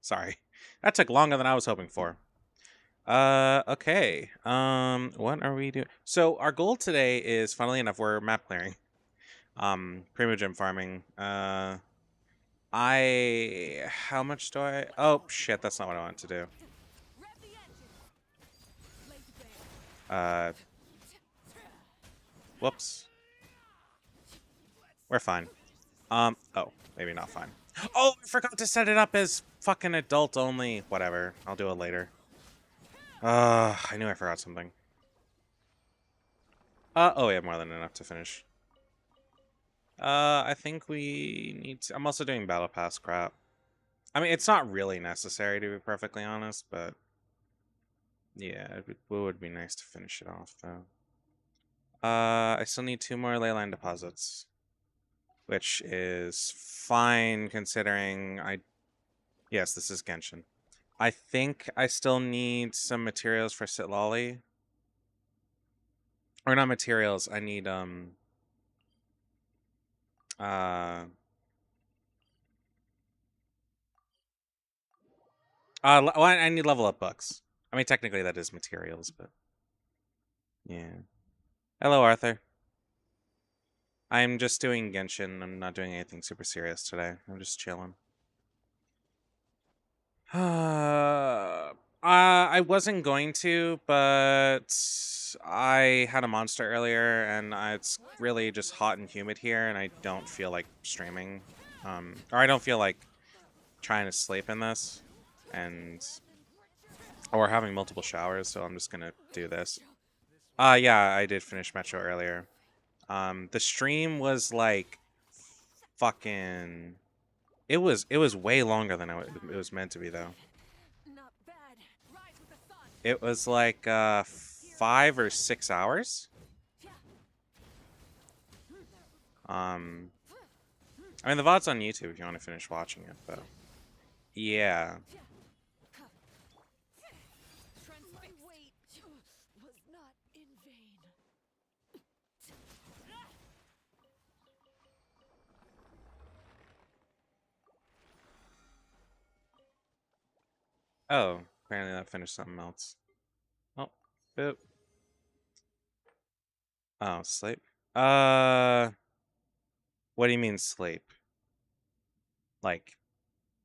Sorry. That took longer than I was hoping for. Okay. What are we doing? So our goal today is, funnily enough, we're map clearing. Primogem farming. How much do I? Oh shit, that's not what I want to do. Uh, Whoops. We're fine. Oh, maybe not fine. Oh, I forgot to set it up as fucking adult only. Whatever. I'll do it later. I knew I forgot something. Oh, we have more than enough to finish. I think we need to... I'm also doing battle pass crap. I mean, it's not really necessary, to be perfectly honest, but... Yeah, it would be nice to finish it off, though. I still need 2 more leyline deposits. Which is fine, considering I... Yes, this is Genshin. I think I still need some materials for Sitlali. Or not materials, I need, Uh, well, I need level up books. I mean, technically that is materials, but yeah. Hello, Arthur. I'm just doing Genshin. I'm not doing anything super serious today. I'm just chilling. I wasn't going to, but I had a monster earlier, and it's really just hot and humid here, and I don't feel like streaming. Or I don't feel like trying to sleep in this, and or having multiple showers, so I'm just gonna do this. Yeah, I did finish Metro earlier. The stream was like fucking. It was way longer than it was meant to be though. It was like 5 or 6 hours. I mean the VOD's on YouTube if you want to finish watching it, but yeah. Oh, apparently that finished something else. Oh, boop. Oh, sleep. What do you mean sleep? Like,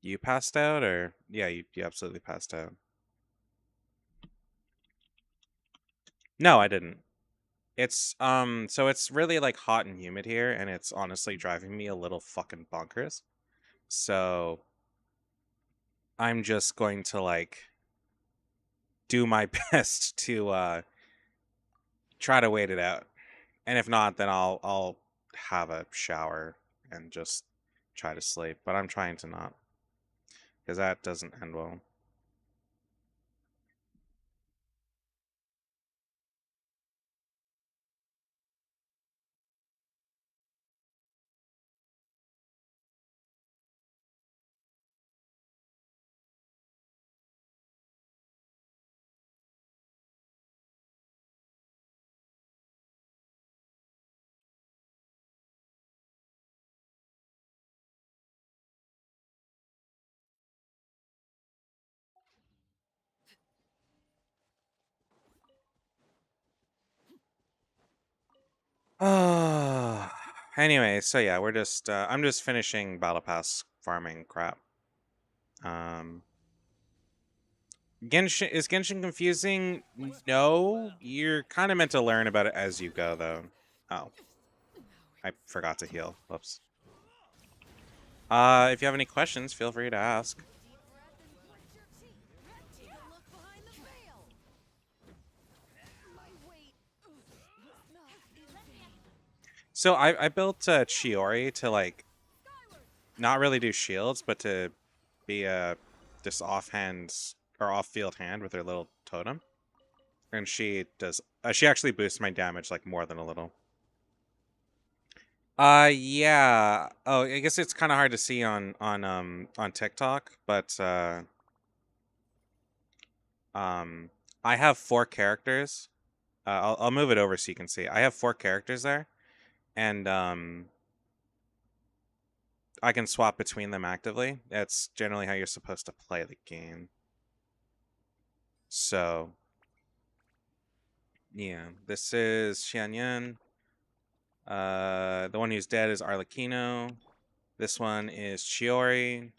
you passed out, or yeah, you absolutely passed out. No, I didn't. So it's really like hot and humid here, and it's honestly driving me a little fucking bonkers. So I'm just going to like do my best to try to wait it out. And if not, then I'll have a shower and just try to sleep. But I'm trying to not, because that doesn't end well. Anyway, so yeah, we're just I'm just finishing battle pass farming crap. Um Genshin confusing? No, you're kind of meant to learn about it as you go though. Oh, I forgot to heal. Whoops. If you have any questions, feel free to ask. So I built Chiori to like not really do shields, but to be a just offhand or off-field hand with her little totem, and she does. She actually boosts my damage like more than a little. Yeah. Oh, I guess it's kind of hard to see on TikTok, but I have 4 characters. I'll move it over so you can see. I have 4 characters there, and I can swap between them actively. That's generally how you're supposed to play the game. So, yeah, this is Xianyan. The one who's dead is Arlecchino. This one is Chiori.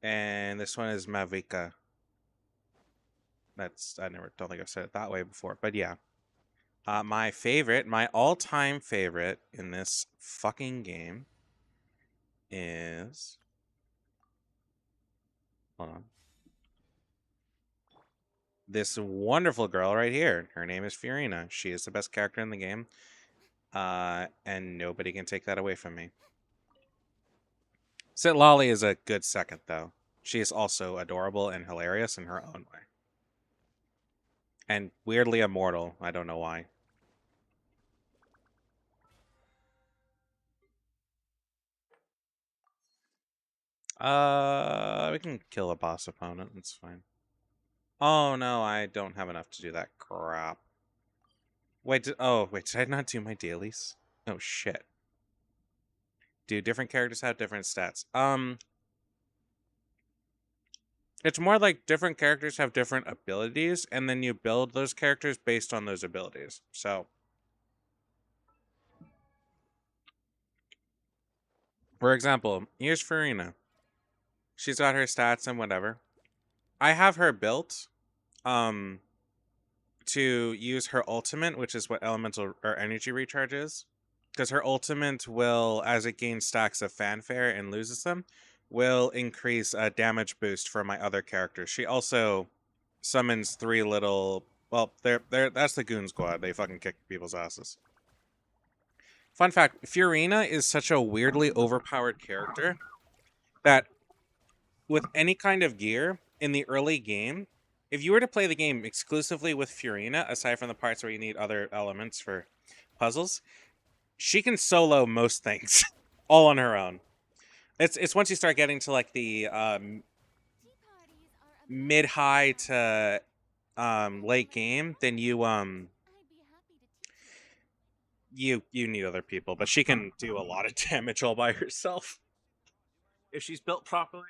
And this one is Mavika. I never don't think I've said it that way before, but yeah. My all-time favorite in this fucking game is, hold on, this wonderful girl right here. Her name is Fiorina. She is the best character in the game, and nobody can take that away from me. Sitlali is a good second, though. She is also adorable and hilarious in her own way. And weirdly immortal. I don't know why. We can kill a boss opponent. It's fine. Oh, no, I don't have enough to do that crap. Wait, did I not do my dailies? Oh, shit. Do different characters have different stats? It's more like different characters have different abilities, and then you build those characters based on those abilities. So, for example, here's Farina. She's got her stats and whatever. I have her built to use her ultimate, which is what elemental or energy recharge is. Because her ultimate will, as it gains stacks of fanfare and loses them, will increase a damage boost for my other characters. She also summons 3 little. Well, that's the Goon Squad. They fucking kick people's asses. Fun fact: Fiorina is such a weirdly overpowered character that with any kind of gear in the early game, if you were to play the game exclusively with Fiorina, aside from the parts where you need other elements for puzzles, she can solo most things all on her own. It's once you start getting to like the mid-high to late game, then you need other people, but she can do a lot of damage all by herself if she's built properly.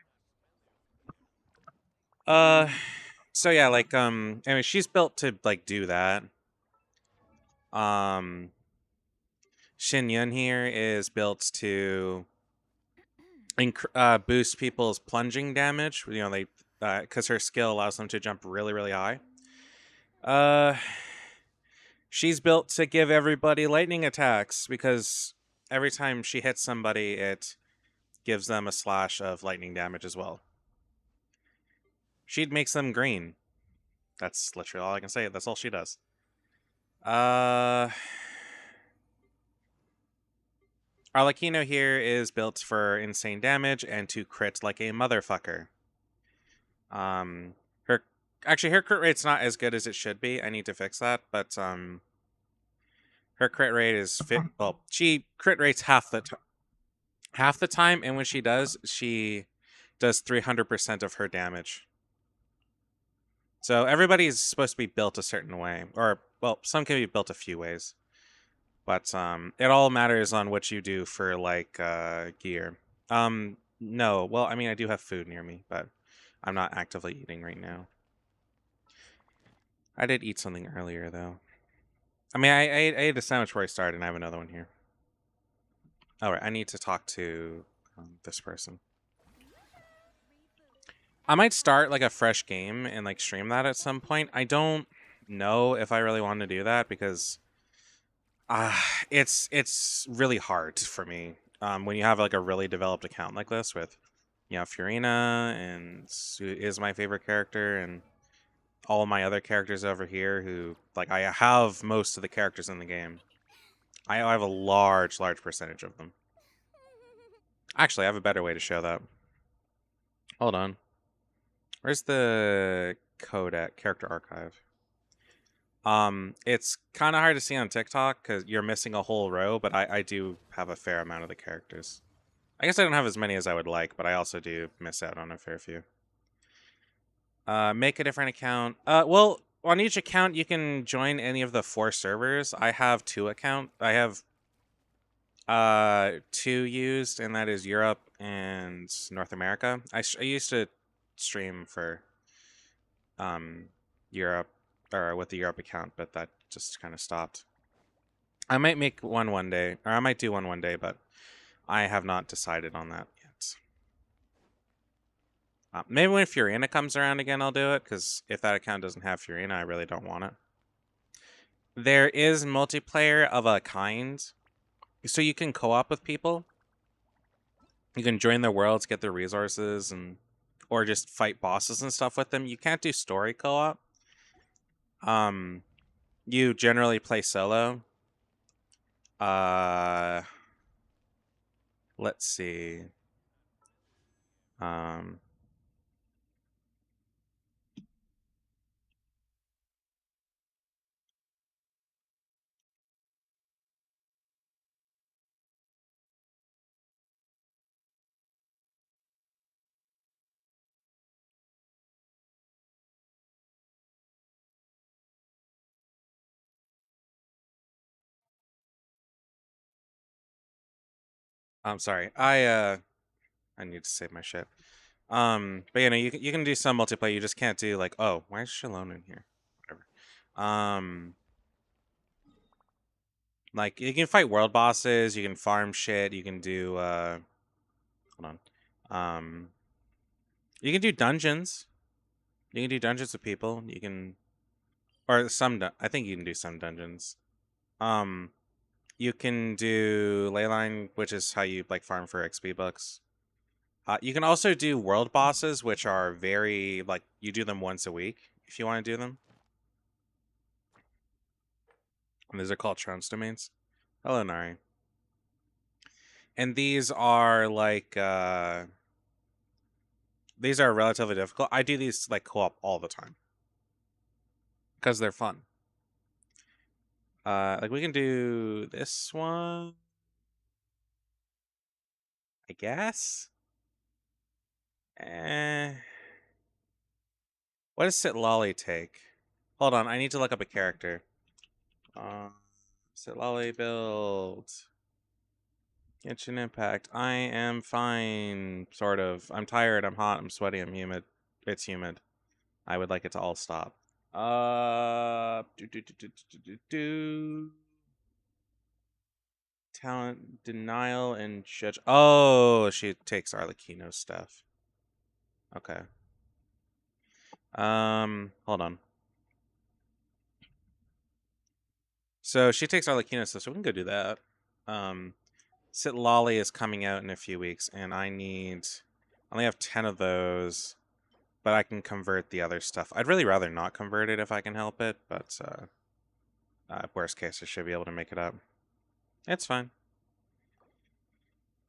So yeah, like I mean, she's built to like do that. Um, Shin Yun here is built to boost people's plunging damage. You know, they because her skill allows them to jump really, really high. She's built to give everybody lightning attacks because every time she hits somebody, it gives them a slash of lightning damage as well. She makes them green. That's literally all I can say. That's all she does. Arlecchino here is built for insane damage and to crit like a motherfucker. Her crit rate's not as good as it should be. I need to fix that, but her crit rate is she crit rates half the time, and when she does 300% of her damage. So everybody's supposed to be built a certain way, or well, some can be built a few ways. But it all matters on what you do for like gear. No, well, I mean, I do have food near me, but I'm not actively eating right now. I did eat something earlier though. I mean, I ate a sandwich where I started, and I have another one here. All right, I need to talk to this person. I might start like a fresh game and like stream that at some point. I don't know if I really want to do that because it's really hard for me when you have like a really developed account like this with, you know, Fiorina and who is my favorite character, and all my other characters over here who, like, I have most of the characters in the game. I have a large percentage of them. Actually, I have a better way to show that. Hold on. Where's the codec character archive? It's kind of hard to see on TikTok because you're missing a whole row, but I do have a fair amount of the characters. I guess I don't have as many as I would like, but I also do miss out on a fair few. Make a different account. Well, on each account, you can join any of the 4 servers. I have 2 accounts. I have 2 used, and that is Europe and North America. I used to stream for um Europe or with the Europe account, but that just kind of stopped. I might make one day, or I might do one day, but I have not decided on that yet. Maybe when Furina comes around again, I'll do it, because if that account doesn't have Furina, I really don't want it. There is multiplayer of a kind, so you can co-op with people. You can join their worlds, get their resources, and or just fight bosses and stuff with them. You can't do story co-op. Um, you generally play solo. Uh, let's see. Um, I'm sorry. I need to save my shit. But you can do some multiplayer. You just can't do like, oh, why is Shalom in here? Whatever. Um, like you can fight world bosses. You can farm shit. You can do hold on. You can do dungeons. You can do dungeons with people. You can, or I think you can do some dungeons. Um, you can do leyline, which is how you like farm for XP bucks. You can also do world bosses, which are very like you do them once a week if you want to do them. And these are called trance domains. Hello, Nari. And these are relatively difficult. I do these like co-op all the time because they're fun. Like we can do this one, I guess. Eh, what does Sit Lolly take? Hold on, I need to look up a character. Sit Lolly build. Genshin Impact. I am fine, sort of. I'm tired, I'm hot, I'm sweaty, I'm humid. It's humid. I would like it to all stop. Do. Talent denial and judge. Oh, she takes Arlecchino's stuff. Okay. Hold on. So she takes Arlecchino's stuff, so we can go do that. Sit Lolly is coming out in a few weeks, and I only have 10 of those, but I can convert the other stuff. I'd really rather not convert it if I can help it, but worst case, I should be able to make it up. It's fine.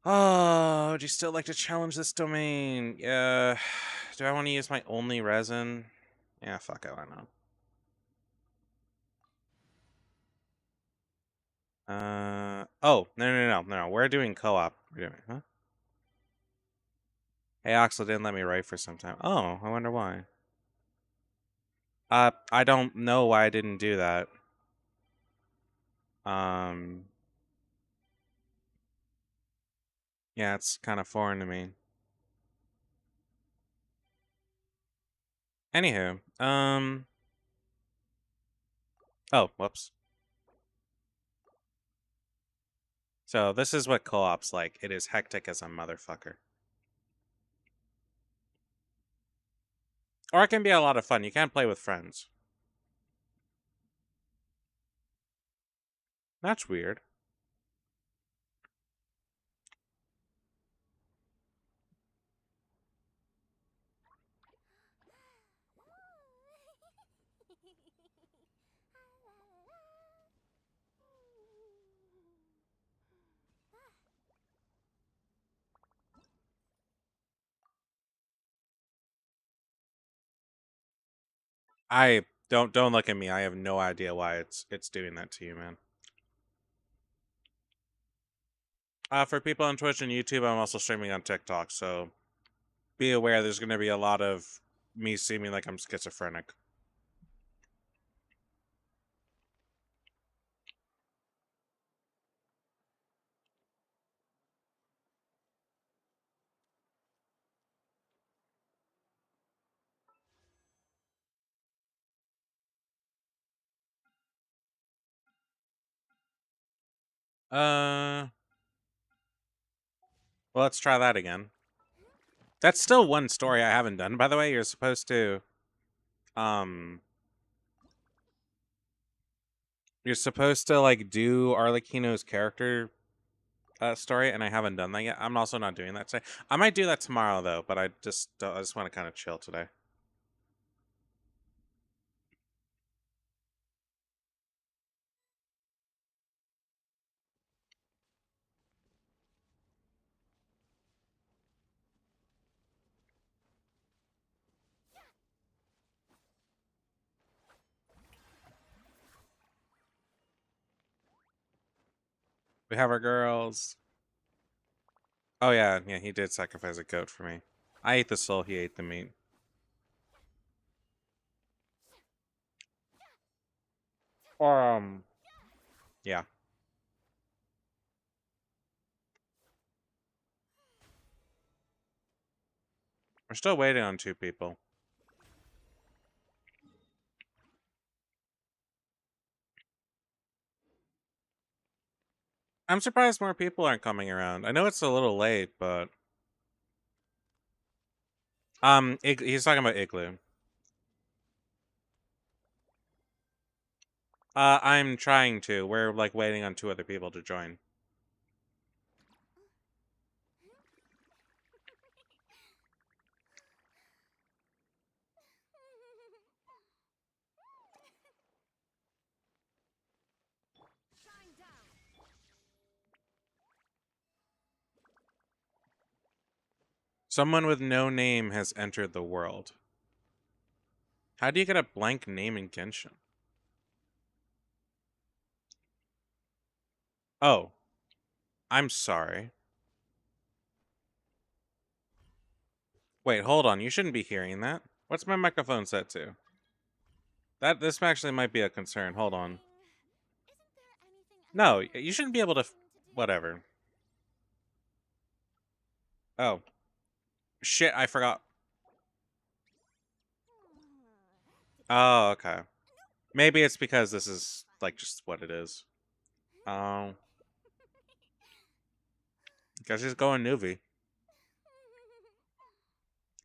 Oh, would you still like to challenge this domain? Yeah. Do I want to use my only resin? Yeah, fuck it, why not? Oh, no. We're doing co-op. We're doing, huh? Hey, Axel didn't let me write for some time. Oh, I wonder why. I don't know why I didn't do that. Um, yeah, it's kind of foreign to me. Anywho, oh, whoops. So this is what co-op's like. It is hectic as a motherfucker. Or it can be a lot of fun. You can play with friends. That's weird. I don't look at me. I have no idea why it's doing that to you, man. For people on Twitch and YouTube, I'm also streaming on TikTok, so be aware there's going to be a lot of me seeming like I'm schizophrenic. Well, let's try that again. That's still one story I haven't done, by the way. You're supposed to, um, like do Arlecchino's character story, and I haven't done that yet. I'm also not doing that today. I might do that tomorrow though, but I just want to kind of chill today. We have our girls. Oh yeah, yeah, he did sacrifice a goat for me. I ate the soul, he ate the meat. Or yeah. We're still waiting on 2 people. I'm surprised more people aren't coming around. I know it's a little late, but he's talking about Igloo. I'm trying to. We're like waiting on 2 other people to join. Someone with no name has entered the world. How do you get a blank name in Genshin? Oh, I'm sorry. Wait, hold on. You shouldn't be hearing that. What's my microphone set to? This actually might be a concern. Hold on. No, you shouldn't be able to. Whatever. Oh, shit! I forgot. Oh, okay. Maybe it's because this is like just what it is. Oh, guess she's going Nuvi.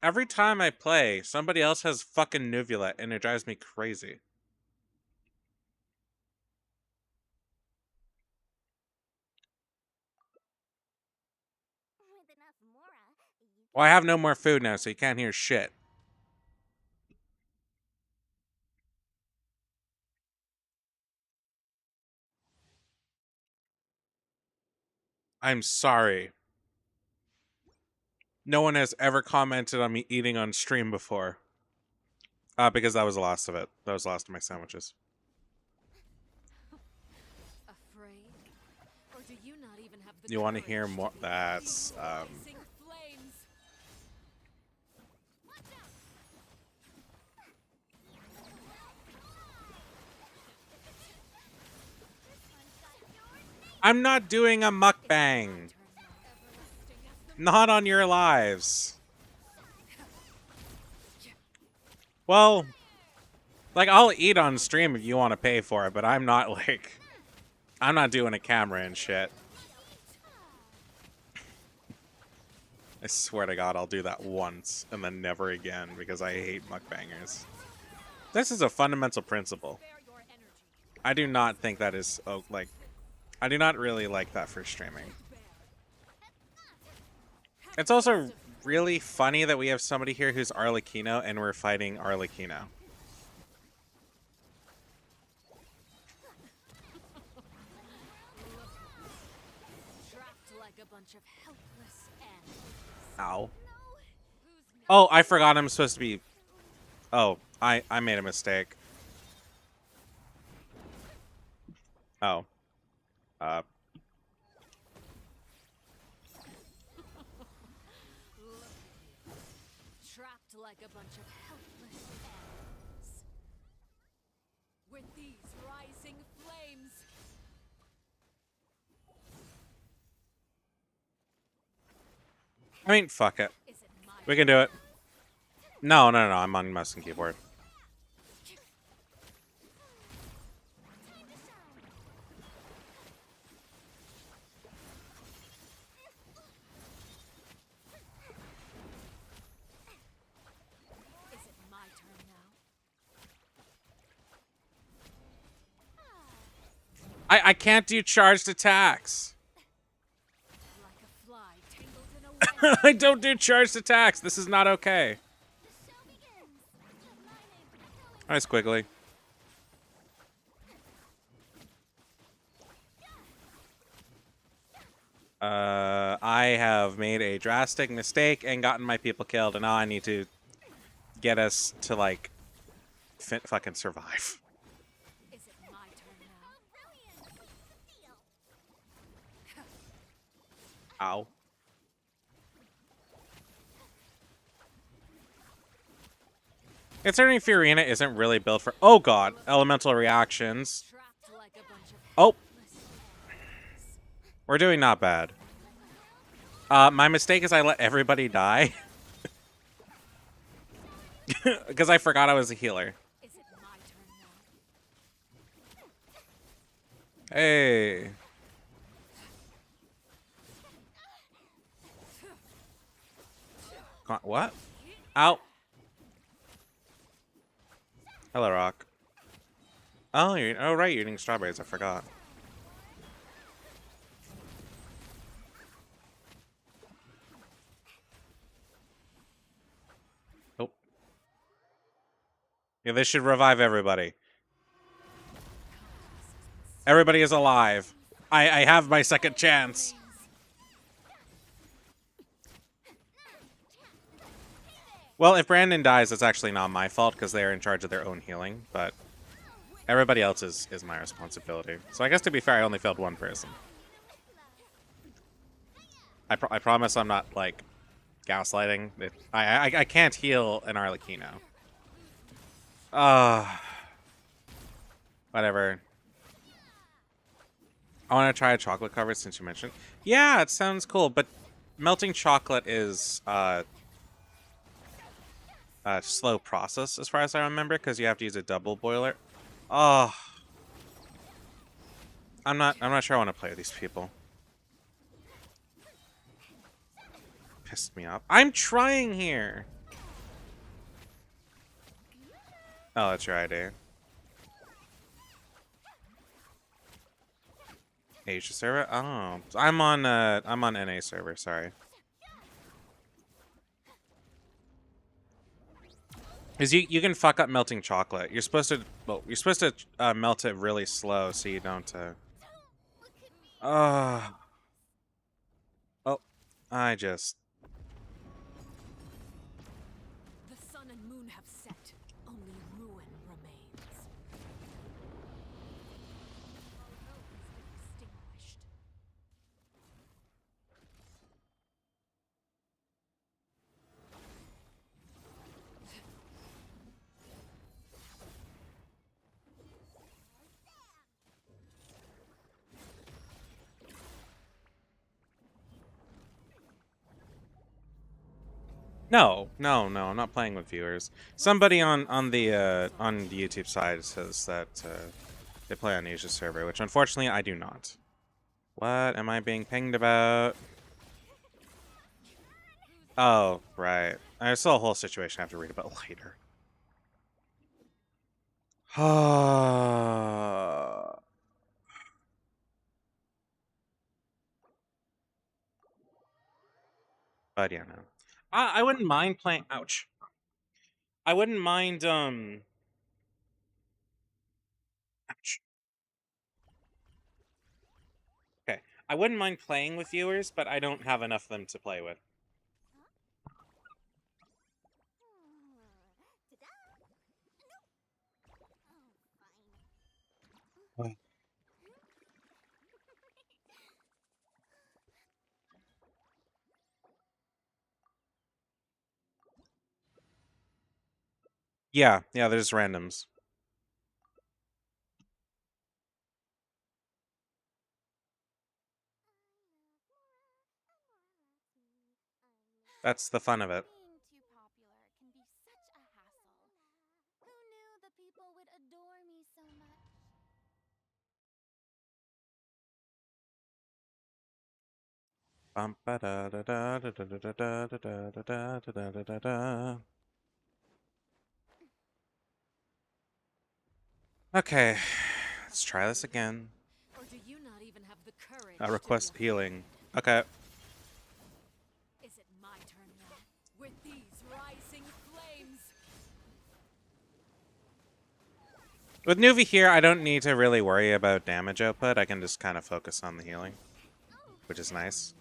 Every time I play, somebody else has fucking Nuvula, and it drives me crazy. Well, I have no more food now, so you can't hear shit. I'm sorry. No one has ever commented on me eating on stream before. Because that was the last of it. That was the last of my sandwiches. You want to hear more? That's, I'm not doing a mukbang. Not on your lives. Well, like, I'll eat on stream if you want to pay for it, but I'm not, like... I'm not doing a camera and shit. I swear to God, I'll do that once, and then never again, because I hate mukbangers. This is a fundamental principle. I do not think that is, like... I do not really like that for streaming. It's also really funny that we have somebody here who's Arlecchino, and we're fighting Arlecchino. Ow. Oh, I forgot I'm supposed to be... Oh, I made a mistake. Oh. Trapped like a bunch of helpless animals. With these rising flames. I mean, fuck it. We can do it. No, I'm on mouse and keyboard. I can't do charged attacks. Like a fly tangled in a web. I don't do charged attacks. This is not okay. The show begins. Hi, Squiggly. I have made a drastic mistake and gotten my people killed, and now I need to get us to, like, fucking survive. Is it my turn now? Ow. Considering Fiorina isn't really built for— oh god, elemental reactions. Trapped like a bunch of Oh, helpless we're doing not bad. My mistake is I let everybody die. Because I forgot I was a healer. Is it my turn now? Hey. What? Ow. Hello, Rock. Oh, oh right, you're eating strawberries. I forgot. Oh. Yeah, this should revive everybody. Everybody is alive. I have my second chance. Well, if Brandon dies, it's actually not my fault because they're in charge of their own healing, but everybody else is my responsibility. So I guess to be fair, I only failed one person. I promise I'm not, like, gaslighting. I can't heal an Arlecchino. Whatever. I want to try a chocolate cover since you mentioned. Yeah, it sounds cool, but melting chocolate is a slow process as far as I remember, because you have to use a double boiler. Oh, I'm not sure I want to play with these people. Pissed me off. I'm trying here. Oh, that's your idea. Asia server? Oh, I'm on NA server. Sorry. Because you can fuck up melting chocolate. You're supposed to melt it really slow so you don't. Oh, I just. The sun and moon have set. Only ruin remains. Extinguished. No, I'm not playing with viewers. Somebody on the YouTube side says that they play on Asia server, which unfortunately I do not. What am I being pinged about? Oh, right. There's still a whole situation I have to read about later. But yeah, no. I wouldn't mind playing. Ouch. I wouldn't mind. Ouch. Okay. I wouldn't mind playing with viewers, but I don't have enough of them to play with. Yeah, there's randoms. That's the fun of it. Being too popular can be such a hassle. Who knew the people would adore me so much? Bum, ba, da, da, da, da, da, da, da, da, da, da, da, da, da, da. Okay, let's try this again. Or Request healing. Okay. Is it my turn now? With these rising flames. With Nuvi here, I don't need to really worry about damage output. I can just kind of focus on the healing, which is nice.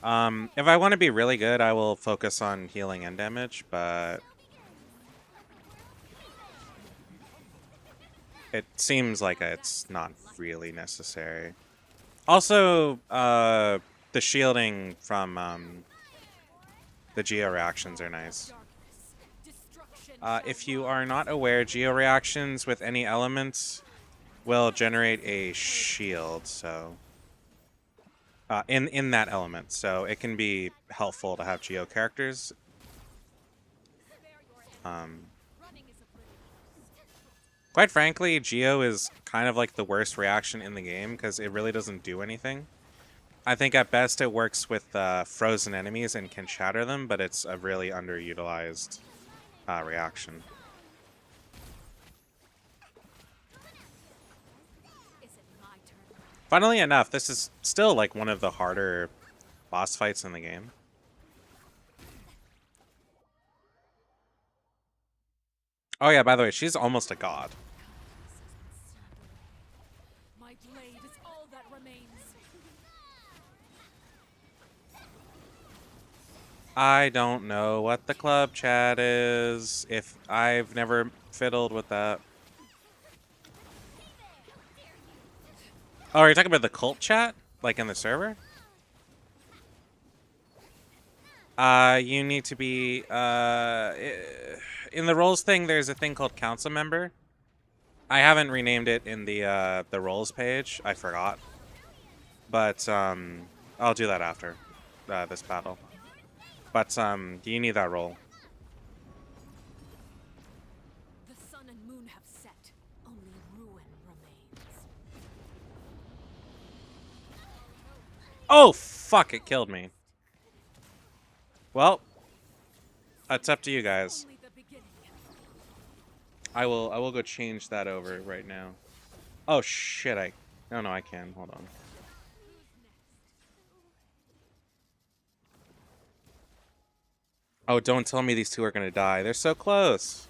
If I want to be really good, I will focus on healing and damage, but it seems like it's not really necessary. Also, the shielding from the geo reactions are nice. If you are not aware, geo reactions with any elements will generate a shield, so in that element, so it can be helpful to have geo characters. Quite frankly, geo is kind of like the worst reaction in the game because it really doesn't do anything. I think at best it works with frozen enemies and can shatter them, but it's a really underutilized reaction. Funnily enough, this is still like one of the harder boss fights in the game. Oh yeah, by the way, she's almost a god. My blade is all that remains. I don't know what the club chat is. If I've never fiddled with that. Oh, are you talking about the cult chat? Like in the server? You need to be, in the roles thing, there's a thing called council member. I haven't renamed it in the roles page. I forgot. But, I'll do that after, this battle. But, you need that role. The sun and moon have set. Only ruin remains. Oh, fuck, it killed me. Well, it's up to you guys. Only the beginning. I will go change that over right now. Oh shit, no, I can. Hold on. Oh, don't tell me these two are gonna die. They're so close.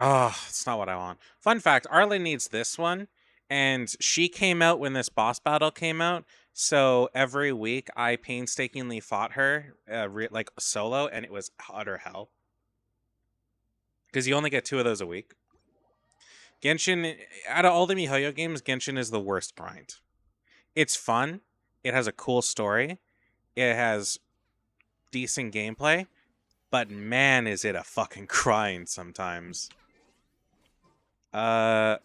Oh, it's not what I want. Fun fact, Arlen needs this one, and she came out when this boss battle came out, so every week I painstakingly fought her, like solo, and it was utter hell. Because you only get 2 of those a week. Genshin, out of all the MiHoYo games, Genshin is the worst grind. It's fun, it has a cool story, it has decent gameplay, but man, is it a fucking grind sometimes. I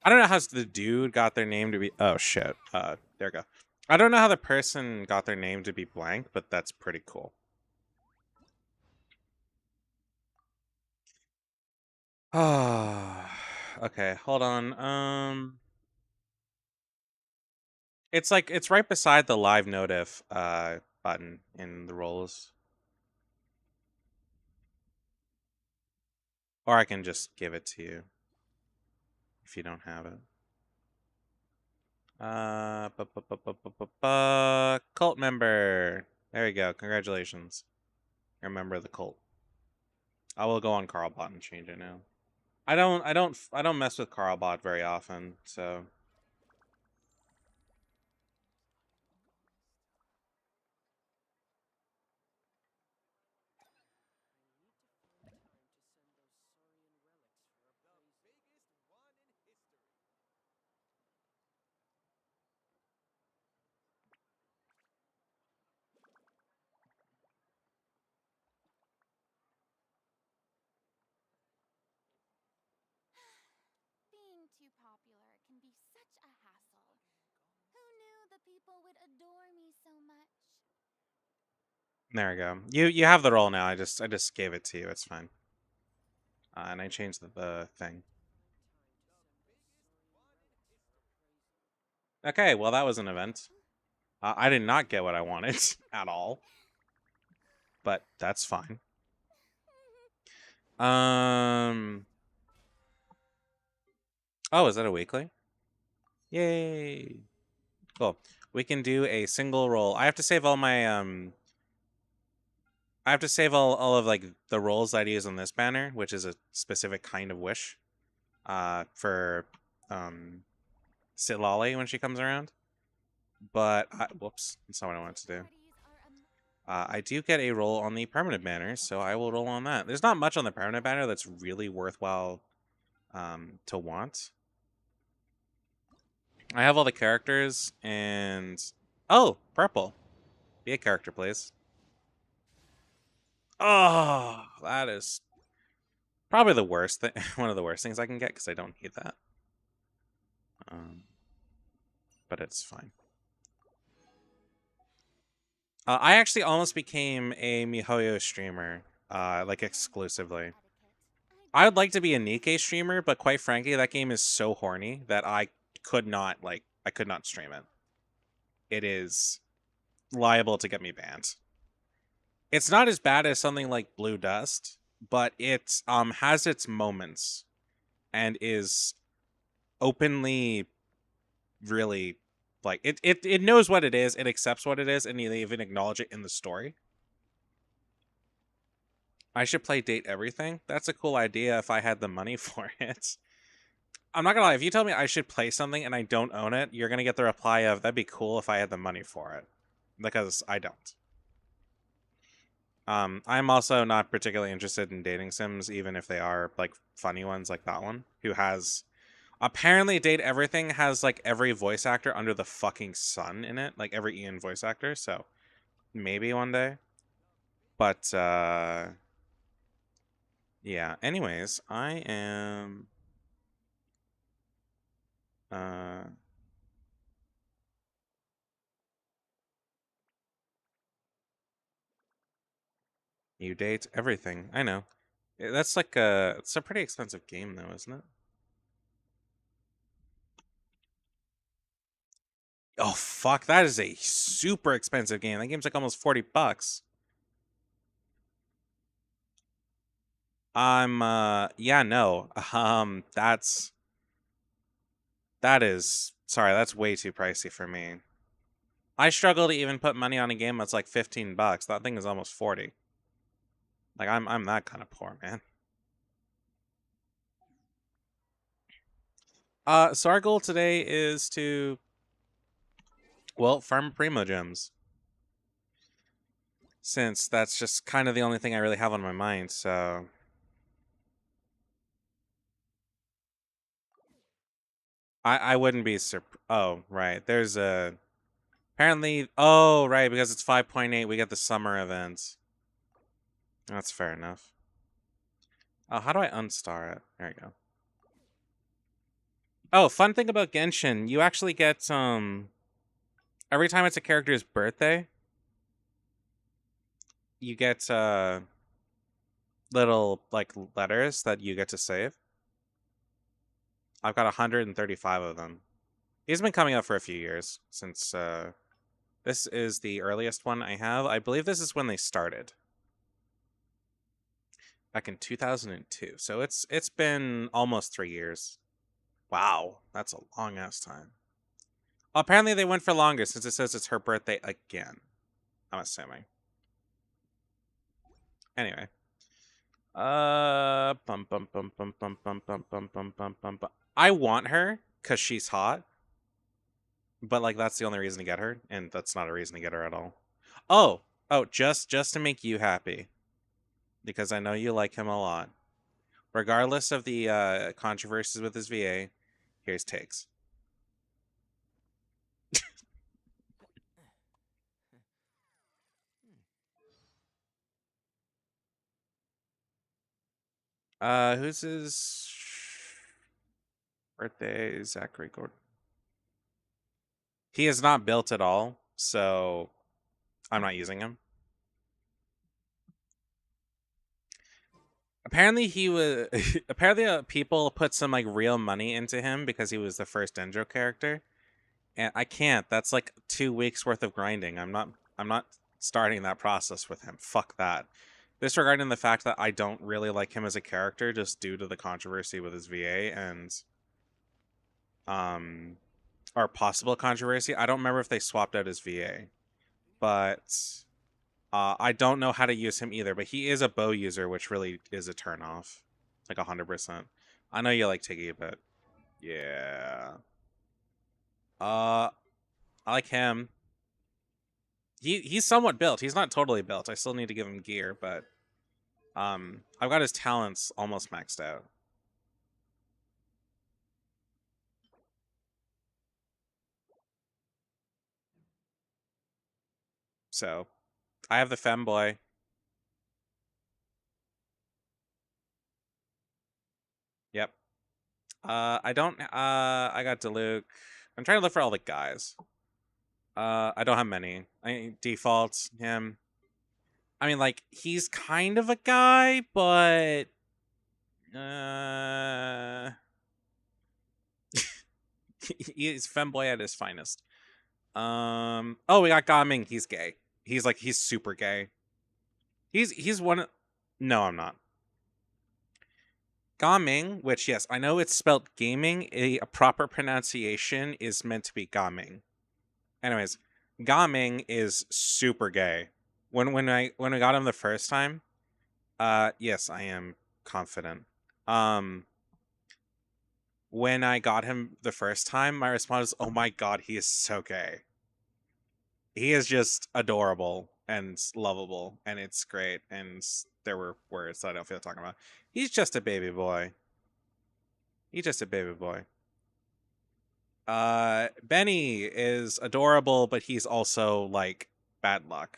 don't know how the dude got their name to be. Oh shit. There we go. I don't know how the person got their name to be blank, but that's pretty cool. Ah, okay. Hold on. It's right beside the live notif button in the roles, or I can just give it to you if you don't have it. Cult member. There we go. Congratulations. You're a member of the cult. I will go on Carlbot and change it now. I don't mess with Carlbot very often, so. popular can be such a hassle. Who knew the people would adore me so much? There we go. You have the role now. I just gave it to you. It's fine. And I changed the thing. Okay, well that was an event. I did not get what I wanted at all, but that's fine. Um. Oh, is that a weekly? Yay! Cool. We can do a single roll. I have to save all my I have to save all of like the rolls that I use on this banner, which is a specific kind of wish. For um Sitlali when she comes around. But whoops, that's not what I wanted to do. I do get a roll on the permanent banner, so I will roll on that. There's not much on the permanent banner that's really worthwhile to want. I have all the characters and oh, purple. Be a character, please. Oh, that is probably the worst thing. One of the worst things I can get because I don't need that. Um, but it's fine. I actually almost became a MiHoYo streamer, like exclusively. I would like to be a Nikkei streamer, but quite frankly, that game is so horny that I could not stream it. It is liable to get me banned. It's not as bad as something like Blue Dust, but it has its moments and is openly really like it knows what it is, it accepts what it is, and they even acknowledge it in the story. I should play Date Everything. That's a cool idea if I had the money for it. I'm not gonna lie, if you tell me I should play something and I don't own it, you're gonna get the reply of that'd be cool if I had the money for it. Because I don't. I'm also not particularly interested in dating sims, even if they are like funny ones like that one, who has apparently Date Everything has like every voice actor under the fucking sun in it, like every Ian voice actor, so maybe one day. But yeah, anyways, I am uh you date everything. I know. That's like it's a pretty expensive game though, isn't it? Oh fuck, that is a super expensive game. That game's like almost $40. I'm yeah, no. That is sorry, that's way too pricey for me. I struggle to even put money on a game that's like $15. That thing is almost 40. Like I'm that kind of poor, man. So our goal today is to well, farm Primogems. Since that's just kind of the only thing I really have on my mind, so I wouldn't be oh, right. There's a apparently oh, right, because it's 5.8, we get the summer events. That's fair enough. Oh, how do I unstar it? There you go. Oh, fun thing about Genshin, you actually get every time it's a character's birthday, you get little like letters that you get to save. I've got 135 of them. He's been coming up for a few years since this is the earliest one I have. I believe this is when they started. Back in 2002. So it's been almost 3 years. Wow, that's a long ass time. Apparently they went for longer since it says it's her birthday again. I'm assuming. Anyway. Bum bum bum bum bum bum bum bum bum bum bum. I want her cuz she's hot. But like that's the only reason to get her, and that's not a reason to get her at all. Oh, just to make you happy, because I know you like him a lot. Regardless of the controversies with his VA, here's takes. Who's his? Birthday, Zachary Gordon. He is not built at all, so I'm not using him. Apparently he was apparently people put some like real money into him because he was the first Dendro character. And I can't. That's like 2 weeks worth of grinding. I'm not starting that process with him. Fuck that. Disregarding the fact that I don't really like him as a character just due to the controversy with his VA and um or possible controversy. I don't remember if they swapped out his VA, but I don't know how to use him either. But he is a bow user, which really is a turnoff, like 100%. I know you like Tiggy, but yeah, I like him. He's somewhat built. He's not totally built. I still need to give him gear, but I've got his talents almost maxed out. So I have the femboy. Yep. I don't. I got Diluc. I'm trying to look for all the guys. I don't have many. I default him. I mean, like he's kind of a guy, but uh, he's femboy at his finest. Oh, we got Gaming. He's gay. He's super gay. He's one. No, I'm not. Gaming, which yes, I know it's spelled gaming. A proper pronunciation is meant to be gaming. Anyways, Gaming is super gay. When we got him the first time, yes, I am confident. Um, when I got him the first time, my response was, "Oh my god, he is so gay." He is just adorable and lovable, and it's great. And there were words that I don't feel talking about. He's just a baby boy. He's just a baby boy. Benny is adorable, but he's also like bad luck.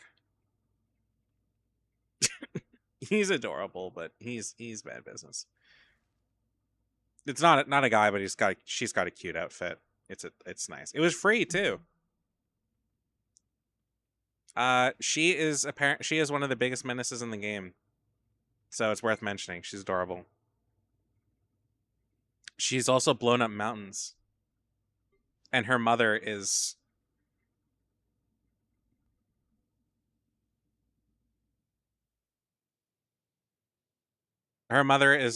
He's adorable, but he's bad business. It's not a guy, but she's got a cute outfit. It's nice. It was free too. She is one of the biggest menaces in the game, so it's worth mentioning. She's adorable. She's also blown up mountains, and her mother is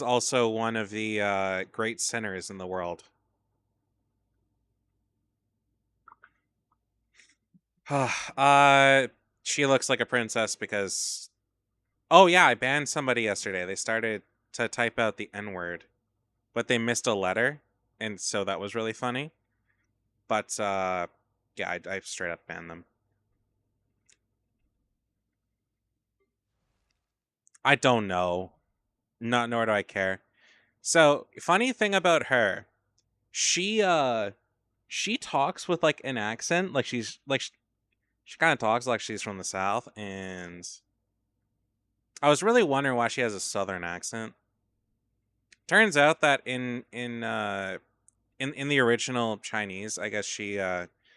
also one of the great sinners in the world. uh, she looks like a princess because oh yeah, I banned somebody yesterday. They started to type out the N word, but they missed a letter, and so that was really funny. But yeah, I straight up banned them. I don't know. Not nor do I care. So funny thing about her, she she talks with like an accent, like she kind of talks like she's from the South, and I was really wondering why she has a Southern accent. Turns out that in the original Chinese, I guess she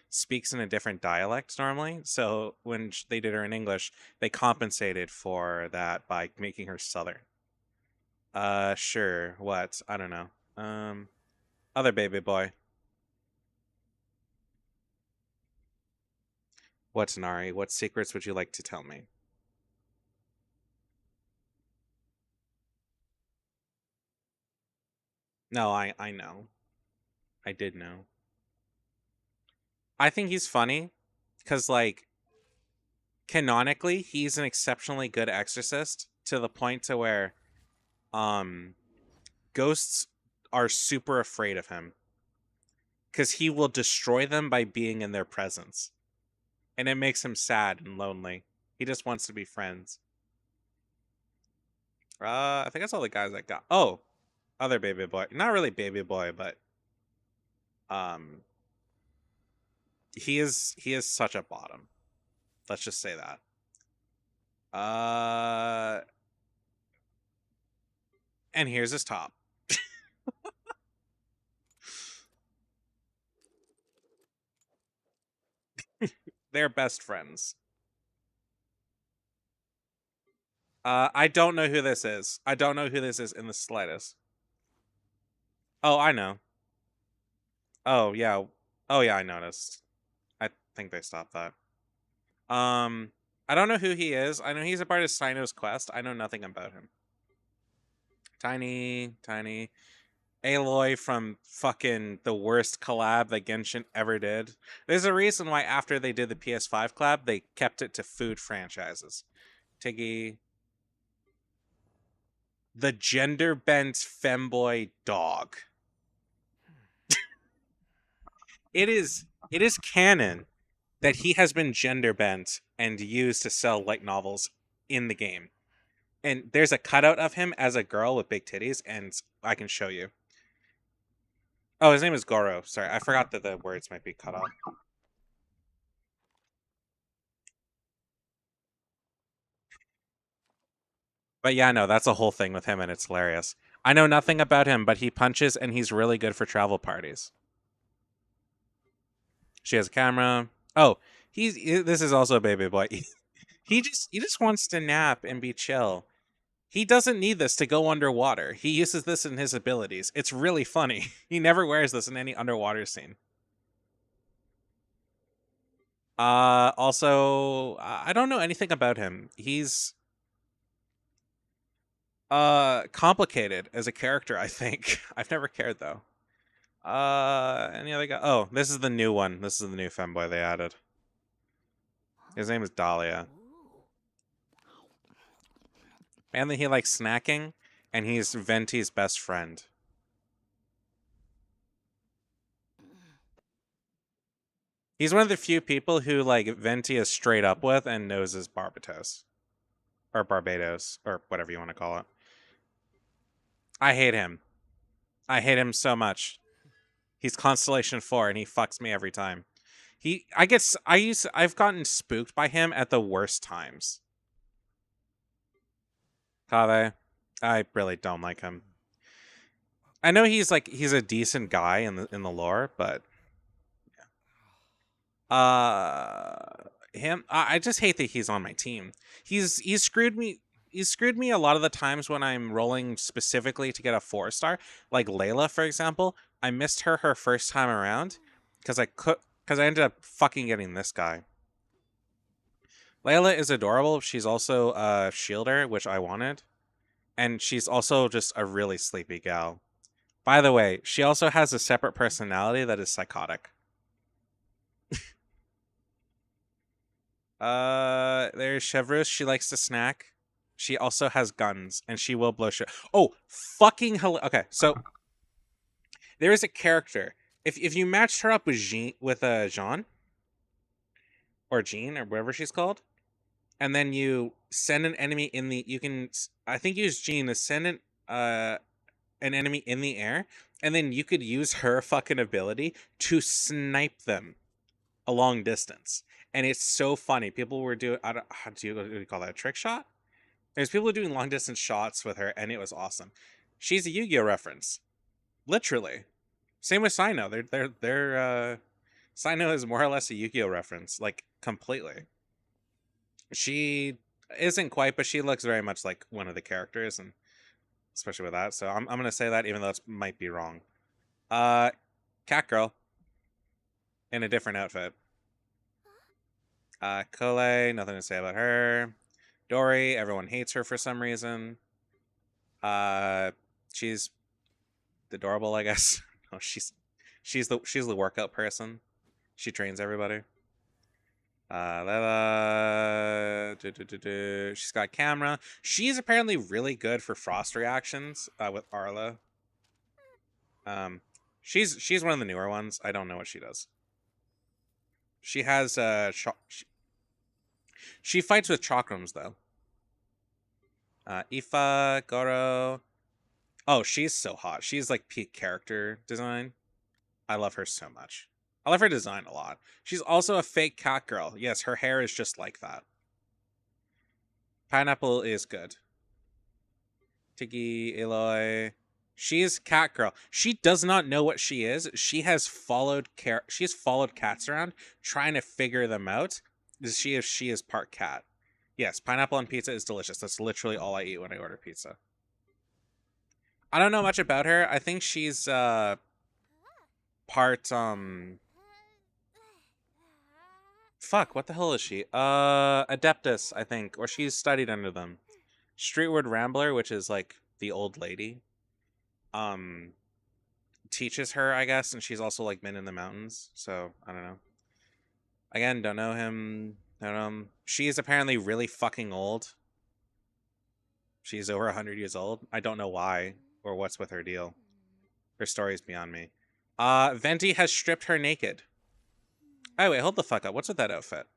speaks in a different dialect normally. So when they did her in English, they compensated for that by making her Southern. Sure. What? I don't know. Other baby boy. What's Nari? What secrets would you like to tell me? No, I know. I did know. I think he's funny because like canonically, he's an exceptionally good exorcist to the point to where um ghosts are super afraid of him because he will destroy them by being in their presence, and it makes him sad and lonely. He just wants to be friends. I think that's all the guys I got. Oh, other baby boy. Not really baby boy, but um, he is such a bottom. Let's just say that. Uh, and here's his top. They're best friends. I don't know who this is. I don't know who this is in the slightest. Oh, I know. Oh yeah. Oh yeah, I noticed. I think they stopped that. Um, I don't know who he is. I know he's a part of Sino's quest. I know nothing about him. Tiny Aloy from fucking the worst collab that Genshin ever did. There's a reason why after they did the PS5 collab, they kept it to food franchises. Tiggy, the gender bent femboy dog. It is canon that he has been gender bent and used to sell light novels in the game. And there's a cutout of him as a girl with big titties, and I can show you. Oh, his name is Goro. Sorry, I forgot that the words might be cut off. But yeah, no, that's a whole thing with him, and it's hilarious. I know nothing about him, but he punches, and he's really good for travel parties. She has a camera. Oh, this is also a baby boy. He just wants to nap and be chill. He doesn't need this to go underwater. He uses this in his abilities. It's really funny. He never wears this in any underwater scene. Also, I don't know anything about him. He's complicated as a character, I think. I've never cared though. Any other guy? Oh, this is the new one. This is the new femboy they added. His name is Dahlia. And then he likes snacking, and he's Venti's best friend. He's one of the few people who like Venti is straight up with and knows is Barbatos. Or Barbados, or whatever you want to call it. I hate him. I hate him so much. He's Constellation 4 and he fucks me every time. I've gotten spooked by him at the worst times. Kave, I really don't like him. I know he's a decent guy in the lore, but him I just hate that he's on my team. He's screwed me. He's screwed me a lot of the times when I'm rolling specifically to get a 4-star, like Layla, for example. I missed her first time around because I ended up fucking getting this guy. Layla is adorable. She's also a shielder, which I wanted, and she's also just a really sleepy gal. By the way, she also has a separate personality that is psychotic. There's Chevreuse. She likes to snack. She also has guns, and she will blow shit. Oh, fucking hell! Okay, so there is a character. If you matched her up with Jean or Jean or whatever she's called, and then you send an enemy in the you can I think use Jean to send an enemy in the air, and then you could use her fucking ability to snipe them a long distance. And it's so funny. People were doing, I don't, how do you call that, a trick shot? There's people doing long distance shots with her, and it was awesome. She's a Yu-Gi-Oh reference, literally. Same with Sino. Sino is more or less a Yu-Gi-Oh reference, like completely. She isn't quite, but she looks very much like one of the characters, and especially with that. So I'm gonna say that, even though it might be wrong. Uh, Cat Girl in a different outfit. Kole, nothing to say about her. Dory, everyone hates her for some reason. Uh, she's adorable, I guess. No, she's the workout person. She trains everybody. Lela, she's got camera. She's apparently really good for frost reactions. With Arla. She's one of the newer ones. I don't know what she does. She has she fights with chakrams though. Ifa, Goro. Oh, she's so hot. She's like peak character design. I love her so much. I love her design a lot. She's also a fake cat girl. Yes, her hair is just like that. Pineapple is good. Tiggy, Aloy. She's cat girl. She does not know what she is. She has followed cats around trying to figure them out. She is part cat. Yes, pineapple on pizza is delicious. That's literally all I eat when I order pizza. I don't know much about her. I think she's part fuck, what the hell is she? Adeptus, I think, or she's studied under them. Streetward Rambler, which is like the old lady. Um teaches her, I guess, and she's also like been in the mountains. So I don't know. Again, don't know him. Don't know him. She is apparently really fucking old. She's over 100 years old. I don't know why or what's with her deal. Her story's beyond me. Venti has stripped her naked. Oh wait, hold the fuck up. What's with that outfit?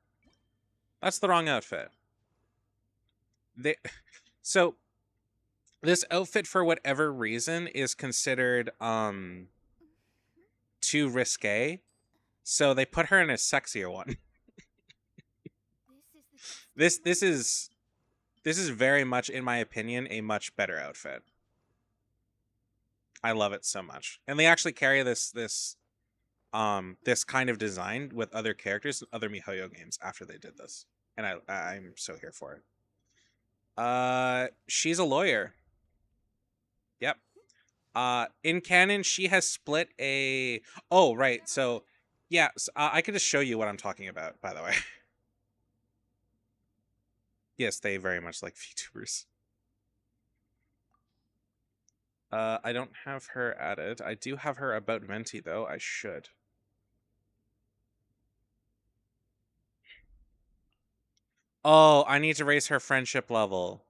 That's the wrong outfit. They so this outfit for whatever reason is considered too risque. So they put her in a sexier one. This is very much, in my opinion, a much better outfit. I love it so much. And they actually carry this kind of design with other characters in other MiHoYo games after they did this. And I'm so here for it. She's a lawyer. Yep. In canon, she has split a. Oh, right. So, yeah, I could just show you what I'm talking about. By the way, yes, they very much like VTubers. I don't have her added. I do have her about Venti though. I should. Oh, I need to raise her friendship level.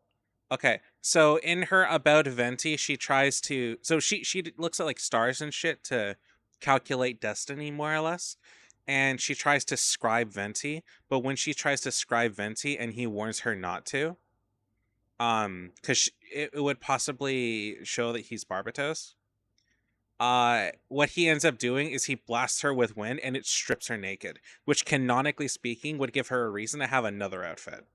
Okay, so in her about Venti, she tries to. So she looks at like stars and shit to calculate destiny, more or less. And she tries to scribe Venti, but when she tries to scribe Venti, and he warns her not to, because it would possibly show that he's Barbatos. What he ends up doing is he blasts her with wind, and it strips her naked, which canonically speaking would give her a reason to have another outfit.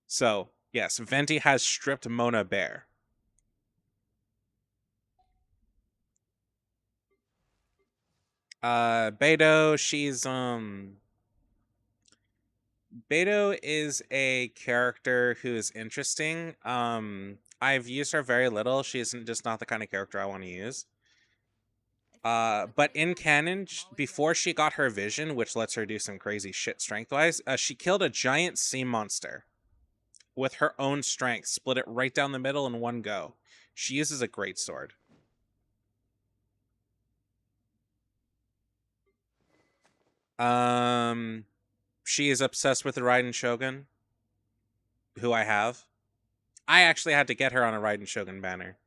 So, yes, Venti has stripped Mona bare. Beto, Beto is a character who is interesting. I've used her very little. She's just not the kind of character I want to use. But in canon, before she got her vision, which lets her do some crazy shit strength-wise, she killed a giant sea monster with her own strength, split it right down the middle in one go. She uses a great sword. Um, she is obsessed with the Raiden Shogun, who I have. I actually had to get her on a Raiden Shogun banner.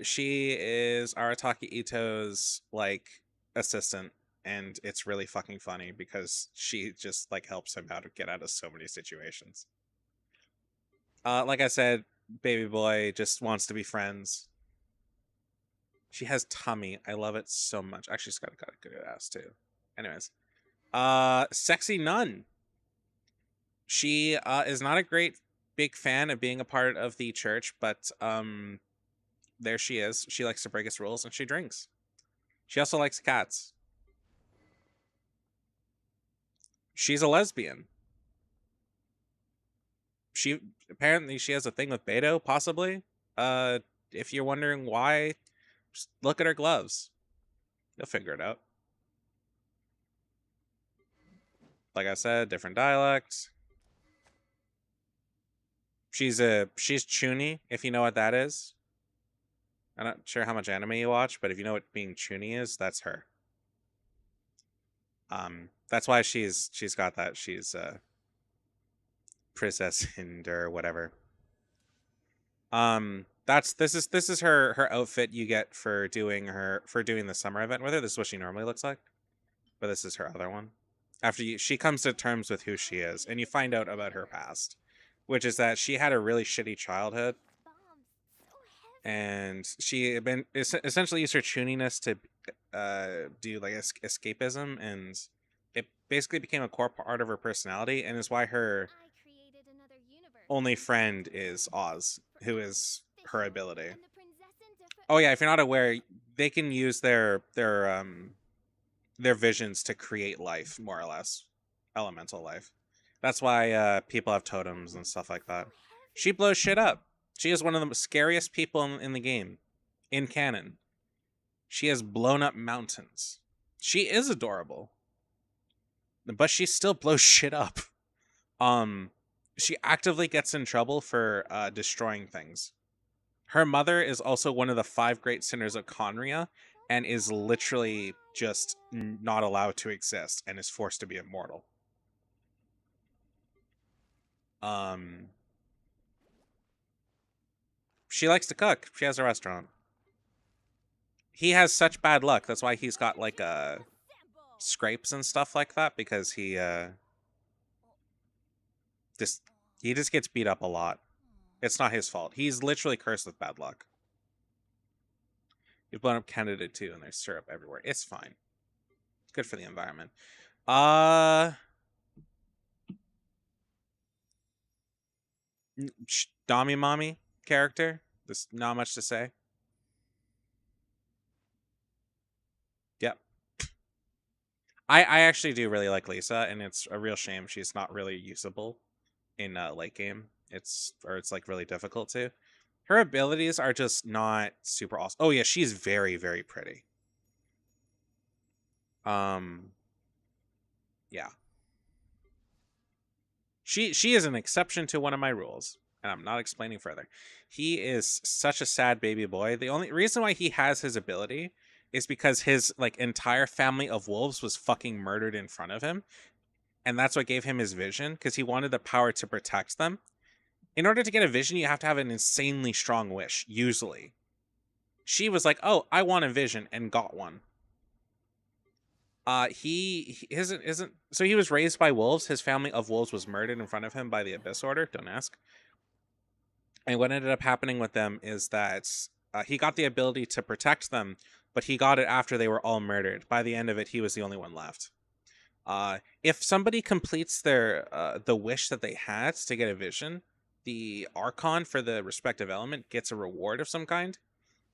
She is Arataki Ito's like assistant, and it's really fucking funny because she just like helps him out to get out of so many situations. Like I said, baby boy just wants to be friends. She has tummy. I love it so much. Actually, she's got a good ass too. Anyways, sexy nun. She is not a great big fan of being a part of the church, but there she is. She likes to break its rules and she drinks. She also likes cats. She's a lesbian. She apparently she has a thing with Beto, possibly. Uh, if you're wondering why, just look at her gloves. You'll figure it out. Like I said, different dialects. She's Chuni, if you know what that is. I'm not sure how much anime you watch, but if you know what being Chuni is, that's her. That's why she's got that. She's Princess Hind or whatever. This is her outfit you get for doing the summer event with her. This is what she normally looks like, but this is her other one. She comes to terms with who she is, and you find out about her past, which is that she had a really shitty childhood, and she had been essentially used her chuniness to do like escapism, and it basically became a core part of her personality, and is why her only friend is Oz, who is her ability. And the Prinzessin differ. Oh yeah, if you're not aware, they can use their visions to create life, more or less, elemental life. That's why people have totems and stuff like that. She blows shit up. She is one of the scariest people in the game, in canon. She has blown up mountains. She is adorable, but she still blows shit up. Um, she actively gets in trouble for destroying things. Her mother is also one of the five great sinners of Conria, and is literally just not allowed to exist and is forced to be immortal. Um, she likes to cook. She has a restaurant. He has such bad luck. That's why he's got like scrapes and stuff like that, because just he just gets beat up a lot. It's not his fault. He's literally cursed with bad luck. You've blown up Canada too, and there's syrup everywhere. It's fine. It's good for the environment. Uh, Dami Mommy character. There's not much to say. Yep. I actually do really like Lisa, and it's a real shame she's not really usable in late game. It's like really difficult to. Her abilities are just not super awesome. Oh yeah, she's very very pretty. Um, yeah, she is an exception to one of my rules, and I'm not explaining further. He is such a sad baby boy. The only reason why he has his ability is because his like entire family of wolves was fucking murdered in front of him, and that's what gave him his vision, because he wanted the power to protect them. In order to get a vision, you have to have an insanely strong wish, usually. She was like, "Oh, I want a vision," and got one. He isn't so he was raised by wolves. His family of wolves was murdered in front of him by the Abyss Order. Don't ask. And what ended up happening with them is that he got the ability to protect them, but he got it after they were all murdered. By the end of it, he was the only one left. If somebody completes their the wish that they had to get a vision, the Archon for the respective element gets a reward of some kind.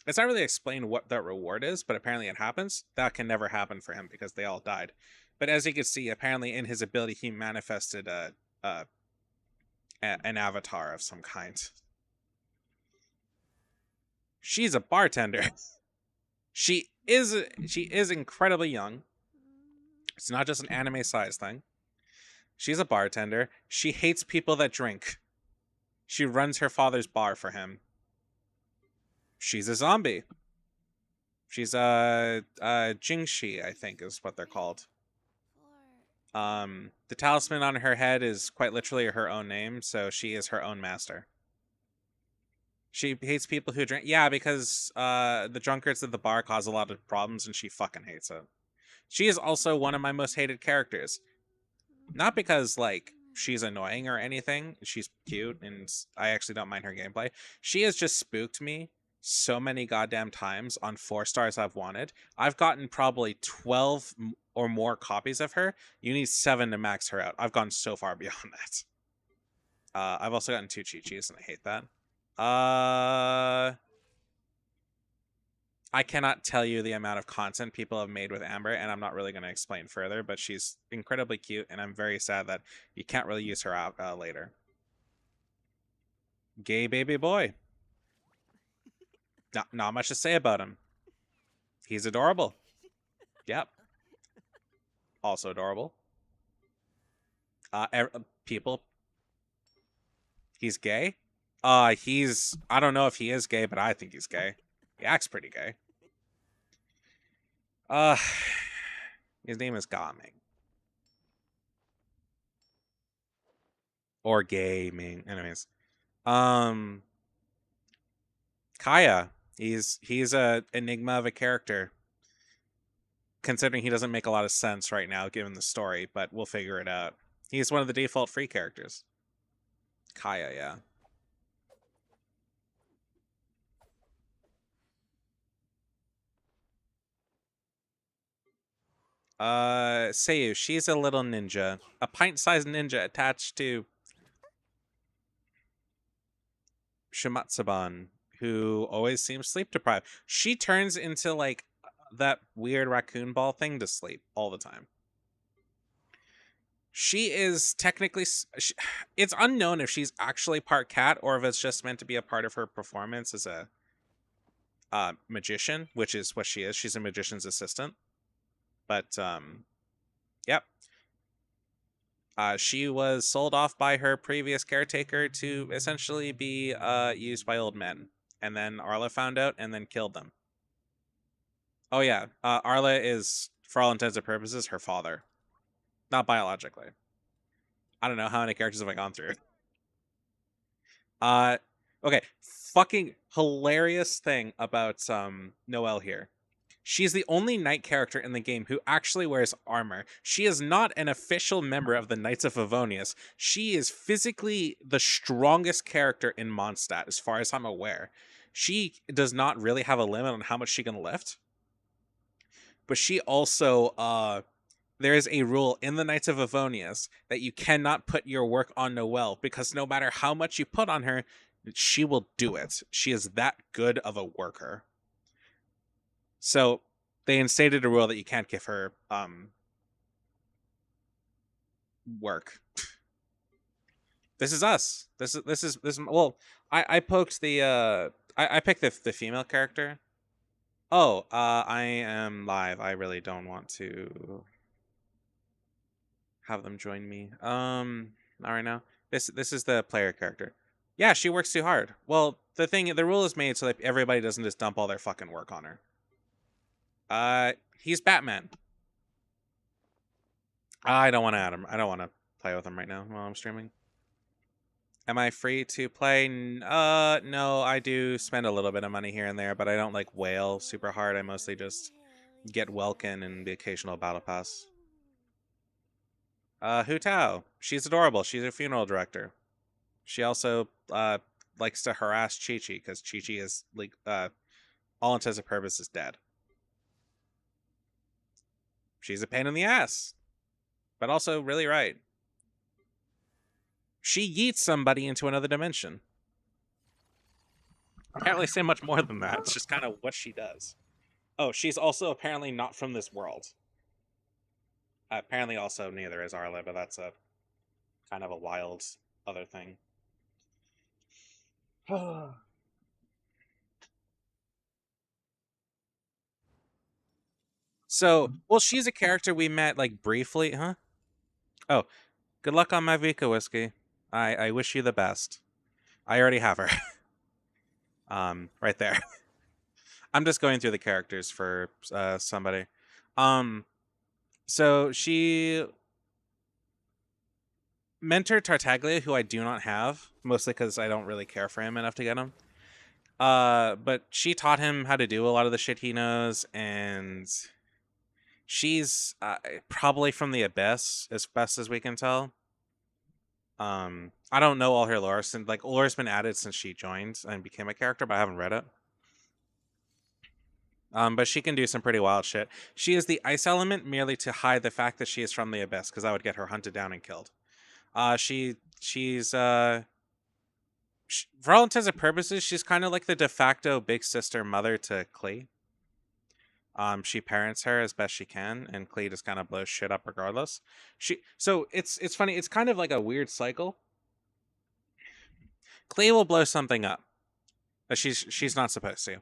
It's not really explained what that reward is, but apparently it happens. That can never happen for him because they all died. But as you can see, apparently in his ability, he manifested a an avatar of some kind. She's a bartender. She is incredibly young. It's not just an anime size thing. She's a bartender. She hates people that drink. She runs her father's bar for him. She's a zombie. She's a Jingshi, I think is what they're called. The talisman on her head is quite literally her own name, so she is her own master. She hates people who drink. Yeah, because the drunkards at the bar cause a lot of problems, and she fucking hates it. She is also one of my most hated characters. Not because like she's annoying or anything. She's cute, and I actually don't mind her gameplay. She has just spooked me so many goddamn times on 4 stars I've wanted. I've gotten probably 12 or more copies of her. You need 7 to max her out. I've gone so far beyond that. I've also gotten 2 Chi-Chis, and I hate that. I cannot tell you the amount of content people have made with Amber, and I'm not really going to explain further, but she's incredibly cute, and I'm very sad that you can't really use her out later. Gay baby boy. Not much to say about him. He's adorable. Yep. Also adorable. People. He's gay? I don't know if he is gay, but I think he's gay. He acts pretty gay. Uh, his name is Gaming. Or gaming. Anyways. Um, Kaya. He's a enigma of a character. Considering he doesn't make a lot of sense right now given the story, but we'll figure it out. He's one of the default free characters. Kaya, yeah. Seiyu, she's a little ninja. A pint-sized ninja attached to Shimatsuban, who always seems sleep deprived. She turns into like that weird raccoon ball thing to sleep all the time. She is technically it's unknown if she's actually part cat or if it's just meant to be a part of her performance as a magician, which is what she is. She's a magician's assistant. But yep. She was sold off by her previous caretaker to essentially be used by old men. And then Arla found out and then killed them. Oh, yeah. Arla is, for all intents and purposes, her father. Not biologically. I don't know how many characters have I gone through. Uh, okay. Fucking hilarious thing about Noelle here. She's the only knight character in the game who actually wears armor. She is not an official member of the Knights of Favonius. She is physically the strongest character in Mondstadt, as far as I'm aware. She does not really have a limit on how much she can lift. But she also, there is a rule in the Knights of Favonius that you cannot put your work on Noelle, because no matter how much you put on her, she will do it. She is that good of a worker. So they instated a rule that you can't give her work. This is us. This is well, I poked the I picked the female character. Oh, I am live. I really don't want to have them join me. Not right now. This is the player character. Yeah, she works too hard. Well, the rule is made so that everybody doesn't just dump all their fucking work on her. He's Batman. I don't want to add him. I don't want to play with him right now while I'm streaming. Am I free to play? No, I do spend a little bit of money here and there, but I don't like whale super hard. I mostly just get Welkin and the occasional battle pass. Hu Tao. She's adorable. She's a funeral director. She also likes to harass Chi Chi because Chi Chi is like all intents and purposes dead. She's a pain in the ass, but also really right. She yeets somebody into another dimension. I can't really say much more than that. It's just kind of what she does. Oh, she's also apparently not from this world. Apparently, also neither is Arla, but that's a kind of a wild other thing. So, well, she's a character we met like briefly, huh? Oh, good luck on my Vika whiskey. I wish you the best. I already have her. Right there. I'm just going through the characters for somebody. So she mentored Tartaglia, who I do not have, mostly because I don't really care for him enough to get him. But she taught him how to do a lot of the shit he knows, and she's probably from the Abyss, as best as we can tell. I don't know all her lore, since like lore's been added since she joined and became a character, but I haven't read it. But she can do some pretty wild shit. She is the ice element merely to hide the fact that she is from the Abyss, because I would get her hunted down and killed. She's for all intents and purposes, she's kind of like the de facto big sister mother to Klee. She parents her as best she can, and Klee just kind of blows shit up regardless. So it's funny. It's kind of like a weird cycle. Klee will blow something up, but she's not supposed to.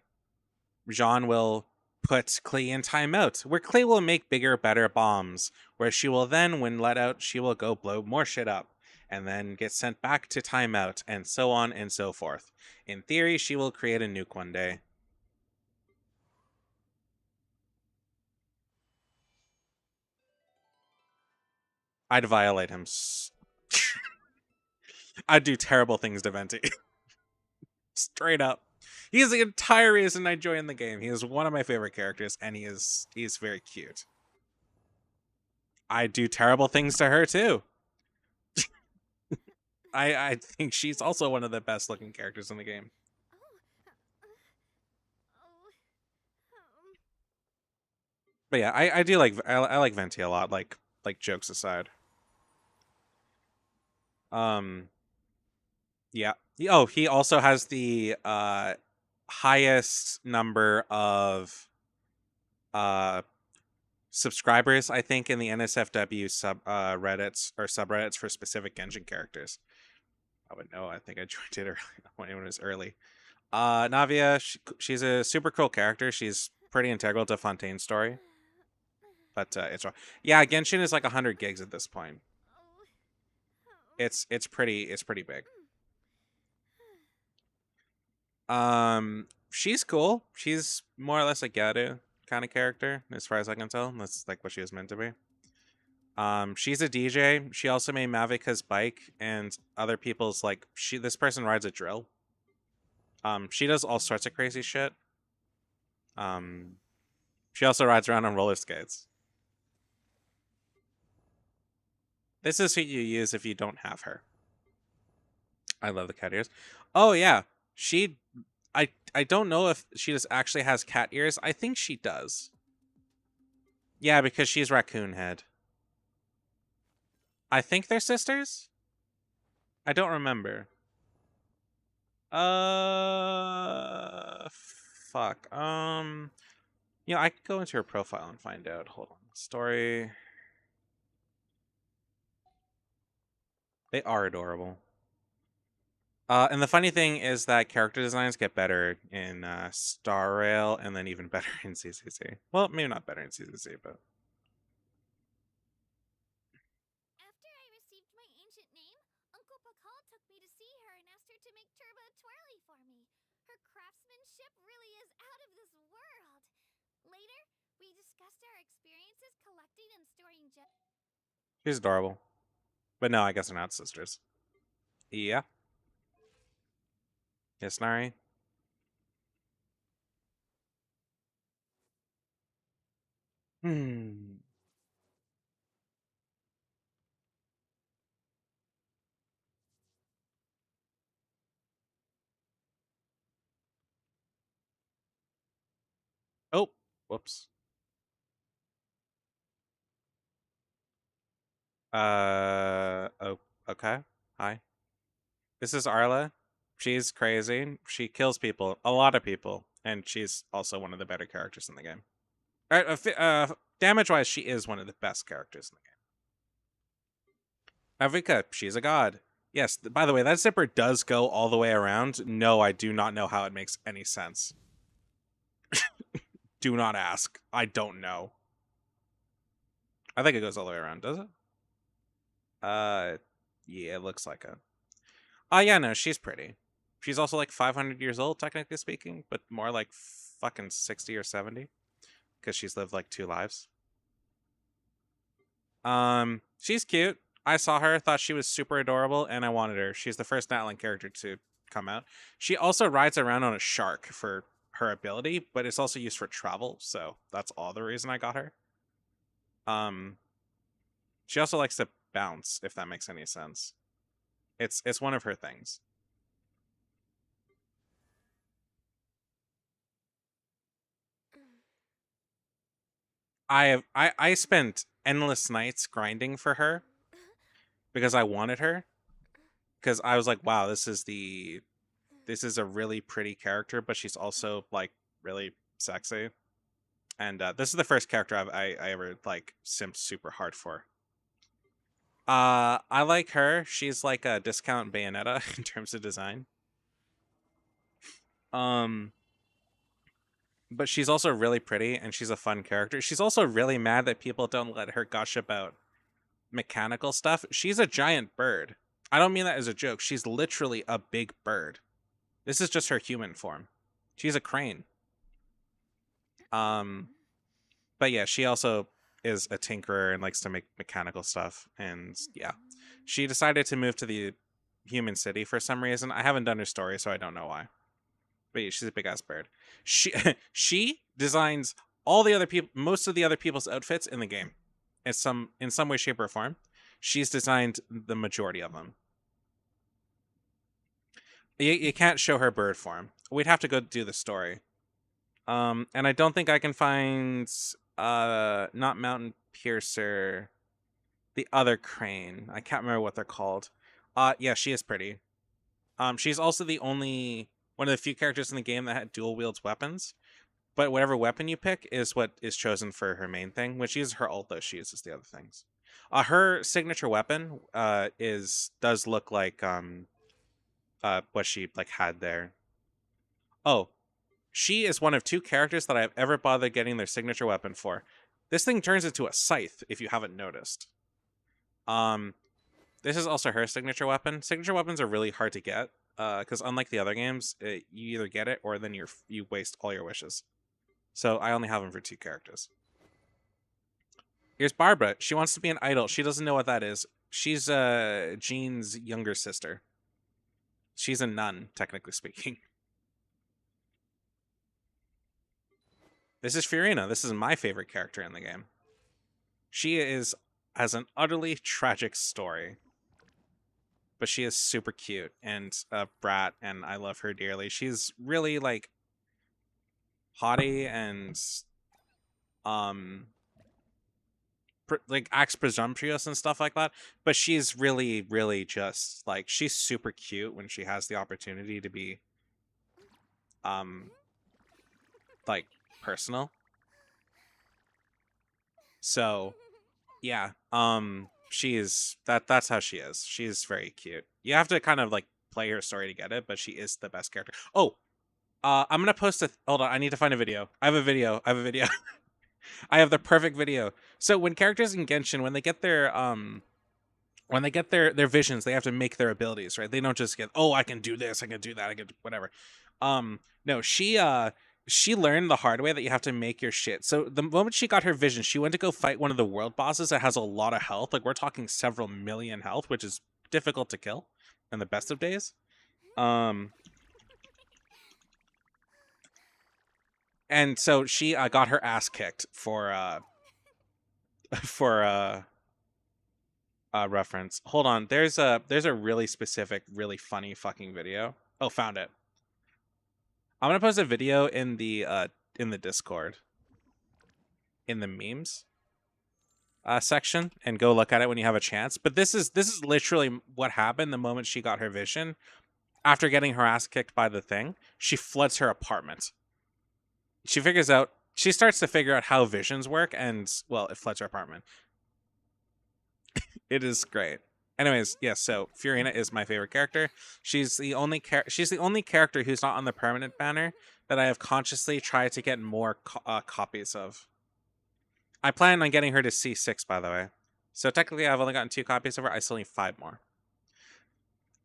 Jean will put Klee in timeout, where Klee will make bigger, better bombs, where she will then, when let out, she will go blow more shit up, and then get sent back to timeout, and so on and so forth. In theory, she will create a nuke one day. I'd violate him. I'd do terrible things to Venti. Straight up. He is the entire reason I joined the game. He is one of my favorite characters, and he's very cute. I do terrible things to her too. I think she's also one of the best looking characters in the game. But yeah, I do like I like Venti a lot. Like jokes aside. Yeah. Oh, he also has the highest number of uh subscribers, I think, in the NSFW Reddits or subreddits for specific Genshin characters. I would know. I think I joined it early when it was early. Navia, she's a super cool character. She's pretty integral to Fontaine's story, but it's wrong. Yeah, Genshin is like 100 gigs at this point. It's pretty big. She's cool. She's more or less a Garu kind of character, as far as I can tell. That's like what she was meant to be. She's a DJ. She also made Mavika's bike and other people's like this person rides a drill. She does all sorts of crazy shit. Um, she also rides around on roller skates. This is who you use if you don't have her. I love the cat ears. Oh yeah, she. I don't know if she just actually has cat ears. I think she does. Yeah, because she's raccoon head. I think they're sisters. I don't remember. Fuck. I could go into her profile and find out. Hold on. Story. They are adorable. And the funny thing is that character designs get better in Star Rail and then even better in CCC. Well, maybe not better in CCC, but After I received my ancient name, Uncle Pakal took me to see her and asked her to make Turba Twirly for me. Her craftsmanship really is out of this world. Later, we discussed our experiences collecting and storing gems. she's adorable. But no, I guess they're not sisters. Yeah. Yes, Nari. Hmm. Oh, whoops. Oh, okay. Hi. This is Arla. She's crazy. She kills people, a lot of people, and she's also one of the better characters in the game. Damage wise, she is one of the best characters in the game. Avrika, she's a god. Yes, by the way, that zipper does go all the way around. No, I do not know how it makes any sense. Do not ask. I don't know. I think it goes all the way around, does it? Uh, yeah, it looks like it. Oh, yeah, no, she's pretty. She's also like 500 years old, technically speaking, but more like fucking 60 or 70 because she's lived like 2 lives. She's cute. I saw her, thought she was super adorable, and I wanted her. She's the first Natlan character to come out. She also rides around on a shark for her ability, but it's also used for travel, so that's all the reason I got her. Um, she also likes to bounce, if that makes any sense. It's one of her things. I spent endless nights grinding for her because I wanted her because I was like, wow, this is a really pretty character, but she's also like really sexy. And this is the first character I ever like simped super hard for. I like her. She's like a discount Bayonetta in terms of design. Um, but she's also really pretty and she's a fun character. She's also really mad that people don't let her gush about mechanical stuff. She's a giant bird. I don't mean that as a joke. She's literally a big bird. This is just her human form. She's a crane. Um, but yeah, she also is a tinkerer and likes to make mechanical stuff. And yeah, she decided to move to the human city for some reason. I haven't done her story, so I don't know why. But yeah, she's a big ass bird. She she designs all the other people, most of the other people's outfits in the game, in some way, shape, or form. She's designed the majority of them. You can't show her bird form. We'd have to go do the story. And I don't think I can find not Mountain Piercer, the other crane. I can't remember what they're called. Yeah, she is pretty. She's also the only one of the few characters in the game that had dual wields weapons. But whatever weapon you pick is what is chosen for her main thing. When she uses her ult, though, she uses the other things. Her signature weapon is does look like what she like had there. Oh, she is one of two characters that I've ever bothered getting their signature weapon for. This thing turns into a scythe, if you haven't noticed. Um, this is also her signature weapon. Signature weapons are really hard to get, because unlike the other games, you either get it or then you waste all your wishes. So I only have them for two characters. Here's Barbara. She wants to be an idol. She doesn't know what that is. She's Jean's younger sister. She's a nun, technically speaking. This is Fiorina. This is my favorite character in the game. She has an utterly tragic story, but she is super cute and a brat, and I love her dearly. She's really like haughty and um like acts presumptuous and stuff like that, but she's really just like she's super cute when she has the opportunity to be um like personal. So yeah, that's how she is. She's very cute. You have to kind of like play her story to get it, but she is the best character. Oh, I'm gonna post a hold on, I need to find a video. I have a video. I have the perfect video. So when characters in Genshin, when they get their visions, they have to make their abilities, right? They don't just get, oh, I can do this, I can do that, I can do whatever. No, she learned the hard way that you have to make your shit. So the moment she got her vision, she went to go fight one of the world bosses that has a lot of health. Like we're talking several million health, which is difficult to kill in the best of days. Um and so she got her ass kicked for for reference. Hold on. There's a really specific, really funny fucking video. Oh, found it. I'm gonna post a video in the Discord in the memes section and go look at it when you have a chance. But this is literally what happened the moment she got her vision. After getting her ass kicked by the thing, she floods her apartment. She starts to figure out how visions work, and well, it floods her apartment. It is great. Anyways, yes. So Fiorina is my favorite character. She's the only character who's not on the permanent banner that I have consciously tried to get more copies of. I plan on getting her to C6, by the way. So technically, I've only gotten 2 copies of her. I still need 5 more.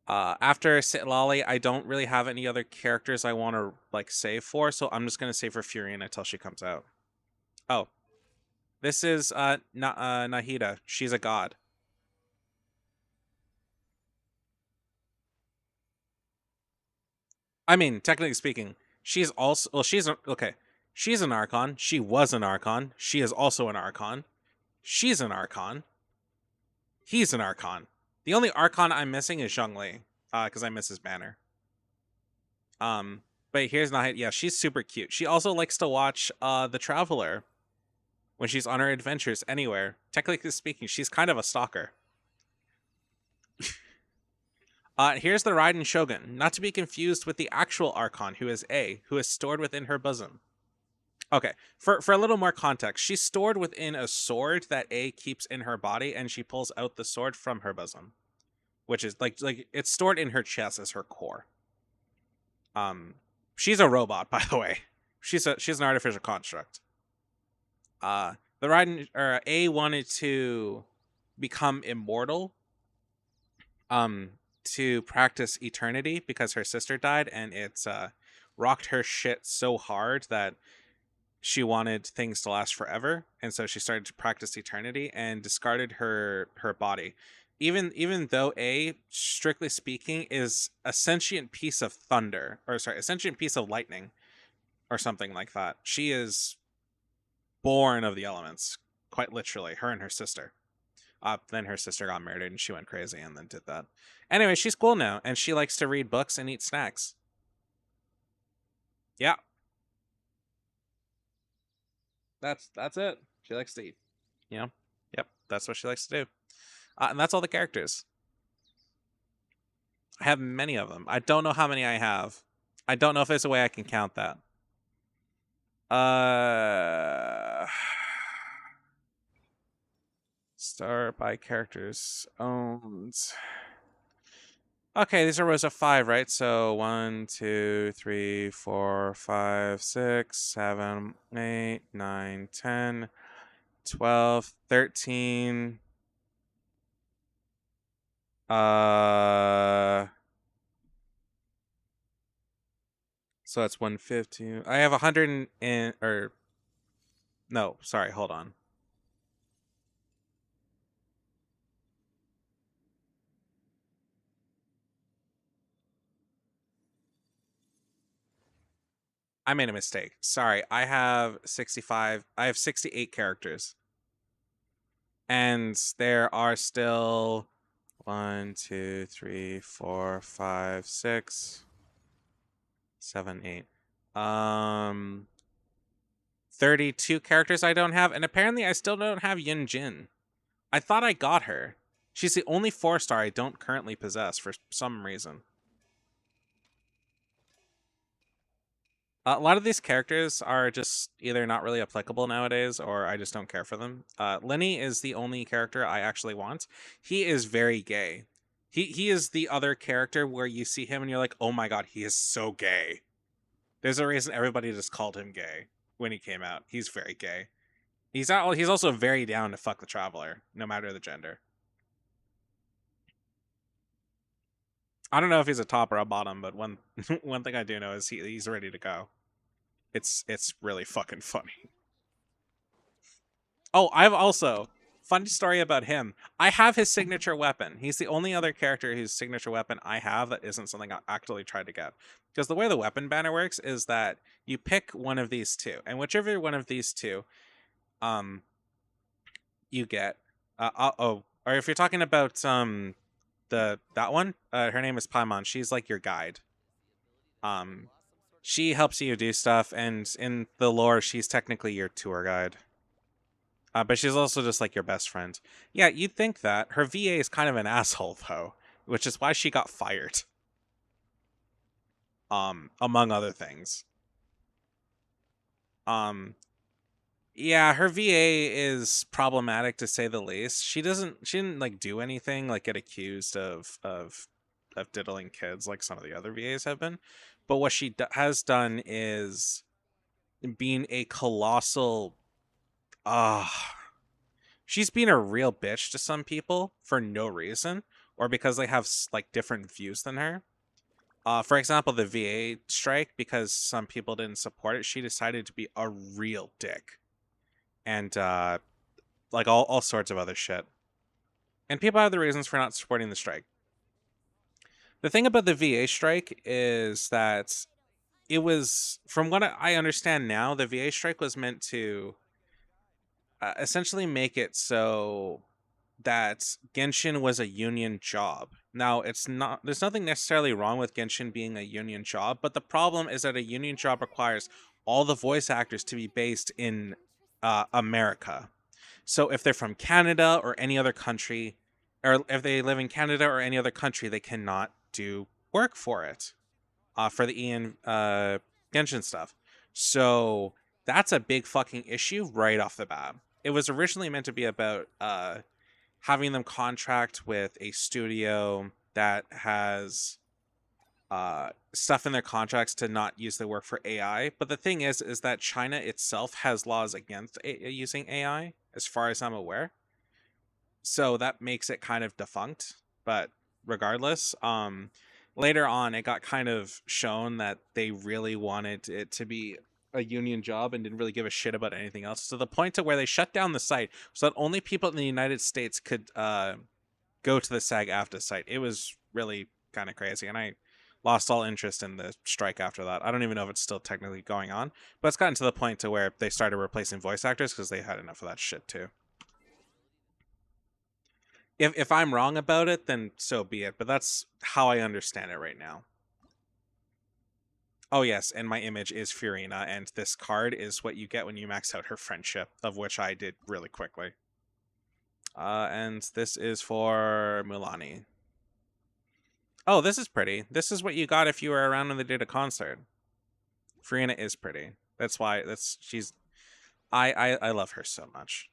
After Sitlali, I don't really have any other characters I want to like save for, so I'm just gonna save for Fiorina until she comes out. Oh, this is Nahida. She's a god. I mean, technically speaking, she's also okay. She's an Archon. She was an Archon. She is also an Archon. She's an Archon. He's an Archon. The only Archon I'm missing is Zhongli, because I miss his banner. But here's not. Yeah, she's super cute. She also likes to watch The Traveler when she's on her adventures anywhere. Technically speaking, she's kind of a stalker. Here's the Raiden Shogun, not to be confused with the actual Archon, who is A, who is stored within her bosom. Okay, for a little more context, she's stored within a sword that A keeps in her body, and she pulls out the sword from her bosom, which is like it's stored in her chest as her core. She's a robot, by the way. She's an artificial construct. The Raiden or A wanted to become immortal, to practice eternity because her sister died, and it's rocked her shit so hard that she wanted things to last forever, and so she started to practice eternity and discarded her body. Even though A, strictly speaking, is a sentient piece of thunder, or sorry, a sentient piece of lightning, or something like that. She is born of the elements, quite literally. Her and her sister. Then her sister got murdered, and she went crazy, and then did that. Anyway, she's cool now, and she likes to read books and eat snacks. Yeah, that's it. She likes to eat. You know, yep, that's what she likes to do. And that's all the characters. I have many of them. I don't know how many I have. I don't know if there's a way I can count that. Uh, start by characters owned. Okay, these are rows of 5, right? So 1, 2, 3, 4, 5, 6, 7, 8, 9, 10, 12, 13. So that's 150. I have 100 or no, sorry, hold on. I made a mistake. Sorry. I have 65. I have 68 characters. And there are still 1, 2, 3, 4, 5, 6, 7, 8. 32 characters I don't have, and apparently I still don't have Yin Jin. I thought I got her. She's the only 4-star I don't currently possess for some reason. A lot of these characters are just either not really applicable nowadays, or I just don't care for them. Lenny is the only character I actually want. He is very gay. He is the other character where you see him and you're like, oh my god, he is so gay. There's a reason everybody just called him gay when he came out. He's very gay. He's also very down to fuck the traveler, no matter the gender. I don't know if he's a top or a bottom, but one one thing I do know is he's ready to go. It's really fucking funny. Oh, I've also funny story about him. I have his signature weapon. He's the only other character whose signature weapon I have that isn't something I actually tried to get. Because the way the weapon banner works is that you pick one of these two, and whichever one of these two, um, you get. Or if you're talking about that one, her name is Paimon. She's like your guide. Um, she helps you do stuff, and in the lore, she's technically your tour guide. But she's also just like your best friend. Yeah, you'd think that. Her VA is kind of an asshole though, which is why she got fired. Among other things. Um, yeah, her VA is problematic to say the least. She didn't like do anything like get accused of diddling kids like some of the other VAs have been. But what she has done is being a colossal uh she's been a real bitch to some people for no reason or because they have like different views than her. For example, the VA strike, because some people didn't support it, she decided to be a real dick, and like all sorts of other shit. And people have the reasons for not supporting the strike. The thing about the VA strike is that it was, from what I understand now, the VA strike was meant to essentially make it so that Genshin was a union job. Now, it's not, there's nothing necessarily wrong with Genshin being a union job, but the problem is that a union job requires all the voice actors to be based in America. So if they're from Canada or any other country, or if they live in Canada or any other country, they cannot do work for it, for the Ian Genshin stuff. So that's a big fucking issue right off the bat. It was originally meant to be about having them contract with a studio that has stuff in their contracts to not use the work for AI. But the thing is that China itself has laws against using AI, as far as I'm aware. So that makes it kind of defunct. But regardless, later on, it got kind of shown that they really wanted it to be a union job and didn't really give a shit about anything else, to the point to where they shut down the site so that only people in the United States could go to the SAG-AFTRA site. It was really kind of crazy, and I lost all interest in the strike after that. I don't even know if it's still technically going on, but it's gotten to the point to where they started replacing voice actors because they had enough of that shit too. If I'm wrong about it, then so be it. But that's how I understand it right now. Oh yes, and my image is Furina, and this card is what you get when you max out her friendship, of which I did really quickly. And this is for Mulani. Oh, this is pretty. This is what you got if you were around when they did a concert. Farina is pretty. That's why she's I love her so much.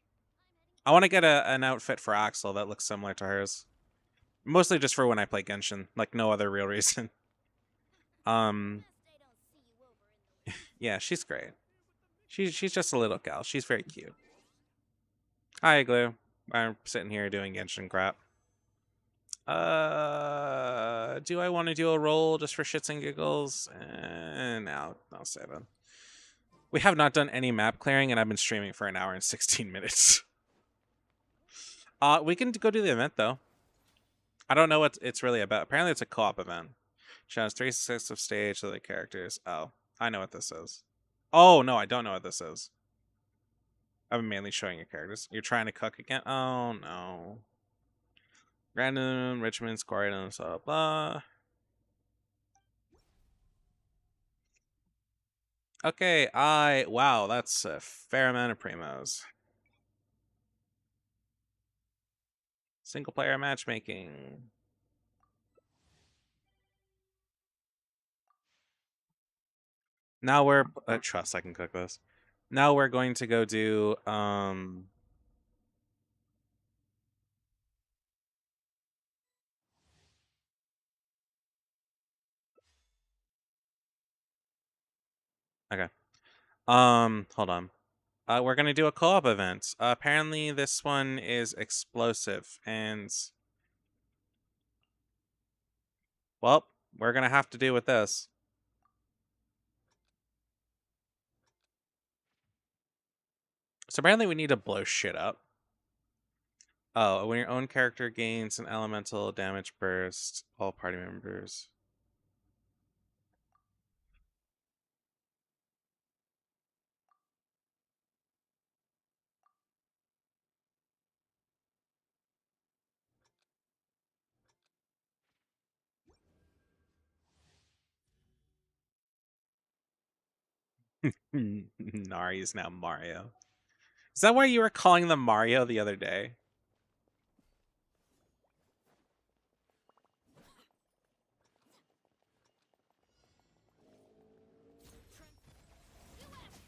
I want to get an outfit for Axel that looks similar to hers. Mostly just for when I play Genshin, like no other real reason. Um yeah, she's great. She's just a little gal. She's very cute. Hi, Glue. I'm sitting here doing Genshin crap. Do I want to do a roll just for shits and giggles? No, I'll save it. We have not done any map clearing, and I've been streaming for an hour and 16 minutes. We can go do the event though. I don't know what it's really about. Apparently, it's a co-op event. Shows 3/6 of stage of the characters. Oh, I know what this is. Oh no, I don't know what this is. I'm mainly showing your characters. You're trying to cook again? Oh no. Random, Richmond, score items, blah blah. Okay, wow, that's a fair amount of primos. Single player matchmaking. Now we're trust I can cook this. Now we're going to go do okay. Hold on. We're gonna do a co-op event. Apparently this one is explosive and well, we're gonna have to deal with this. So apparently we need to blow shit up. Oh, when your own character gains an elemental damage burst, all party members. Nari is now Mario. Is that why you were calling them Mario the other day?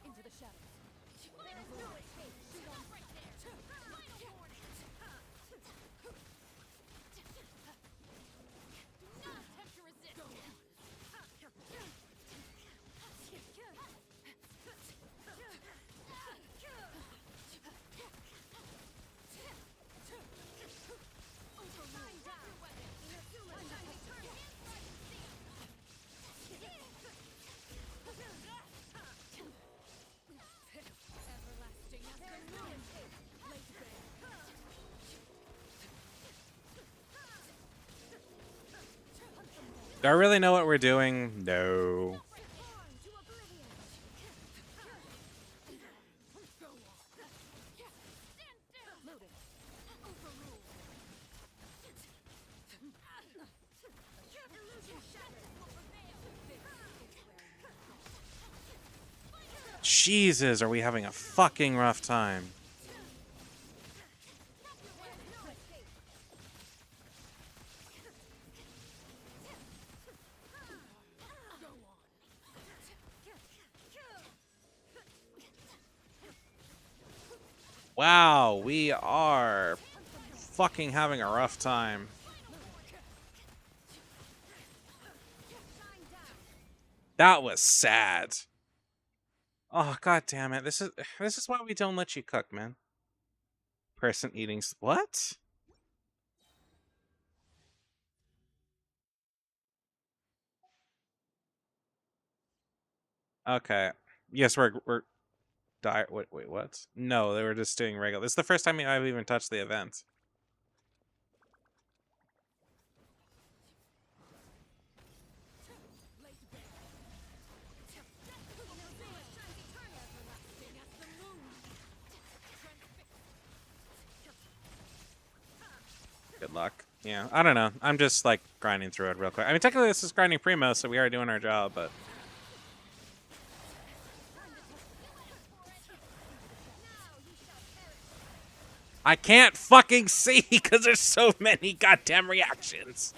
Into the shadows. Do I really know what we're doing? No. Jesus, are we having a fucking rough time? Wow, we are fucking having a rough time. That was sad. Oh god damn it. This is why we don't let you cook, man. Person eating what? Okay. Yes, we're wait, what? No, they were just doing regular. This is the first time I've even touched the event. Good luck. Yeah, I don't know. I'm just like grinding through it real quick. I mean, technically this is grinding primo, so we are doing our job, but I can't fucking see because there's so many goddamn reactions.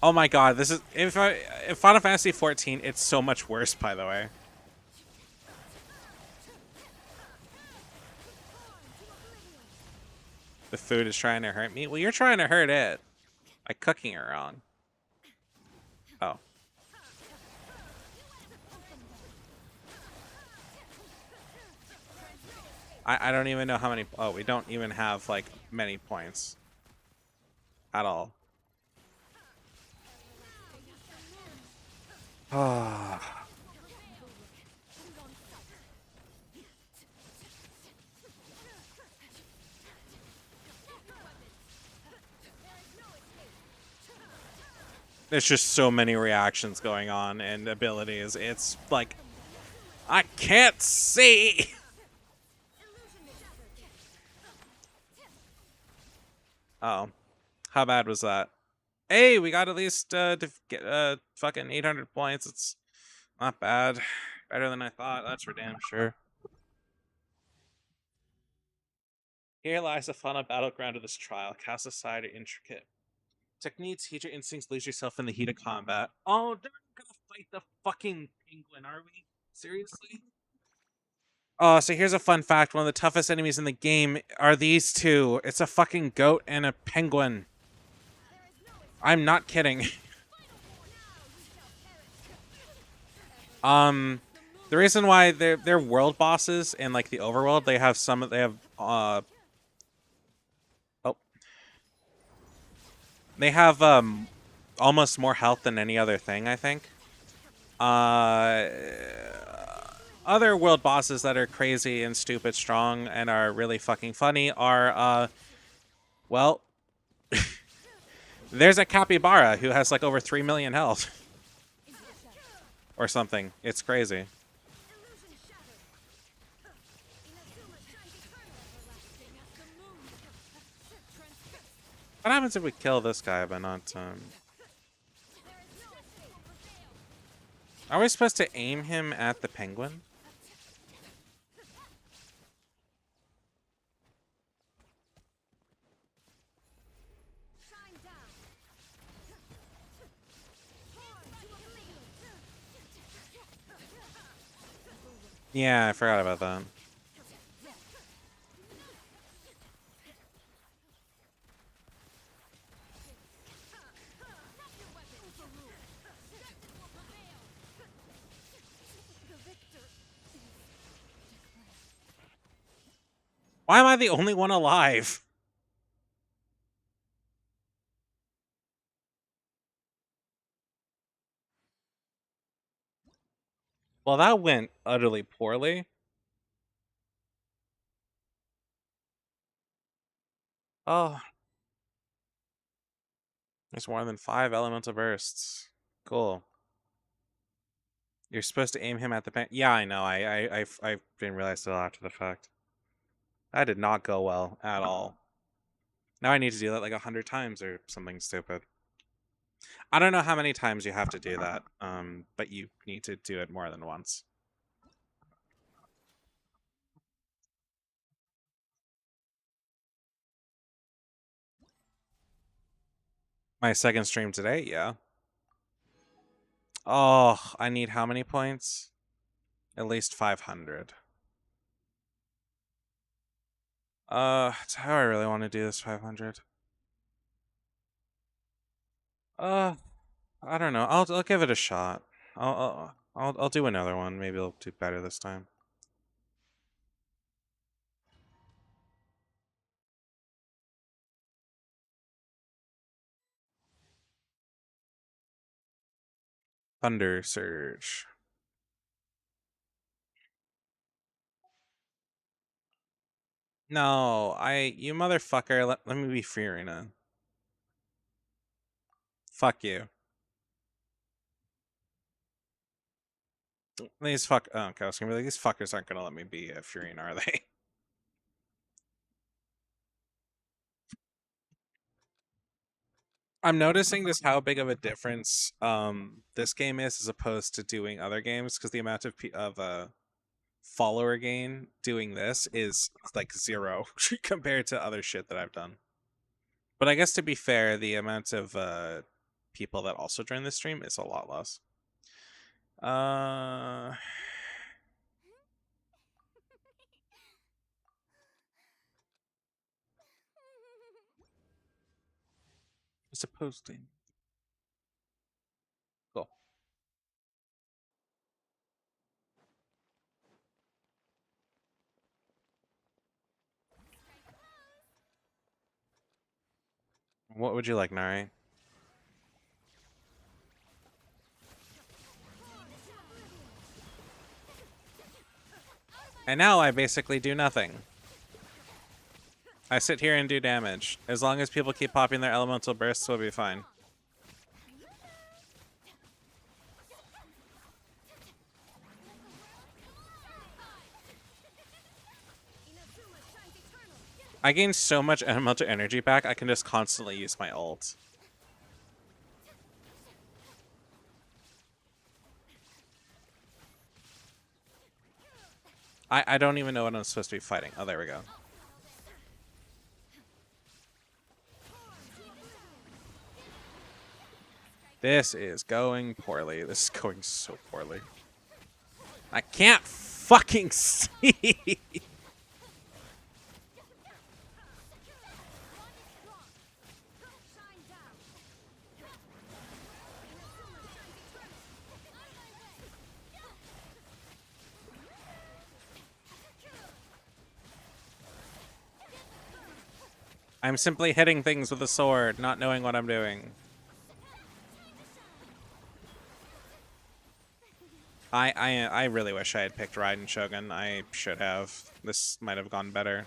Oh my god, this is if Final Fantasy 14, it's so much worse. By the way, the food is trying to hurt me. Well, you're trying to hurt it by cooking it wrong. Oh, I don't even know how many. Oh, we don't even have like many points at all. Ah. There's just so many reactions going on and abilities. It's like I can't see. Oh, how bad was that? Hey, we got at least get fucking 800 points. It's not bad. Better than I thought. That's for damn sure. Here lies the fun of battleground of this trial. Cast aside your intricate techniques, heed your instincts, lose yourself in the heat of combat. Oh, they're gonna fight the fucking penguin, are we? Seriously? Oh, so here's a fun fact. One of the toughest enemies in the game are these two. It's a fucking goat and a penguin. I'm not kidding. The reason why they're world bosses in like the overworld, they have oh, they have almost more health than any other thing, I think. Uh Other world bosses that are crazy and stupid strong and are really fucking funny are well, there's a capybara who has like over 3 million health or something. It's crazy. What happens if we kill this guy but not are we supposed to aim him at the penguin? Yeah, I forgot about that. Why am I the only one alive? Well, that went utterly poorly. Oh, there's more than 5 elemental bursts. Cool. You're supposed to aim him at the pen. Yeah, I know. I didn't realize till after the fact. That did not go well at all. Now I need to do that like 100 times or something stupid. I don't know how many times you have to do that, but you need to do it more than once. My second stream today, yeah. Oh, I need how many points? At least 500. It's how I really want to do this 500. Uh, I don't know. I'll give it a shot. I'll do another one. Maybe I'll do better this time. Thunder Surge. No, you motherfucker. Let me be Fiorina. Fuck you. These fuck. Oh, okay, I was gonna be like, these fuckers aren't gonna let me be a Fiorina, are they? I'm noticing just how big of a difference this game is as opposed to doing other games because the amount of follower gain doing this is like zero compared to other shit that I've done. But I guess to be fair, the amount of people that also join the stream, it's a lot less. I suppose to. Cool. What would you like, Nari? And now I basically do nothing. I sit here and do damage. As long as people keep popping their elemental bursts, we'll be fine. I gain so much elemental energy back, I can just constantly use my ult. I don't even know what I'm supposed to be fighting. Oh, there we go. This is going poorly. This is going so poorly. I can't fucking see. I'm simply hitting things with a sword, not knowing what I'm doing. I really wish I had picked Raiden Shogun. I should have. This might have gone better.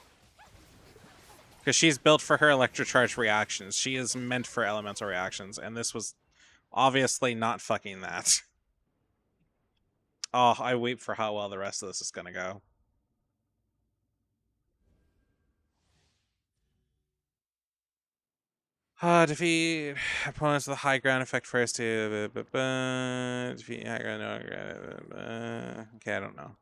Because she's built for her electrocharge reactions. She is meant for elemental reactions, and this was obviously not fucking that. Oh, I weep for how well the rest of this is gonna go. Defeat opponents with a high ground effect first to defeat high ground. Okay, I don't know.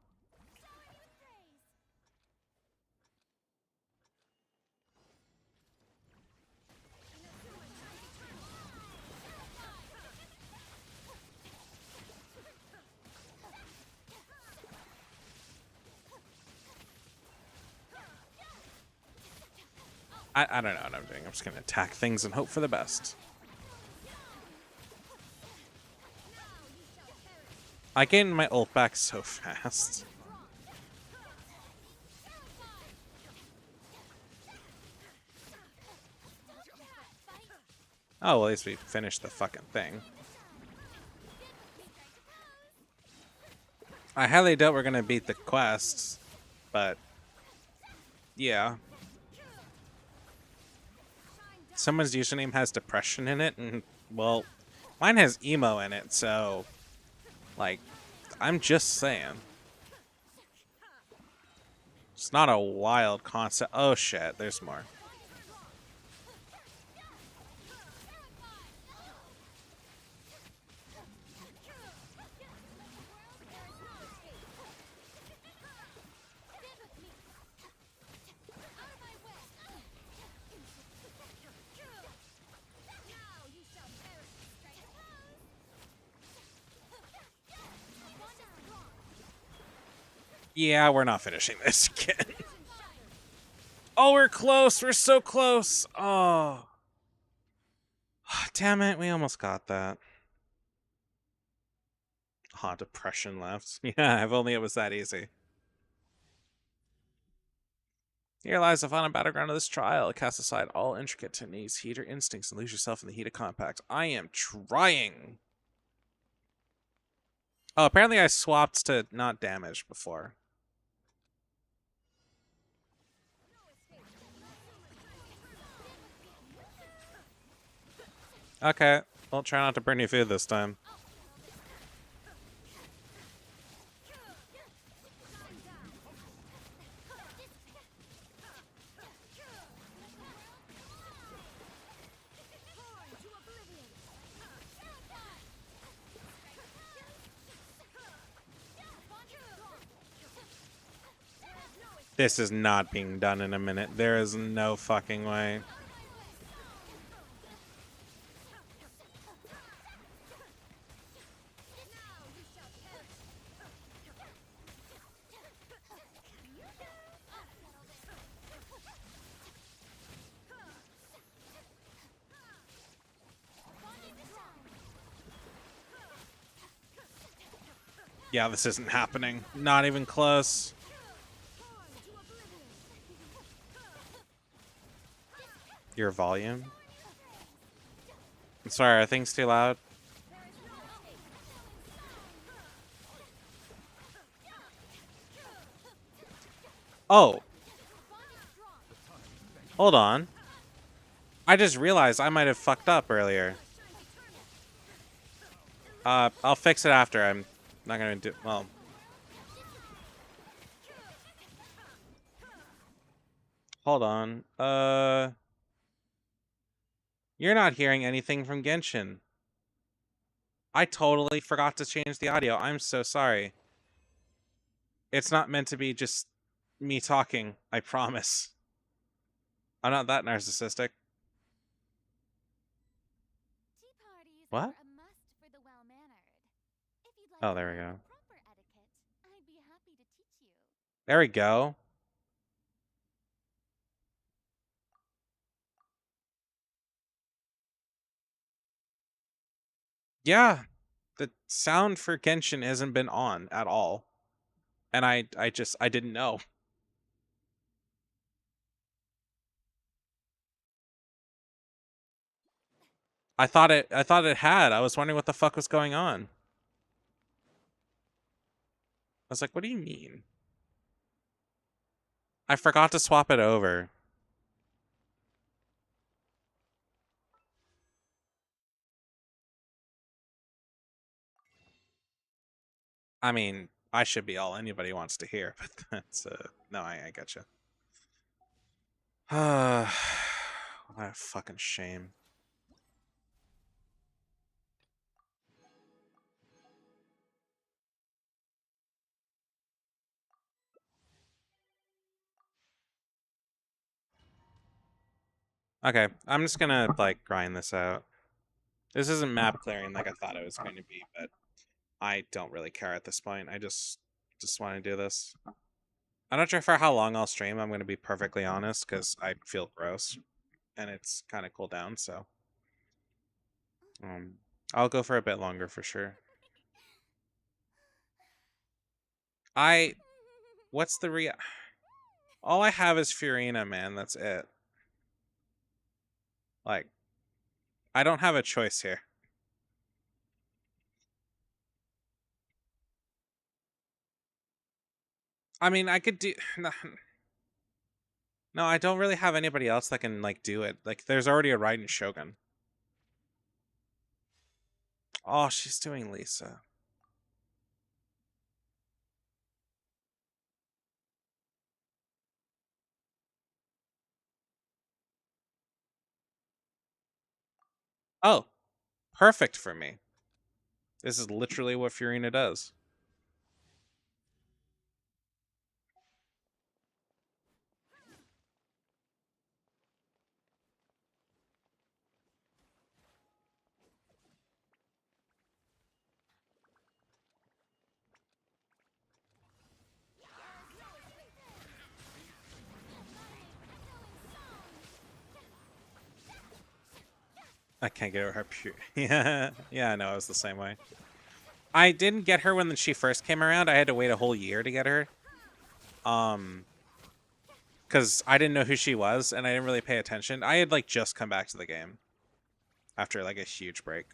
I don't know what I'm doing. I'm just gonna attack things and hope for the best. I gained my ult back so fast. Oh, well, at least we finished the fucking thing. I highly doubt we're gonna beat the quest, but yeah. Someone's username has depression in it, and well, mine has emo in it, so like, I'm just saying. It's not a wild concept. Oh shit, there's more. Yeah, we're not finishing this again. Oh, we're close. We're so close. Oh. Damn it, we almost got that. Ah, depression left. Yeah, if only it was that easy. Here lies the final battleground of this trial. Cast aside all intricate techniques, heat your instincts, and lose yourself in the heat of contact. I am trying. Oh, apparently I swapped to not damage before. Okay, well, try not to burn your food this time. This is not being done in a minute. There is no fucking way. Yeah, this isn't happening. Not even close. Your volume? I'm sorry, are things too loud? Oh, hold on. I just realized I might have fucked up earlier. I'll fix it after. I'm not gonna do... Well... Hold on. You're not hearing anything from Genshin. I totally forgot to change the audio. I'm so sorry. It's not meant to be just me talking. I promise. I'm not that narcissistic. Tea parties What? are a must for the well-mannered. If you'd like Oh, to there we learn go. proper etiquette, I'd be happy to teach you. There we go. Yeah, the sound for Genshin hasn't been on at all. And I didn't know. I thought it had. I was wondering what the fuck was going on. I was like, what do you mean? I forgot to swap it over. I mean, I should be all anybody wants to hear, but that's no, I gotcha. What a fucking shame. Okay, I'm just gonna like grind this out. This isn't map clearing like I thought it was going to be, but I don't really care at this point. I just want to do this. I'm not sure for how long I'll stream. I'm going to be perfectly honest because I feel gross and it's kind of cool down. So um, I'll go for a bit longer for sure. I what's the all I have is Furina, man. That's it. Like I don't have a choice here. I mean, I could do no, I don't really have anybody else that can like do it. Like there's already a Raiden Shogun. Oh, she's doing Lisa. Oh, perfect for me. This is literally what Furina does. I can't get her pure. Yeah, no, it was the same way. I didn't get her when she first came around. I had to wait a whole year to get her. Um, because I didn't know who she was and I didn't really pay attention. I had like just come back to the game after like a huge break.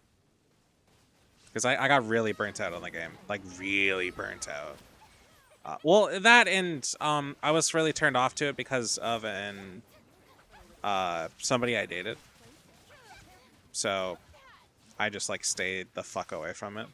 Because I got really burnt out on the game, like really burnt out. Well, that and I was really turned off to it because of an somebody I dated. So I just like stayed the fuck away from it.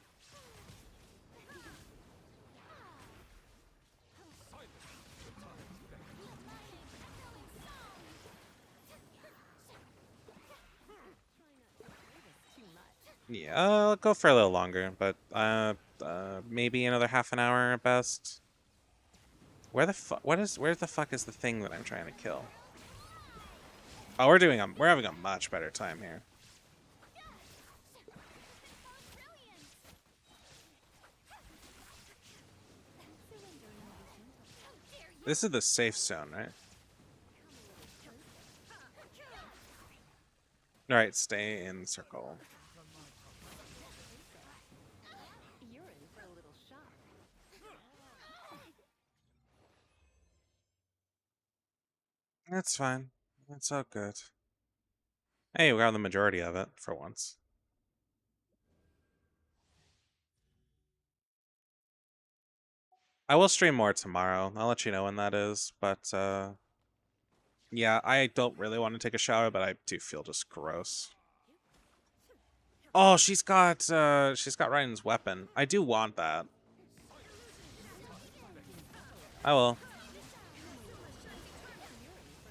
Yeah, I'll go for a little longer, but maybe another half an hour at best. Where the fuck? Where the fuck is the thing that I'm trying to kill? Oh, we're having a much better time here. This is the safe zone, right? All right, stay in circle. You're in for a little shock. That's fine. That's all good. Hey, we got the majority of it for once. I will stream more tomorrow. I'll let you know when that is. But yeah, I don't really want to take a shower, but I do feel just gross. Oh, she's got Ryan's weapon. I do want that. I will.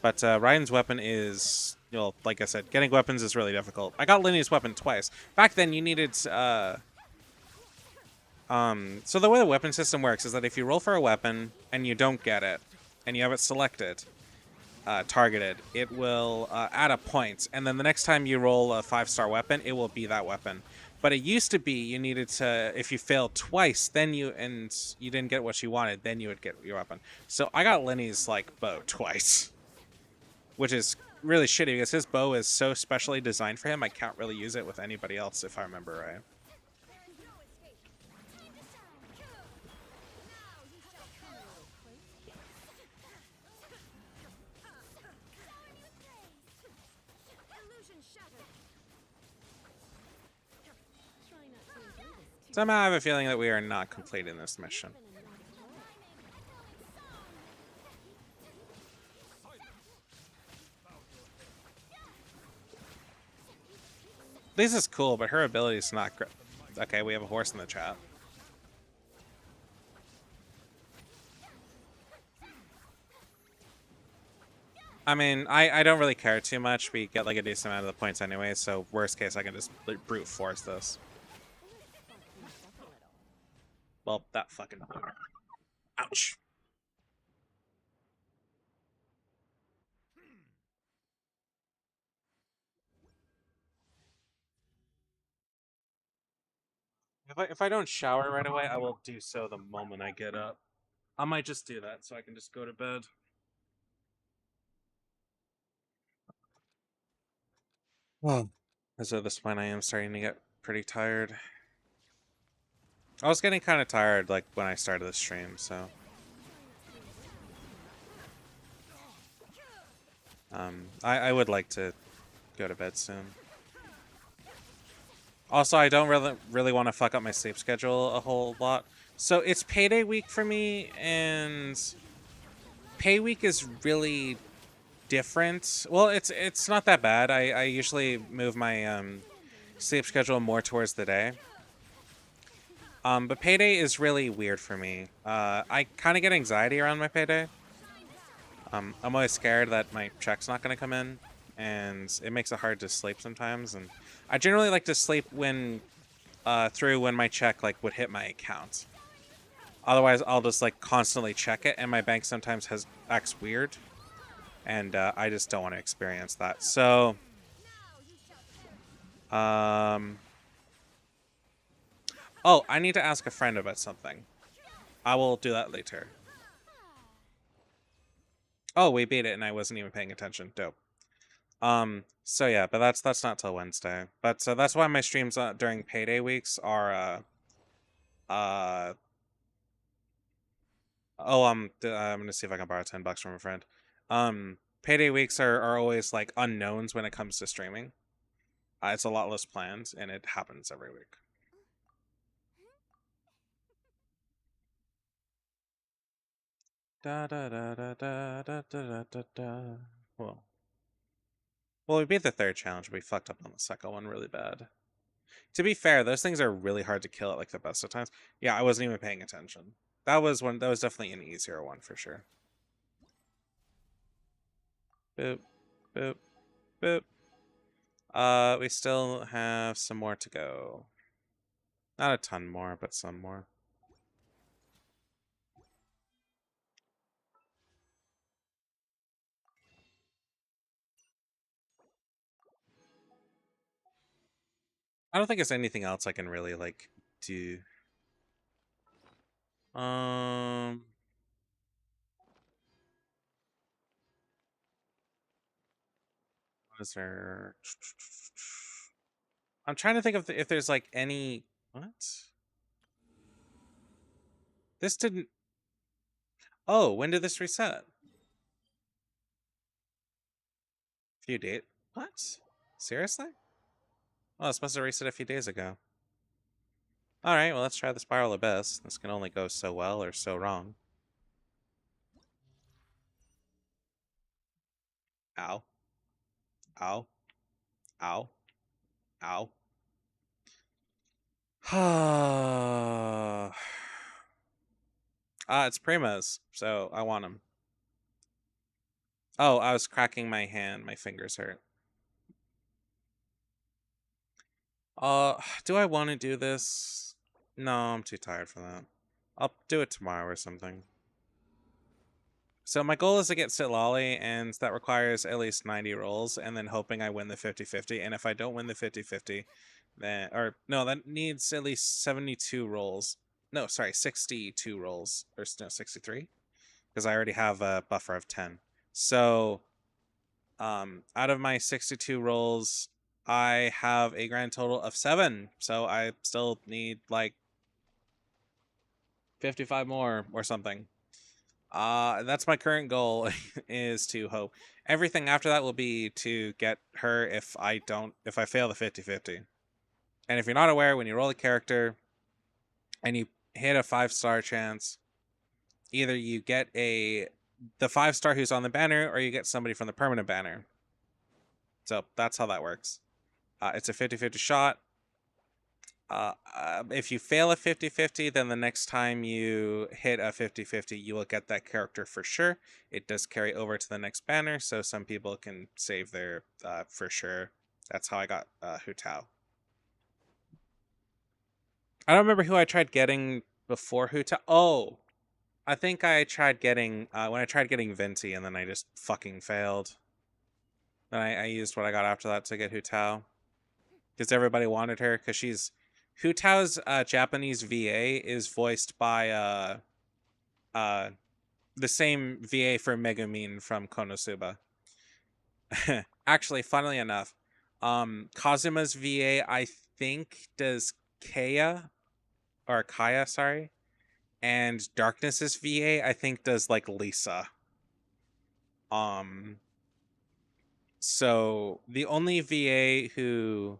But Ryan's weapon is, well, like I said, getting weapons is really difficult. I got Linny's weapon twice. Back then, you needed so the way the weapon system works is that if you roll for a weapon and you don't get it, and you have it selected, targeted, it will add a point, and then the next time you roll a 5-star weapon, it will be that weapon. But it used to be you needed to, if you failed twice, then you didn't get what you wanted, then you would get your weapon. So I got Lenny's like bow twice, which is really shitty because his bow is so specially designed for him. I can't really use it with anybody else if I remember right. Somehow I have a feeling that we are not completing this mission. Lisa's cool, but her ability is not great. Okay, we have a horse in the chat. I mean, I don't really care too much. We get like a decent amount of the points anyway, so worst case, I can just brute force this. Well, that fucking... Ouch. If I don't shower right away, I will do so the moment I get up. I might just do that so I can just go to bed. Well, as of this point, I am starting to get pretty tired. I was getting kind of tired like when I started the stream, so I would like to go to bed soon. Also, I don't really want to fuck up my sleep schedule a whole lot. So it's payday week for me, and pay week is really different. Well, it's not that bad. I usually move my sleep schedule more towards the day. But payday is really weird for me. I kind of get anxiety around my payday. I'm always scared that my check's not going to come in, and it makes it hard to sleep sometimes. And I generally like to sleep when through when my check like would hit my account. Otherwise, I'll just like constantly check it, and my bank sometimes acts weird, and I just don't want to experience that. So, oh, I need to ask a friend about something. I will do that later. Oh, we beat it, and I wasn't even paying attention. Dope. So yeah, but that's not till Wednesday. But so that's why my streams during payday weeks are uh oh I'm gonna see if I can borrow $10 from a friend. Payday weeks are always like unknowns when it comes to streaming. It's a lot less planned, and it happens every week. Da da da da da da da da da. Well, we beat the third challenge. But we fucked up on the second one really bad. To be fair, those things are really hard to kill at like the best of times. Yeah, I wasn't even paying attention. That was one. That was definitely an easier one for sure. Boop, boop, boop. We still have some more to go. Not a ton more, but some more. I don't think there's anything else I can really like do. Um, what is there? I'm trying to think of if there's like any. What? This didn't. Oh, when did this reset? Few days. What? Seriously? Well, I was supposed to race it a few days ago. Alright, well, let's try the Spiral Abyss. This can only go so well or so wrong. Ow. Ow. Ow. Ow. It's Prima's, so I want him. Oh, I was cracking my hand. My fingers hurt. Do I want to do this? No, I'm too tired for that. I'll do it tomorrow or something. So my goal is to get Sitlali, and that requires at least 90 rolls, and then hoping I win the 50-50. And if I don't win the 50-50, then... Or, no, that needs at least 72 rolls. No, sorry, 62 rolls. Or, no, 63? Because I already have a buffer of 10. So, out of my 62 rolls, I have a grand total of 7. So I still need, like, 55 more or something. That's my current goal is to hope. Everything after that will be to get her if I fail the 50-50. And if you're not aware, when you roll a character and you hit a 5-star chance, either you get the 5-star who's on the banner or you get somebody from the permanent banner. So that's how that works. It's a 50-50 shot. If you fail a 50-50, then the next time you hit a 50-50, you will get that character for sure. It does carry over to the next banner, so some people can save their for sure. That's how I got Hu Tao. I don't remember who I tried getting before Hu Tao. Oh, I think I tried getting when I tried getting Venti, and then I just fucking failed. Then I used what I got after that to get Hu Tao. Because everybody wanted her, because she's... Hu Tao's Japanese VA is voiced by uh, the same VA for Megumin from Konosuba. Actually, funnily enough, Kazuma's VA, I think, does Kaya, sorry. And Darkness's VA, I think, does, like, Lisa. So, the only VA who...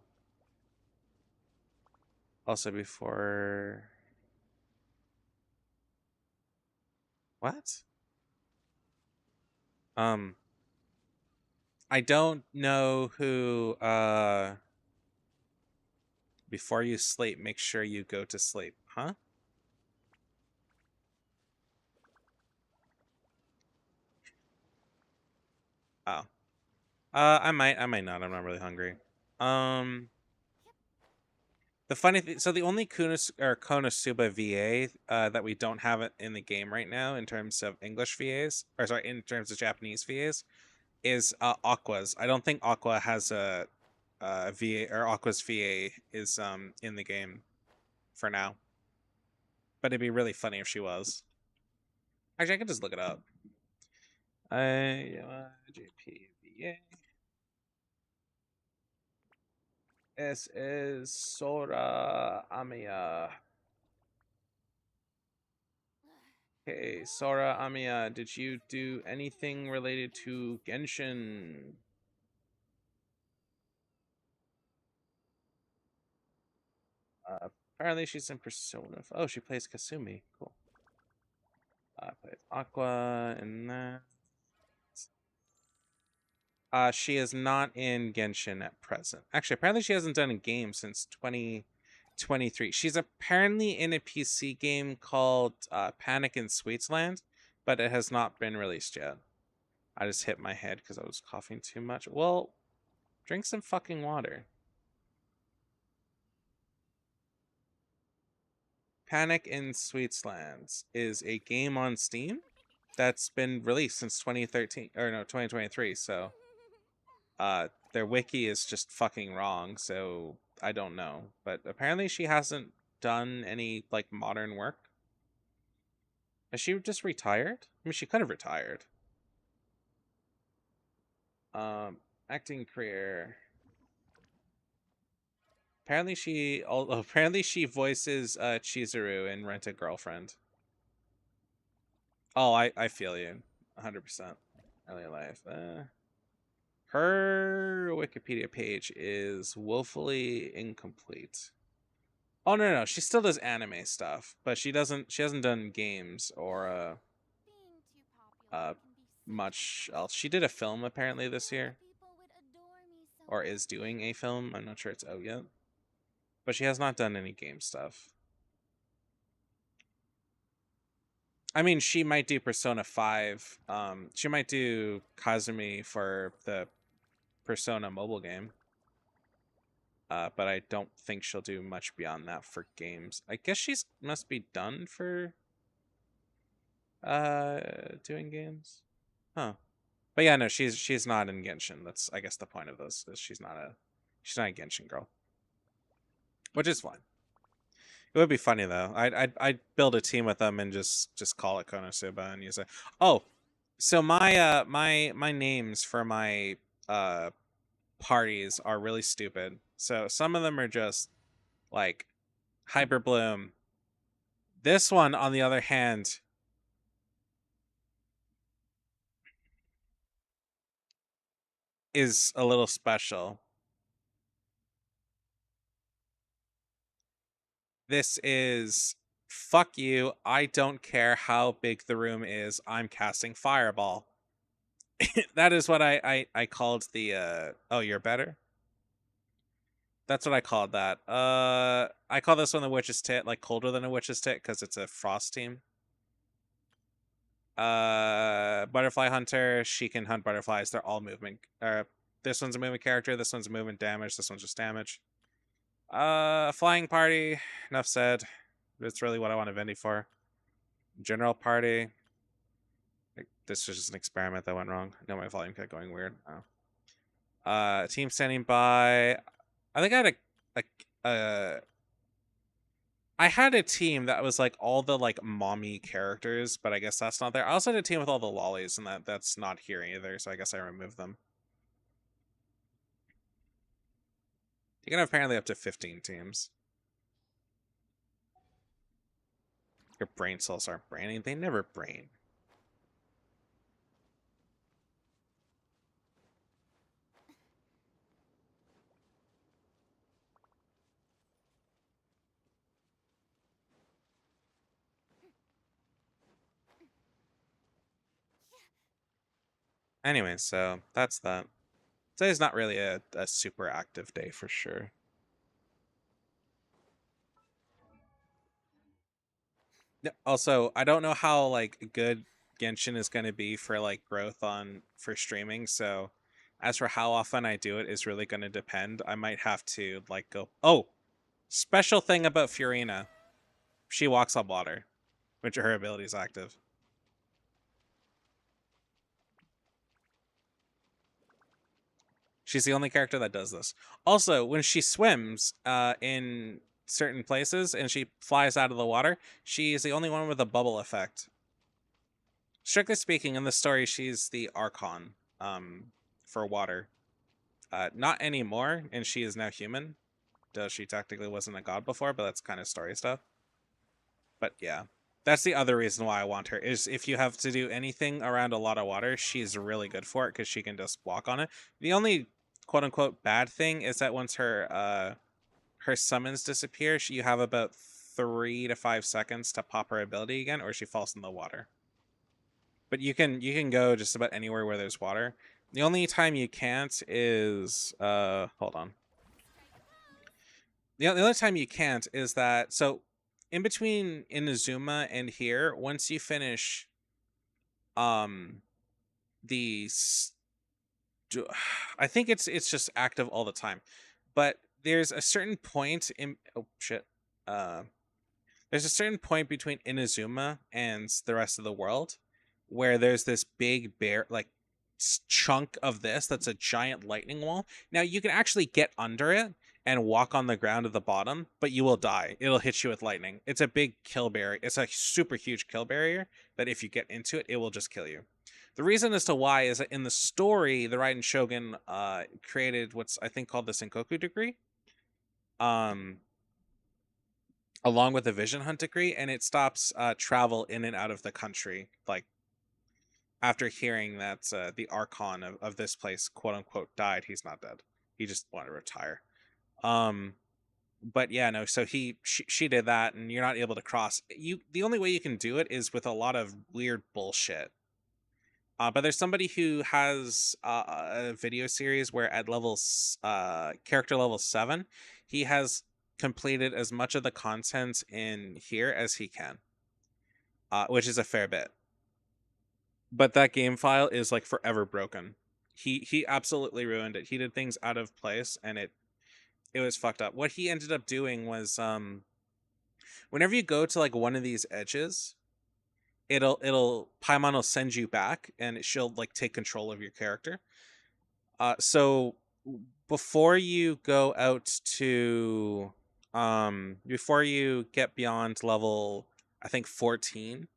Also before... What? I don't know who before you sleep, make sure you go to sleep. Huh? Oh. I might not. I'm not really hungry. Um the funny thing, so the only Konosuba VA that we don't have it in the game right now in terms of English VAs, or sorry, in terms of Japanese VAs, is Aqua's. I don't think Aqua has a VA, or Aqua's VA is in the game for now. But it'd be really funny if she was. Actually, I could just look it up. JPVA. This is Sora Amiya. Okay, Sora Amiya, did you do anything related to Genshin? Apparently she's in Persona. Oh, she plays Kasumi. Cool. Plays Aqua and that. She is not in Genshin at present. Actually, apparently she hasn't done a game since 2023. She's apparently in a PC game called Panic in Sweetsland, but it has not been released yet. I just hit my head because I was coughing too much. Well, drink some fucking water. Panic in Sweetslands is a game on Steam that's been released since 2013 or no 2023. So their wiki is just fucking wrong, so I don't know. But apparently she hasn't done any like modern work. Is she just retired? I mean, she could have retired. Acting career. Apparently she voices Chizuru in Rent a Girlfriend. Oh, I feel you, 100%. Early life. Her Wikipedia page is woefully incomplete. Oh no, she still does anime stuff, but she hasn't done games or Being too popular uh can be such a much else. She hassle. did a film apparently I this wish year, people would adore me so or is much. doing a film. I'm not sure it's out yet, but she has not done any game stuff. I mean, she might do Persona 5. She might do Kazumi for the Persona mobile game. But I don't think she'll do much beyond that for games. I guess she's must be done for uh doing games. Huh. But yeah, no, she's not in Genshin. That's I guess the point of this is she's not a Genshin girl. Which is fine. It would be funny though. I'd build a team with them and just call it Konosuba and use it. Oh, so my names for my uh parties are really stupid. So some of them are just like Hyper Bloom. This one, on the other hand, is a little special. This is fuck you. I don't care how big the room is. I'm casting Fireball. That is what I called the oh, you're better? That's what I called that. I call this one the witch's tit, like colder than a witch's tit, because it's a frost team. Butterfly hunter, she can hunt butterflies. They're all movement. This one's a movement character, this one's a movement damage, this one's just damage. Flying party, enough said. That's really what I want a Vendi for. General party. Like, this was just an experiment that went wrong. No, my volume kept going weird. Oh. Team standing by. I think I had I had a team that was like all the like mommy characters, but I guess that's not there. I also had a team with all the lollies, and that's not here either, so I guess I removed them. You can have apparently up to 15 teams. Your brain cells aren't braining. They never brain. Anyway, so that's that. Today's not really a super active day for sure. Also, I don't know how like good Genshin is going to be for like growth on for streaming. So, as for how often I do it is really going to depend. I might have to like go. Oh, special thing about Furina, she walks on water, which her ability is active. She's the only character that does this. Also, when she swims in certain places and she flies out of the water, she is the only one with a bubble effect. Strictly speaking, in the story, she's the Archon for water. Not anymore, and she is now human. She technically wasn't a god before, but that's kind of story stuff. But yeah, that's the other reason why I want her, is if you have to do anything around a lot of water, she's really good for it because she can just walk on it. The only quote unquote bad thing is that once her summons disappear, you have about 3 to 5 seconds to pop her ability again, or she falls in the water. But you can go just about anywhere where there's water. The only time you can't is hold on. The only time you can't is that, so in between Inazuma and here, once you finish um the I think it's just active all the time. But there's a certain point in oh shit. Uh there's a certain point between Inazuma and the rest of the world where there's this big bear like chunk of this that's a giant lightning wall. Now you can actually get under it and walk on the ground at the bottom, but you will die. It'll hit you with lightning. It's a big kill barrier. It's a super huge kill barrier that if you get into it, it will just kill you. The reason as to why is that in the story, the Raiden Shogun created what's I think called the Senkoku degree. Um, Along with the Vision Hunt degree, and it stops travel in and out of the country. Like, after hearing that the archon of this place, quote unquote, died. He's not dead. He just wanted to retire. Um, but yeah, no. So she did that, and you're not able to cross. You the only way you can do it is with a lot of weird bullshit. But there's somebody who has a video series where at character level 7, he has completed as much of the content in here as he can, which is a fair bit. But that game file is like forever broken. He absolutely ruined it. He did things out of place, and it was fucked up. What he ended up doing was whenever you go to like one of these edges, it'll Paimon will send you back, and she'll like take control of your character. So before you go out to before you get beyond level, I think 14,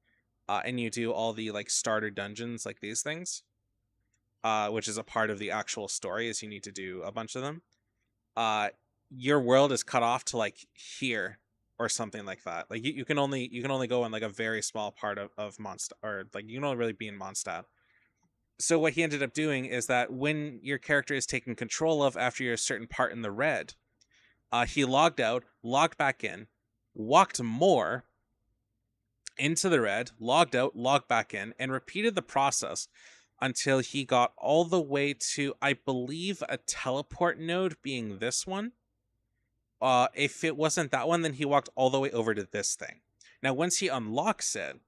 and you do all the like starter dungeons like these things, which is a part of the actual story, is you need to do a bunch of them. Uh your world is cut off to like here or something like that. Like you can only go in like a very small part of Mondstadt, or like you can only really be in Mondstadt. So what he ended up doing is that when your character is taken control of after you're a certain part in the red, he logged out, logged back in, walked more into the red, logged out, logged back in, and repeated the process until he got all the way to, I believe, a teleport node being this one. If it wasn't that one, then he walked all the way over to this thing. Now, once he unlocks it,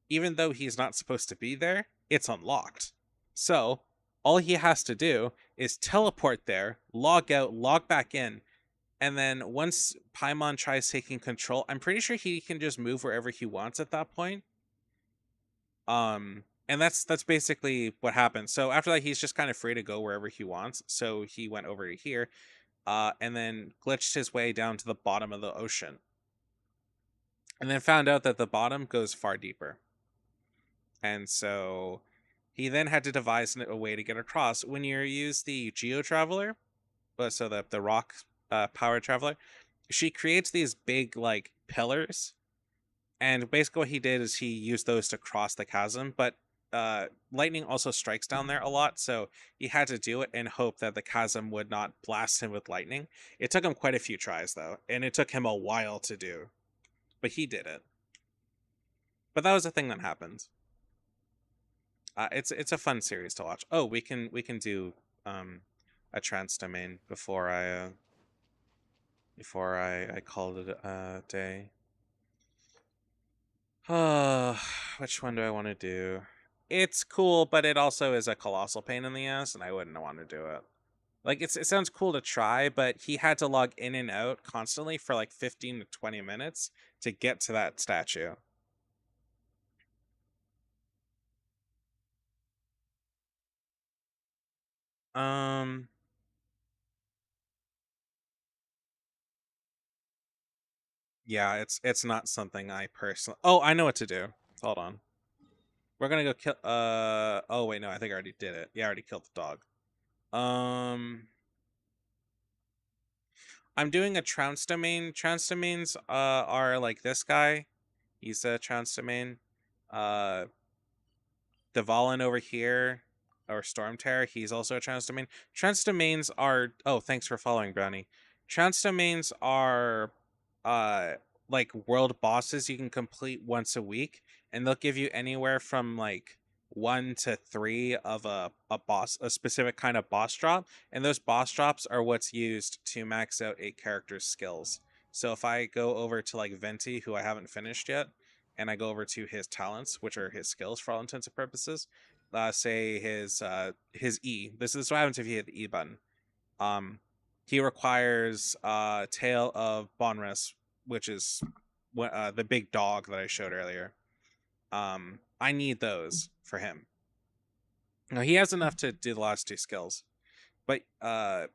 even though he's not supposed to be there, it's unlocked. So all he has to do is teleport there, log out, log back in, and then once Paimon tries taking control, I'm pretty sure he can just move wherever he wants at that point. And that's basically what happened. So after that, he's just kind of free to go wherever he wants. So he went over to here, and then glitched his way down to the bottom of the ocean, and then found out that the bottom goes far deeper. And so he then had to devise a way to get across. When you use the Geo Traveler, so the rock power traveler, she creates these big like pillars, and basically what he did is he used those to cross the chasm. But lightning also strikes down there a lot, so he had to do it and hope that the chasm would not blast him with lightning. It took him quite a few tries though, and it took him a while to do, but he did it. But that was the thing that happened. It's a fun series to watch. Oh, we can do a trans domain before I called it a day. Which one do I want to do? It's cool, but it also is a colossal pain in the ass, and I wouldn't want to do it. Like it sounds cool to try, but he had to log in and out constantly for like 15 to 20 minutes to get to that statue. Um, yeah, it's not something I personally. Oh, I know what to do. Hold on. We're gonna go kill. Oh wait, no, I think I already did it. Yeah, I already killed the dog. Um, I'm doing a trounce domain. Trounce domains are like this guy. He's a trounce domain. Uh, Devalin over here, or Storm Terror, he's also a trans domain. Trans domains are, oh, thanks for following, Brownie. Trans domains are uh like world bosses you can complete once a week, and they'll give you anywhere from like 1 to 3 of a specific kind of boss drop, and those boss drops are what's used to max out a character's skills. So if I go over to like Venti, who I haven't finished yet, and I go over to his talents, which are his skills for all intents and purposes, say his E. This is what happens if you hit the E button. Um, he requires Tail of Bonris, which is the big dog that I showed earlier. I need those for him. Now he has enough to do the last 2 skills, but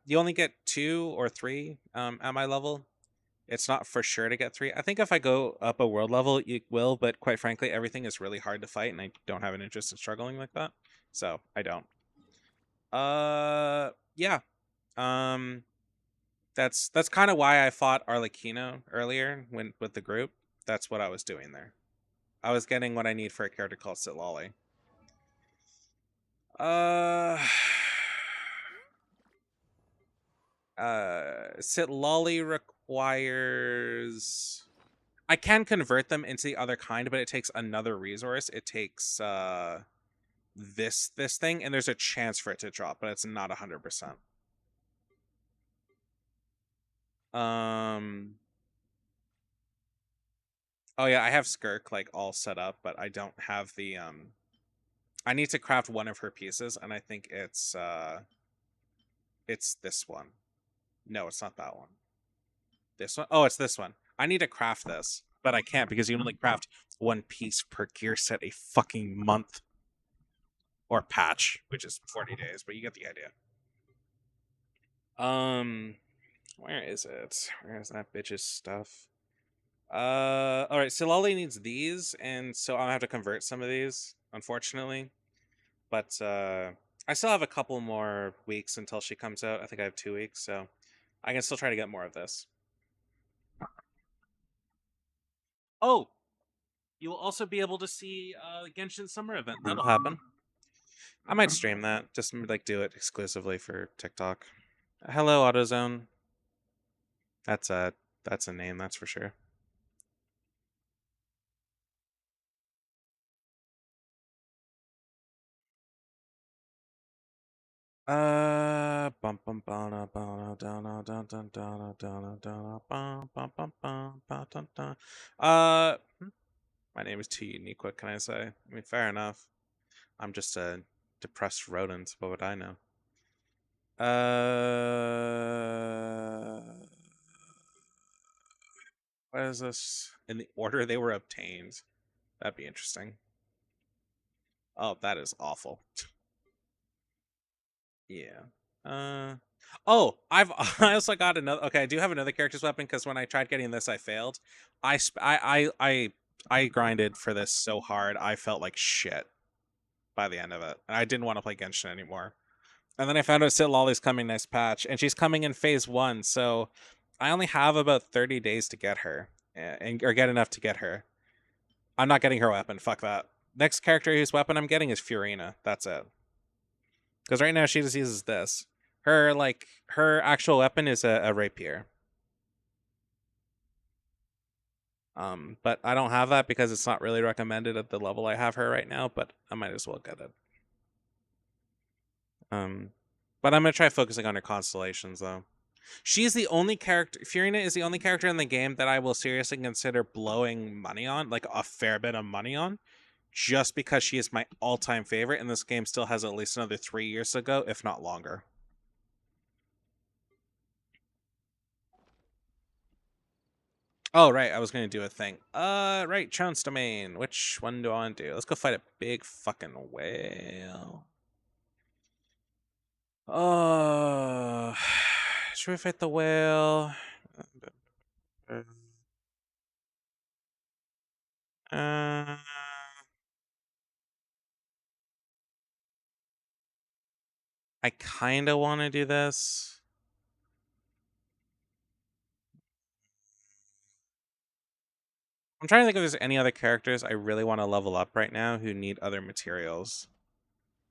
you only get 2 or 3 at my level. It's not for sure to get 3. I think if I go up a world level, you will, but quite frankly, everything is really hard to fight, and I don't have an interest in struggling like that. So I don't. Yeah. Um, that's kind of why I fought Arlecchino earlier when with the group. That's what I was doing there. I was getting what I need for a character called Sitlali. Uh, Sit Lolly requires. I can convert them into the other kind, but it takes another resource. It takes this thing, and there's a chance for it to drop, but it's not 100%. Um. Oh yeah, I have Skirk like all set up, but I don't have the I need to craft one of her pieces, and I think it's this one. No, it's not that one. This one? Oh, it's this one. I need to craft this, but I can't because you can only craft one piece per gear set a fucking month or patch, which is 40 days, but you get the idea. Um, where is it? Where is that bitch's stuff? All right. Silali needs these, and so I'll have to convert some of these, unfortunately. But I still have a couple more weeks until she comes out. I think I have 2 weeks, so I can still try to get more of this. Oh, you will also be able to see Genshin Summer Event. That'll happen. I might stream that. Just like do it exclusively for TikTok. Hello, AutoZone. That's a name, that's for sure. Bum bum ba ba da da da da da da da bum bum bum bum ba da da. My name is too unique. What can I say? I mean, fair enough. I'm just a depressed rodent. What would I know? What is this? In the order they were obtained. That'd be interesting. Oh, that is awful. Yeah. Uh. Oh, I've I also got another. Okay, I do have another character's weapon because when I tried getting this, I failed. I grinded for this so hard, I felt like shit by the end of it, and I didn't want to play Genshin anymore. And then I found out Sit Lolly's coming next patch, and she's coming in phase 1, so I only have about 30 days to get her, and or get enough to get her. I'm not getting her weapon. Fuck that. Next character whose weapon I'm getting is Furina. That's it. Because right now she just uses this. Her actual weapon is a rapier. But I don't have that because it's not really recommended at the level I have her right now. But I might as well get it. Um, but I'm gonna try focusing on her constellations though. She's the only character. Furina is the only character in the game that I will seriously consider blowing money on, like a fair bit of money on, just because she is my all-time favorite, and this game still has at least another 3 years to go, if not longer. Oh right, I was gonna do a thing. Right, chance domain. Which one do I want to do? Let's go fight a big fucking whale. Oh, should we fight the whale? Uh, I kind of want to do this. I'm trying to think if there's any other characters I really want to level up right now who need other materials.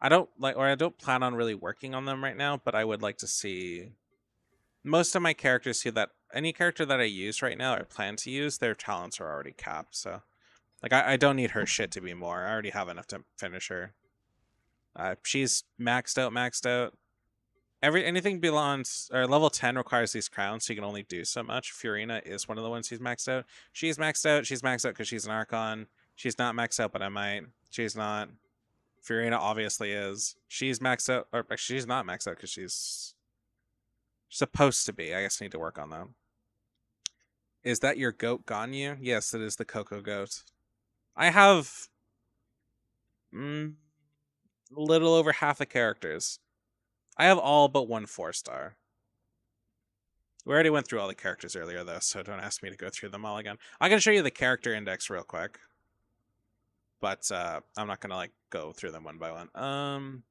I don't plan on really working on them right now, but I would like to see most of my characters who that any character that I use right now or plan to use, their talents are already capped. So like I don't need her shit to be more. I already have enough to finish her. She's maxed out. Anything beyond or level 10 requires these crowns, so you can only do so much. Furina is one of the ones who's maxed out. She's maxed out. She's maxed out because she's an Archon. She's not maxed out, but I might. She's not. Furina obviously is. She's maxed out, or actually, she's not maxed out because she's supposed to be. I guess I need to work on that. Is that your goat Ganyu? Yes, it is the Coco goat. I have a little over half the characters. I have all but one 4-star. We already went through all the characters earlier, though, so don't ask me to go through them all again. I can show you the character index real quick, but I'm not gonna like go through them one by one.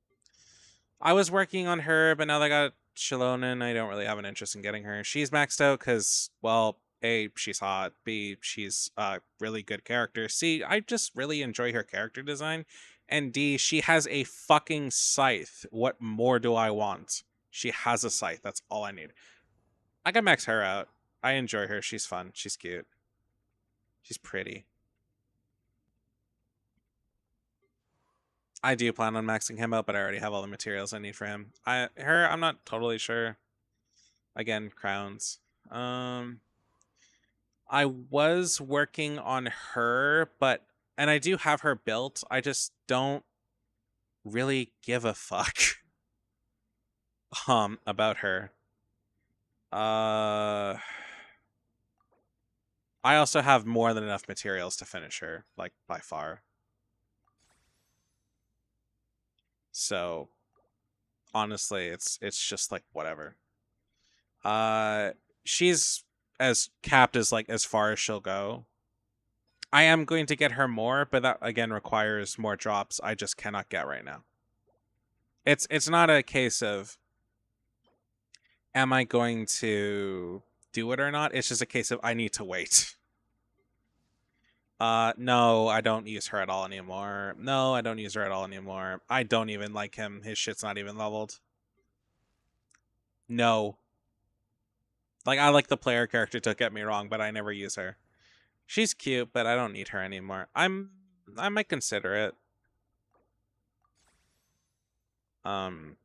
I was working on her, but now that I got Shilonen, I don't really have an interest in getting her. She's maxed out because, well, A, she's hot. B, she's a really good character. C, I just really enjoy her character design. And D, she has a fucking scythe. What more do I want? She has a scythe. That's all I need. I can max her out. I enjoy her. She's fun. She's cute. She's pretty. I do plan on maxing him out, but I already have all the materials I need for him. I'm not totally sure. Again, crowns. Um, I was working on her, and I do have her built. I just don't really give a fuck about her. Uh I also have more than enough materials to finish her, like by far. So honestly, it's just like whatever. Uh she's as capped as like as far as she'll go. I am going to get her more, but that again requires more drops I just cannot get right now. It's not a case of am I going to do it or not? It's just a case of I need to wait. No, I don't use her at all anymore. No, I don't use her at all anymore. I don't even like him. His shit's not even leveled. No. Like, I like the player character, don't get me wrong, but I never use her. She's cute, but I don't need her anymore. I might consider it. Um,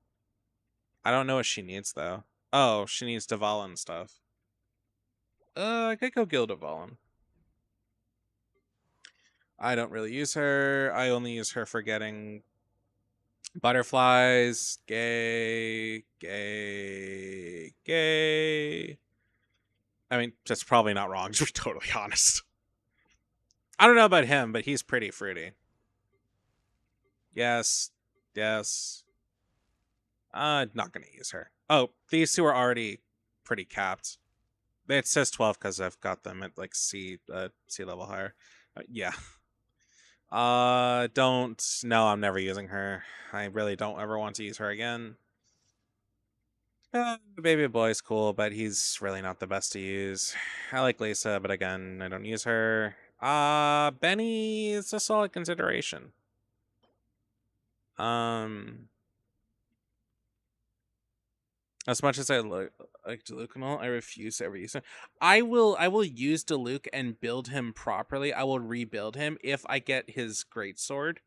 I don't know what she needs, though. Oh, she needs Dvalin stuff. I could go Guild Dvalin. I don't really use her. I only use her for getting butterflies. Gay, gay, gay. I mean, that's probably not wrong, to be totally honest. I don't know about him, but he's pretty fruity. Yes. Yes. Not gonna use her. Oh, these two are already pretty capped. It says 12 because I've got them at like C level higher. Yeah. Don't. No, I'm never using her. I really don't ever want to use her again. Baby boy's cool, but he's really not the best to use. I like Lisa, but again, I don't use her. Benny is a solid consideration. Um, as much as I like Diluc and all, I refuse to ever use him. I will use Diluc and build him properly. I will rebuild him if I get his greatsword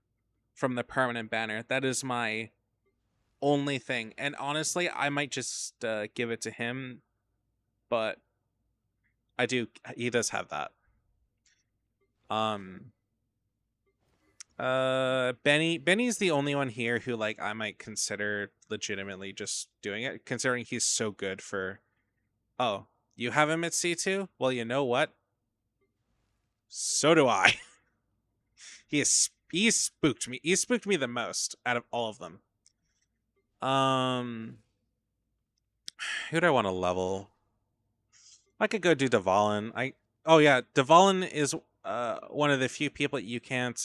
from the permanent banner. That is my only thing. And honestly, I might just give it to him, but he does have that. Um Benny's the only one here who like I might consider legitimately just doing it, considering he's so good for oh, you have him at C2? Well, you know what? So do I. He's spooked me. He spooked me the most out of all of them. Um who do I want to level? I could go do Dvalin. Oh yeah, Dvalin is one of the few people you can't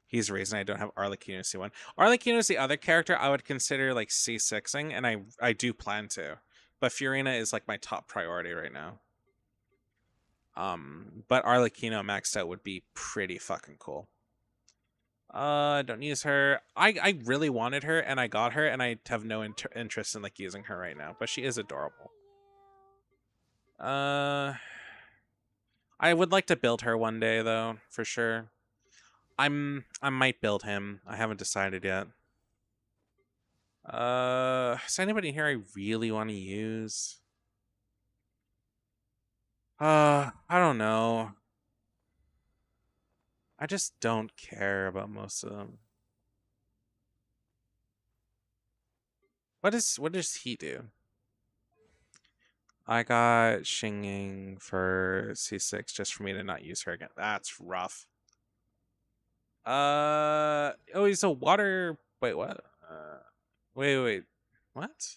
he's the reason I don't have Arlecchino C1. Arlecchino is the other character I would consider like C6ing, and I do plan to. But Fiorina is like my top priority right now. But Arlecchino maxed out would be pretty fucking cool. Don't use her. I really wanted her, and I got her, and I have no interest in like using her right now. But she is adorable. Uh, I would like to build her one day though, for sure. I might build him. I haven't decided yet. Is anybody here I really want to use? I don't know. I just don't care about most of them. What does he do? I got Xinging for C6 just for me to not use her again. That's rough. Oh, he's a water. Wait, what? Wait. What?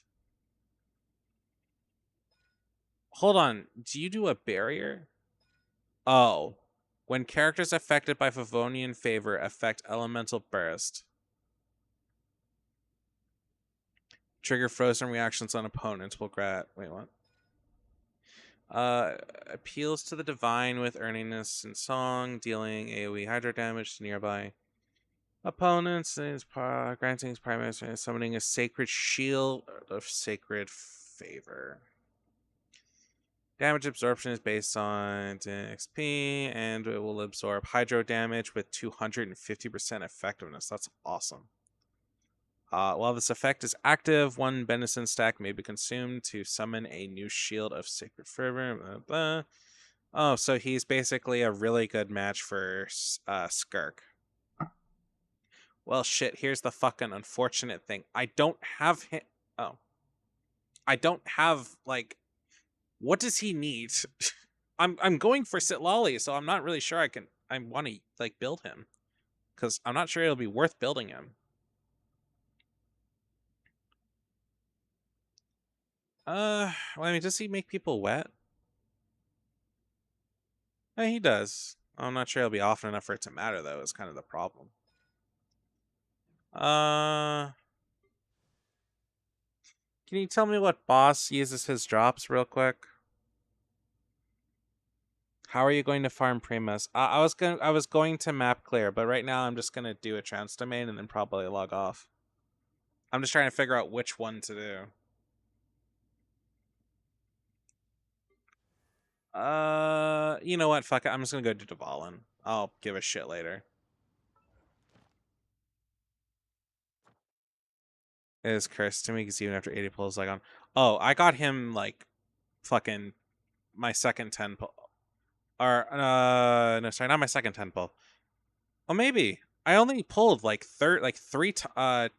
Hold on. Do you do a barrier? Oh. When characters affected by Favonian favor affect elemental burst. Trigger frozen reactions on opponents will grant. Wait, what? Appeals to the divine with earniness and song, dealing AoE hydro damage to nearby. Opponents granting his primary summoning a sacred shield of sacred favor. Damage absorption is based on XP, and it will absorb hydro damage with 250% effectiveness. That's awesome. While this effect is active, one Benison stack may be consumed to summon a new shield of sacred fervor. Blah, blah. Oh, so he's basically a really good match for Skirk. Well, shit, here's the fucking unfortunate thing. I don't have him. Oh. I don't have, like, what does he need? I'm going for Sitlali, so I'm not really sure I want to, like, build him. Because I'm not sure it'll be worth building him. Well, I mean, does he make people wet? Yeah, he does. I'm not sure it'll be often enough for it to matter, though, is kind of the problem. Can you tell me what boss uses his drops real quick? How are you going to farm Primus? I was going to map clear, but right now I'm just gonna do a trans domain and then probably log off. I'm just trying to figure out which one to do. You know what? Fuck it. I'm just gonna go to Dvalin. I'll give a shit later. It is cursed to me because even after 80 pulls, like on. Oh, I got him like fucking my second 10 pull. Or no, sorry, not my second 10 pull. Oh, maybe I only pulled like three 10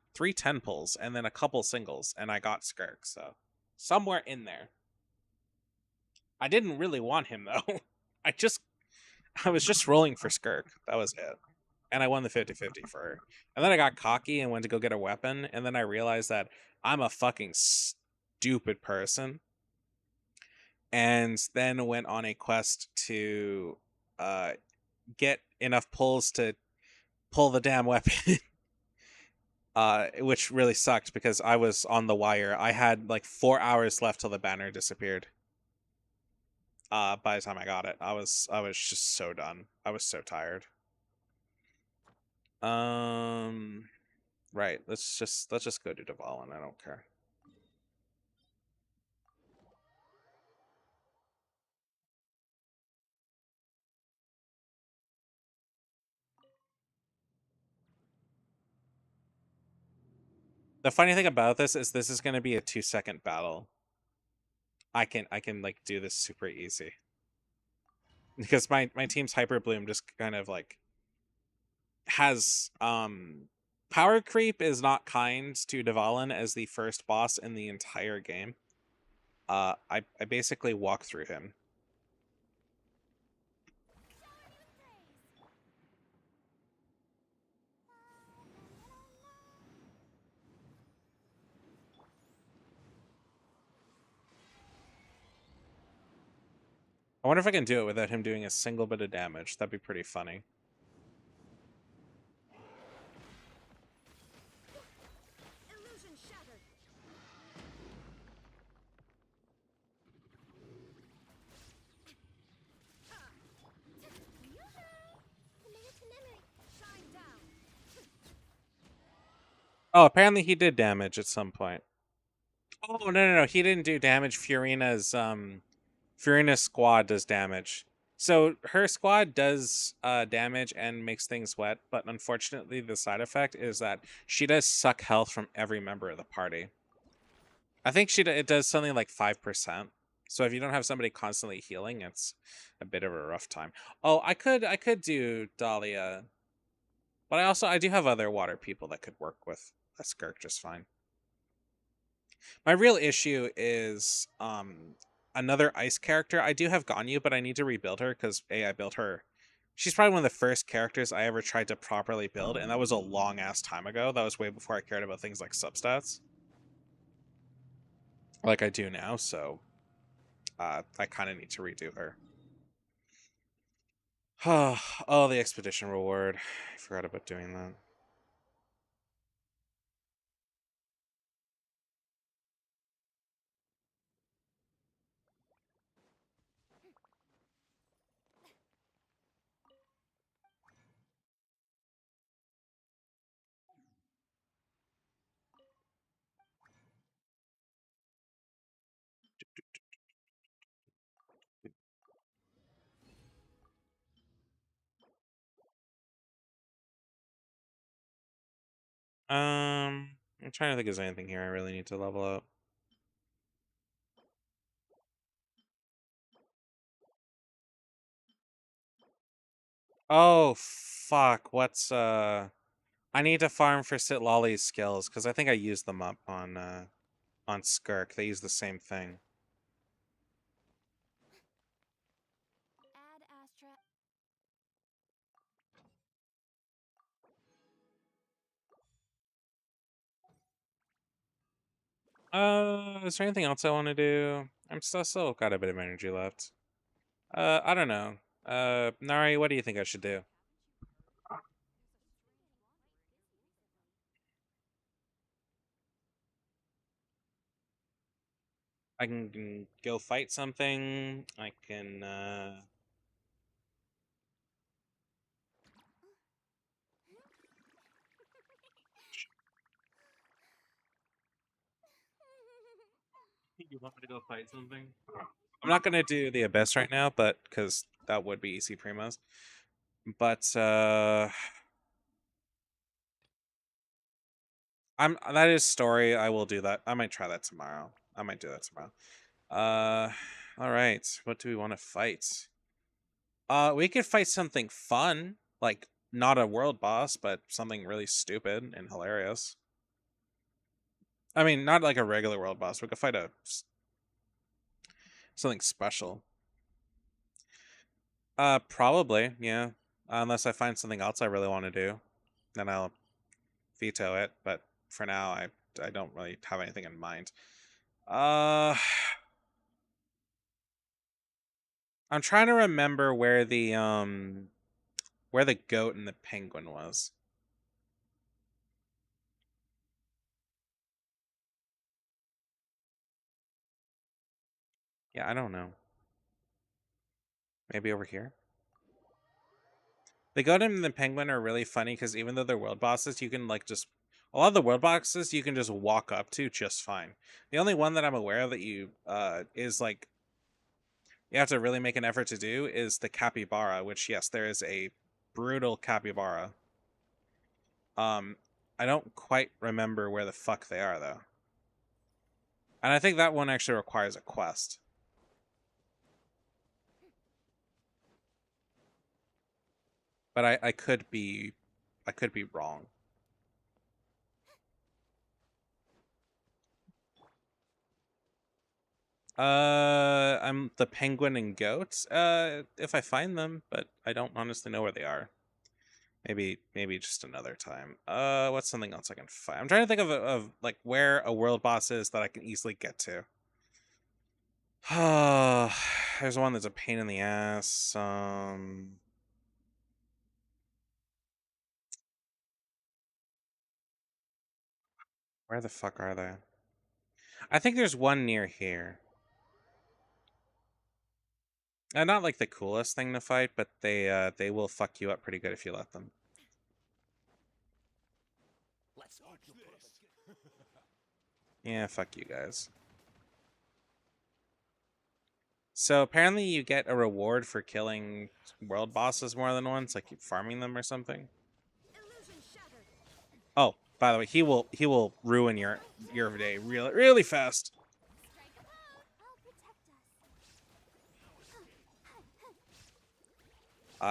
pulls and then a couple singles, and I got Skirk. So somewhere in there. I didn't really want him though. I just I was just rolling for Skirk. That was it. And I won the 50-50 for her. And then I got cocky and went to go get a weapon, and then I realized that I'm a fucking stupid person. And then went on a quest to uh get enough pulls to pull the damn weapon. Which really sucked because I was on the wire. I had like 4 hours left till the banner disappeared. By the time I got it, I was just so done. I was so tired. Um, right. Let's just go to Dvalin. I don't care. The funny thing about this is going to be a 2-second battle. I can like do this super easy because my team's Hyper Bloom just kind of like has power creep is not kind to Dvalin as the first boss in the entire game. I basically walk through him. I wonder if I can do it without him doing a single bit of damage. That'd be pretty funny. Illusion shattered. Shine down. Oh, apparently he did damage at some point. Oh no, he didn't do damage. Furina's squad does damage. So her squad does damage and makes things wet, but unfortunately the side effect is that she does suck health from every member of the party. I think it does something like 5%. So if you don't have somebody constantly healing, it's a bit of a rough time. Oh, I could do Dahlia, but I do have other water people that could work with a Skirk just fine. My real issue is another ice character. I do have Ganyu, but I need to rebuild her because I built her. She's probably one of the first characters I ever tried to properly build, and that was a long ass time ago. That was way before I cared about things like substats, like I do now. So I kind of need to redo her. Oh, the expedition reward. I forgot about doing that. I'm trying to think if there's anything here I really need to level up. Oh fuck! What's I need to farm for Sitlolly's skills because I think I used them up on Skirk. They use the same thing. Add Astra. Is there anything else I want to do? I'm still got a bit of energy left. I don't know. Nari, what do you think I should do? I can go fight something. I can You want me to go fight something? I'm not gonna do the abyss right now, but because that would be easy primos. But that is story. I will do that. I might try that tomorrow. I might do that tomorrow. All right. What do we want to fight? We could fight something fun, like not a world boss, but something really stupid and hilarious. I mean, not like a regular world boss. We could fight something special. Probably, yeah. Unless I find something else I really want to do, then I'll veto it. But for now, I don't really have anything in mind. Uh, I'm trying to remember where the goat and the penguin was. Yeah, I don't know. Maybe over here. The goat and the penguin are really funny because even though they're world bosses, you can like just a lot of the world bosses you can just walk up to just fine. The only one that I'm aware of that you is like you have to really make an effort to do is the capybara, which yes, there is a brutal capybara. Um, I don't quite remember where the fuck they are though, and I think that one actually requires a quest. But I could be wrong. I'm the penguin and goat. If I find them, but I don't honestly know where they are. Maybe just another time. What's something else I can find? I'm trying to think of like where a world boss is that I can easily get to. There's one that's a pain in the ass. Where the fuck are they? I think there's one near here. Not like the coolest thing to fight, but they will fuck you up pretty good if you let them. Let's watch this. Yeah, fuck you guys. So apparently you get a reward for killing world bosses more than once, like farming them or something. Illusion shattered. Oh, by the way, he will ruin your day really fast. Strike a pose. I'll protect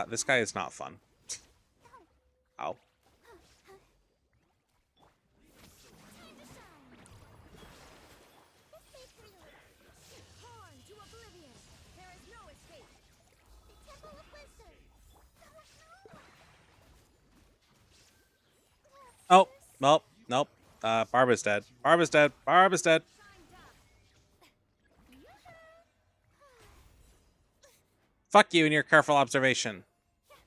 us. This guy is not fun. Ow. Time to shine. This may freely. Torn to oblivion. There is no escape. The Temple of Wisdom. Oh, nope, nope. Barba's dead. Barba's dead. Barba's dead. Shine down. Fuck you and your careful observation. Ow.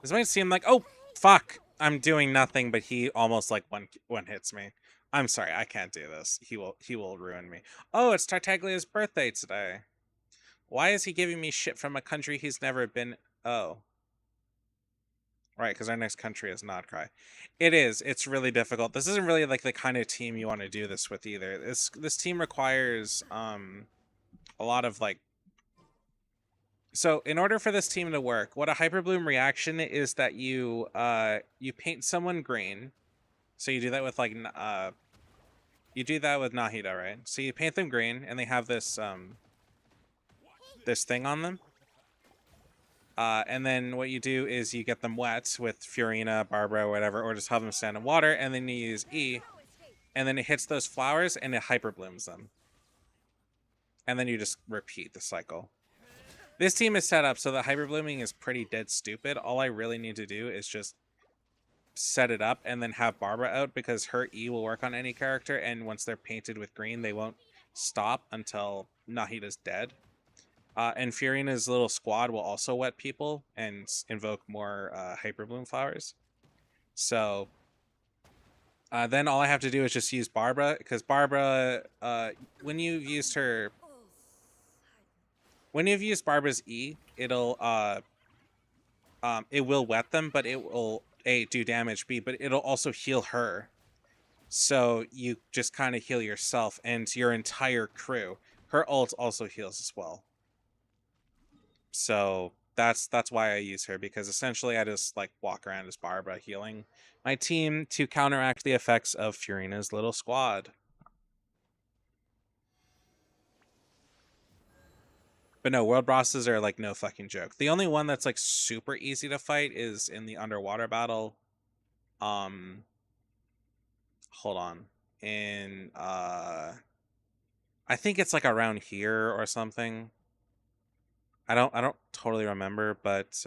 This might seem like, oh, fuck, I'm doing nothing, but he almost like one hits me. I'm sorry, I can't do this. He will ruin me. Oh, it's Tartaglia's birthday today. Why is he giving me shit from a country he's never been? Oh. Right, because our next country is Nodcry. It is. It's really difficult. This isn't really like the kind of team you want to do this with either. This team requires a lot of like. So in order for this team to work, what a hyperbloom reaction is that you paint someone green. So you do that with like you do that with Nahida, right? So you paint them green, and they have this thing on them. And then what you do is you get them wet with Furina, Barbara, or whatever, or just have them stand in water, and then you use E, and then it hits those flowers and it hyperblooms them. And then you just repeat the cycle. This team is set up so that hyperblooming is pretty dead stupid. All I really need to do is just set it up and then have Barbara out, because her E will work on any character, and once they're painted with green, they won't stop until Nahida's dead. And Furina's little squad will also wet people and invoke more Hyperbloom flowers. So then all I have to do is just use Barbara, because Barbara, when you've used Barbara's E, it will wet them, but it will A, do damage, B, but it'll also heal her. So you just kind of heal yourself and your entire crew. Her ult also heals as well. So that's why I use her, because essentially I just like walk around as Barbara healing my team to counteract the effects of Furina's little squad. But no, world bosses are like no fucking joke. The only one that's like super easy to fight is in the underwater battle. Hold on. In I think it's like around here or something. I don't totally remember, but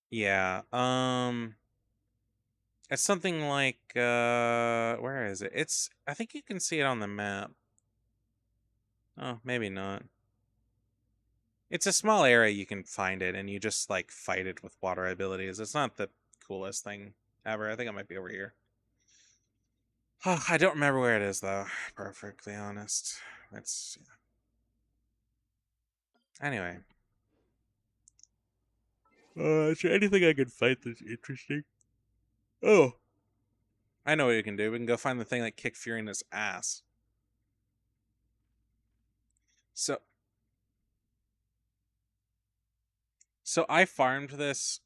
yeah. It's something like where is it? I think you can see it on the map. Oh, maybe not. It's a small area you can find it, and you just like fight it with water abilities. It's not the coolest thing ever. I think it might be over here. I don't remember where it is though, perfectly honest. It's anyway. Is there anything I could fight that's interesting? Oh, I know what you can do. We can go find the thing that kicked Furina's ass. So I farmed this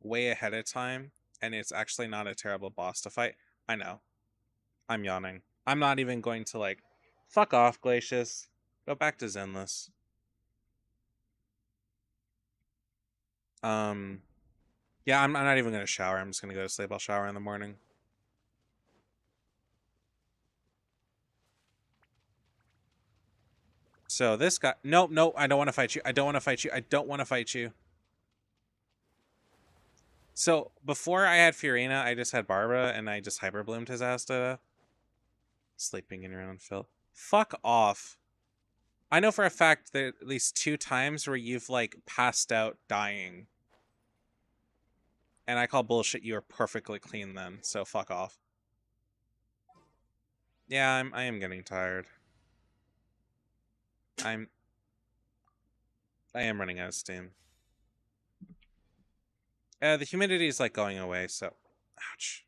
way ahead of time, and it's actually not a terrible boss to fight. I know. I'm yawning. I'm not even going to like fuck off, Glacius. Go back to Zenless. Um yeah, I'm not even gonna shower. I'm just gonna go to sleep. I'll shower in the morning. So this guy, no, I don't want to fight you. I don't want to fight you. I don't want to fight you. So before I had Furina, I just had Barbara, and I just hyperbloomed his ass to sleeping in your own filth. Fuck off. I know for a fact that at least 2 times where you've like passed out dying. And I call bullshit. You are perfectly clean then, so fuck off. Yeah, I am getting tired. I am running out of steam. The humidity is like going away, so ouch.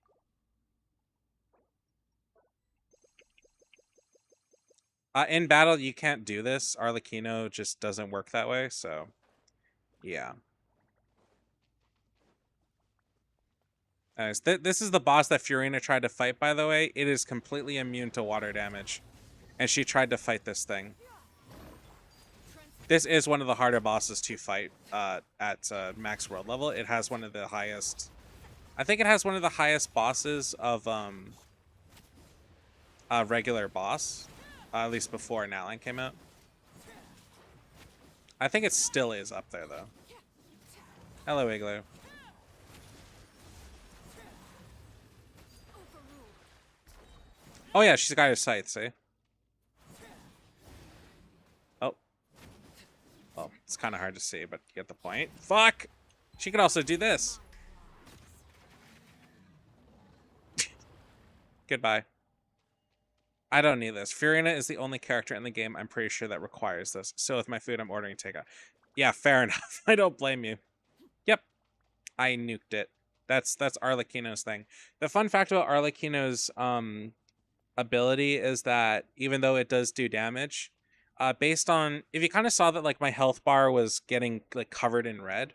In battle, you can't do this. Arlecchino just doesn't work that way, so yeah. This is the boss that Furina tried to fight, by the way. It is completely immune to water damage. And she tried to fight this thing. This is one of the harder bosses to fight at max world level. It has one of the highest... I think it has one of the highest bosses of a regular boss. At least before Nalan came out. I think it still is up there, though. Hello, Igloo. Oh yeah, she's got her sight, see? It's kind of hard to see, but you get the point. Fuck! She could also do this. Goodbye. I don't need this. Furina is the only character in the game I'm pretty sure that requires this. So with my food, I'm ordering takeout. Yeah, fair enough. I don't blame you. Yep, I nuked it. That's Arlecchino's thing. The fun fact about Arlecchino's ability is that even though it does do damage, based on if you kind of saw that like my health bar was getting like covered in red,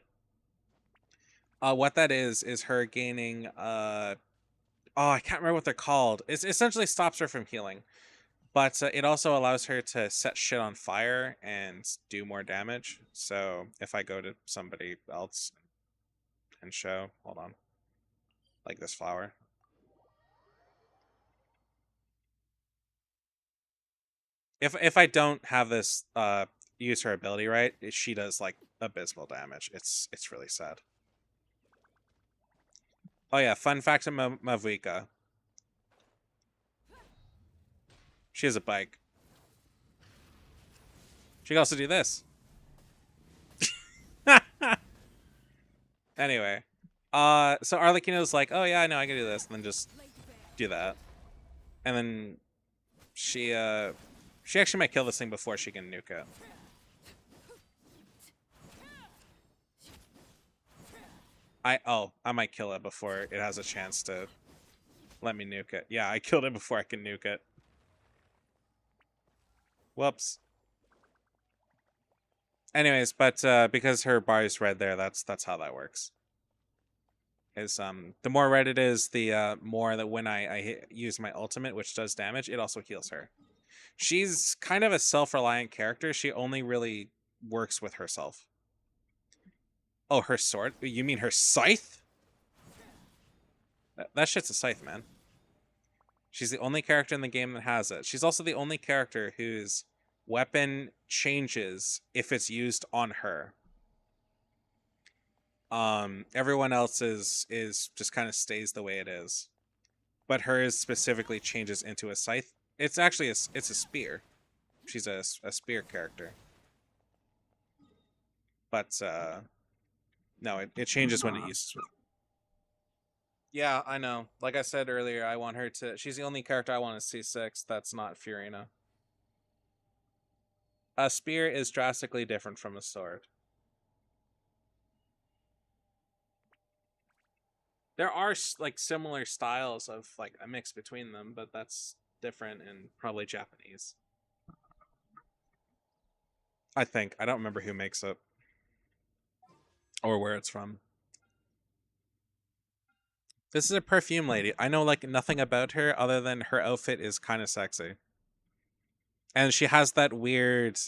what that is her gaining oh, I can't remember what they're called. It essentially stops her from healing, but it also allows her to set shit on fire and do more damage. So if I go to somebody else and show, hold on, like this flower. If I don't have this use her ability right, she does like abysmal damage. It's really sad. Oh yeah, fun fact of Mavuika. She has a bike. She can also do this. Anyway, so Arlecchino's like, oh yeah, I know I can do this, and then just do that, and then she actually might kill this thing before she can nuke it. I might kill it before it has a chance to let me nuke it. Yeah, I killed it before I can nuke it. Whoops. Anyways, but because her bar is red there, that's how that works. Is the more red it is, the more that when I use my ultimate, which does damage, it also heals her. She's kind of a self-reliant character. She only really works with herself. Oh, her sword? You mean her scythe? That shit's a scythe, man. She's the only character in the game that has it. She's also the only character whose weapon changes if it's used on her. Everyone else is just kind of stays the way it is, but hers specifically changes into a scythe. It's actually it's a spear. She's a spear character, but no, it changes when it uses. Yeah, I know. Like I said earlier, I want her to. She's the only character I want to see six. That's not Furina. A spear is drastically different from a sword. There are like similar styles of like a mix between them, but that's different and probably Japanese. I think I don't remember who makes it or where it's from. This is a perfume lady. I know like nothing about her other than her outfit is kind of sexy. And she has that weird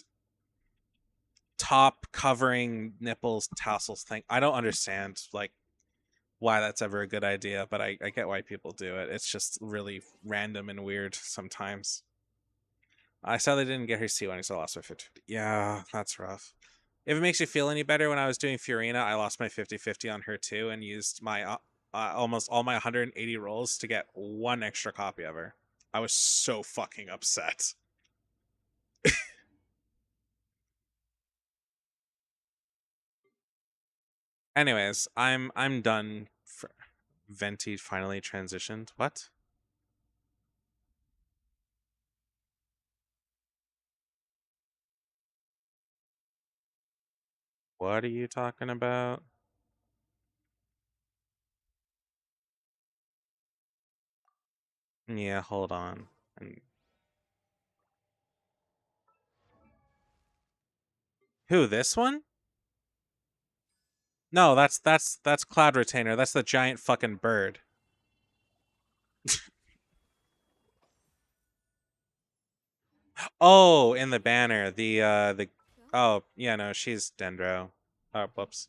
top covering nipples tassels thing. I don't understand like why that's ever a good idea, but I get why people do it. It's just really random and weird sometimes. I sadly didn't get her C1, so I lost my 50. Yeah, that's rough. If it makes you feel any better, when I was doing Furina, I lost my 50-50 on her too and used my almost all my 180 rolls to get one extra copy of her. I was so fucking upset. Anyways, I'm done. For Venti finally transitioned. What? What are you talking about? Yeah, hold on. And who? This one? No, that's Cloud Retainer. That's the giant fucking bird. Oh, in the banner, the oh yeah, no, she's Dendro. Oh, whoops.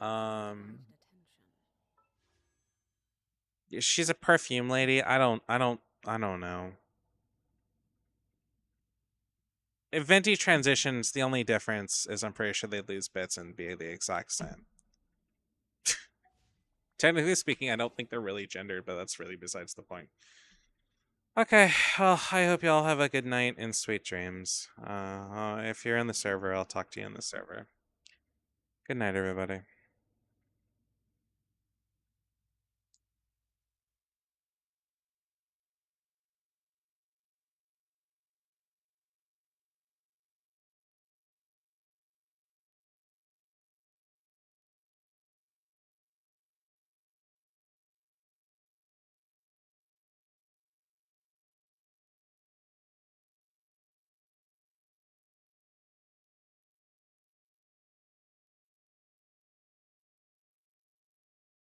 Um, she's a perfume lady. I don't know. If Venti transitions, the only difference is I'm pretty sure they'd lose bits and be the exact same. Technically speaking, I don't think they're really gendered, but that's really besides the point. Okay, well, I hope y'all have a good night and sweet dreams. If you're in the server, I'll talk to you in the server. Good night, everybody.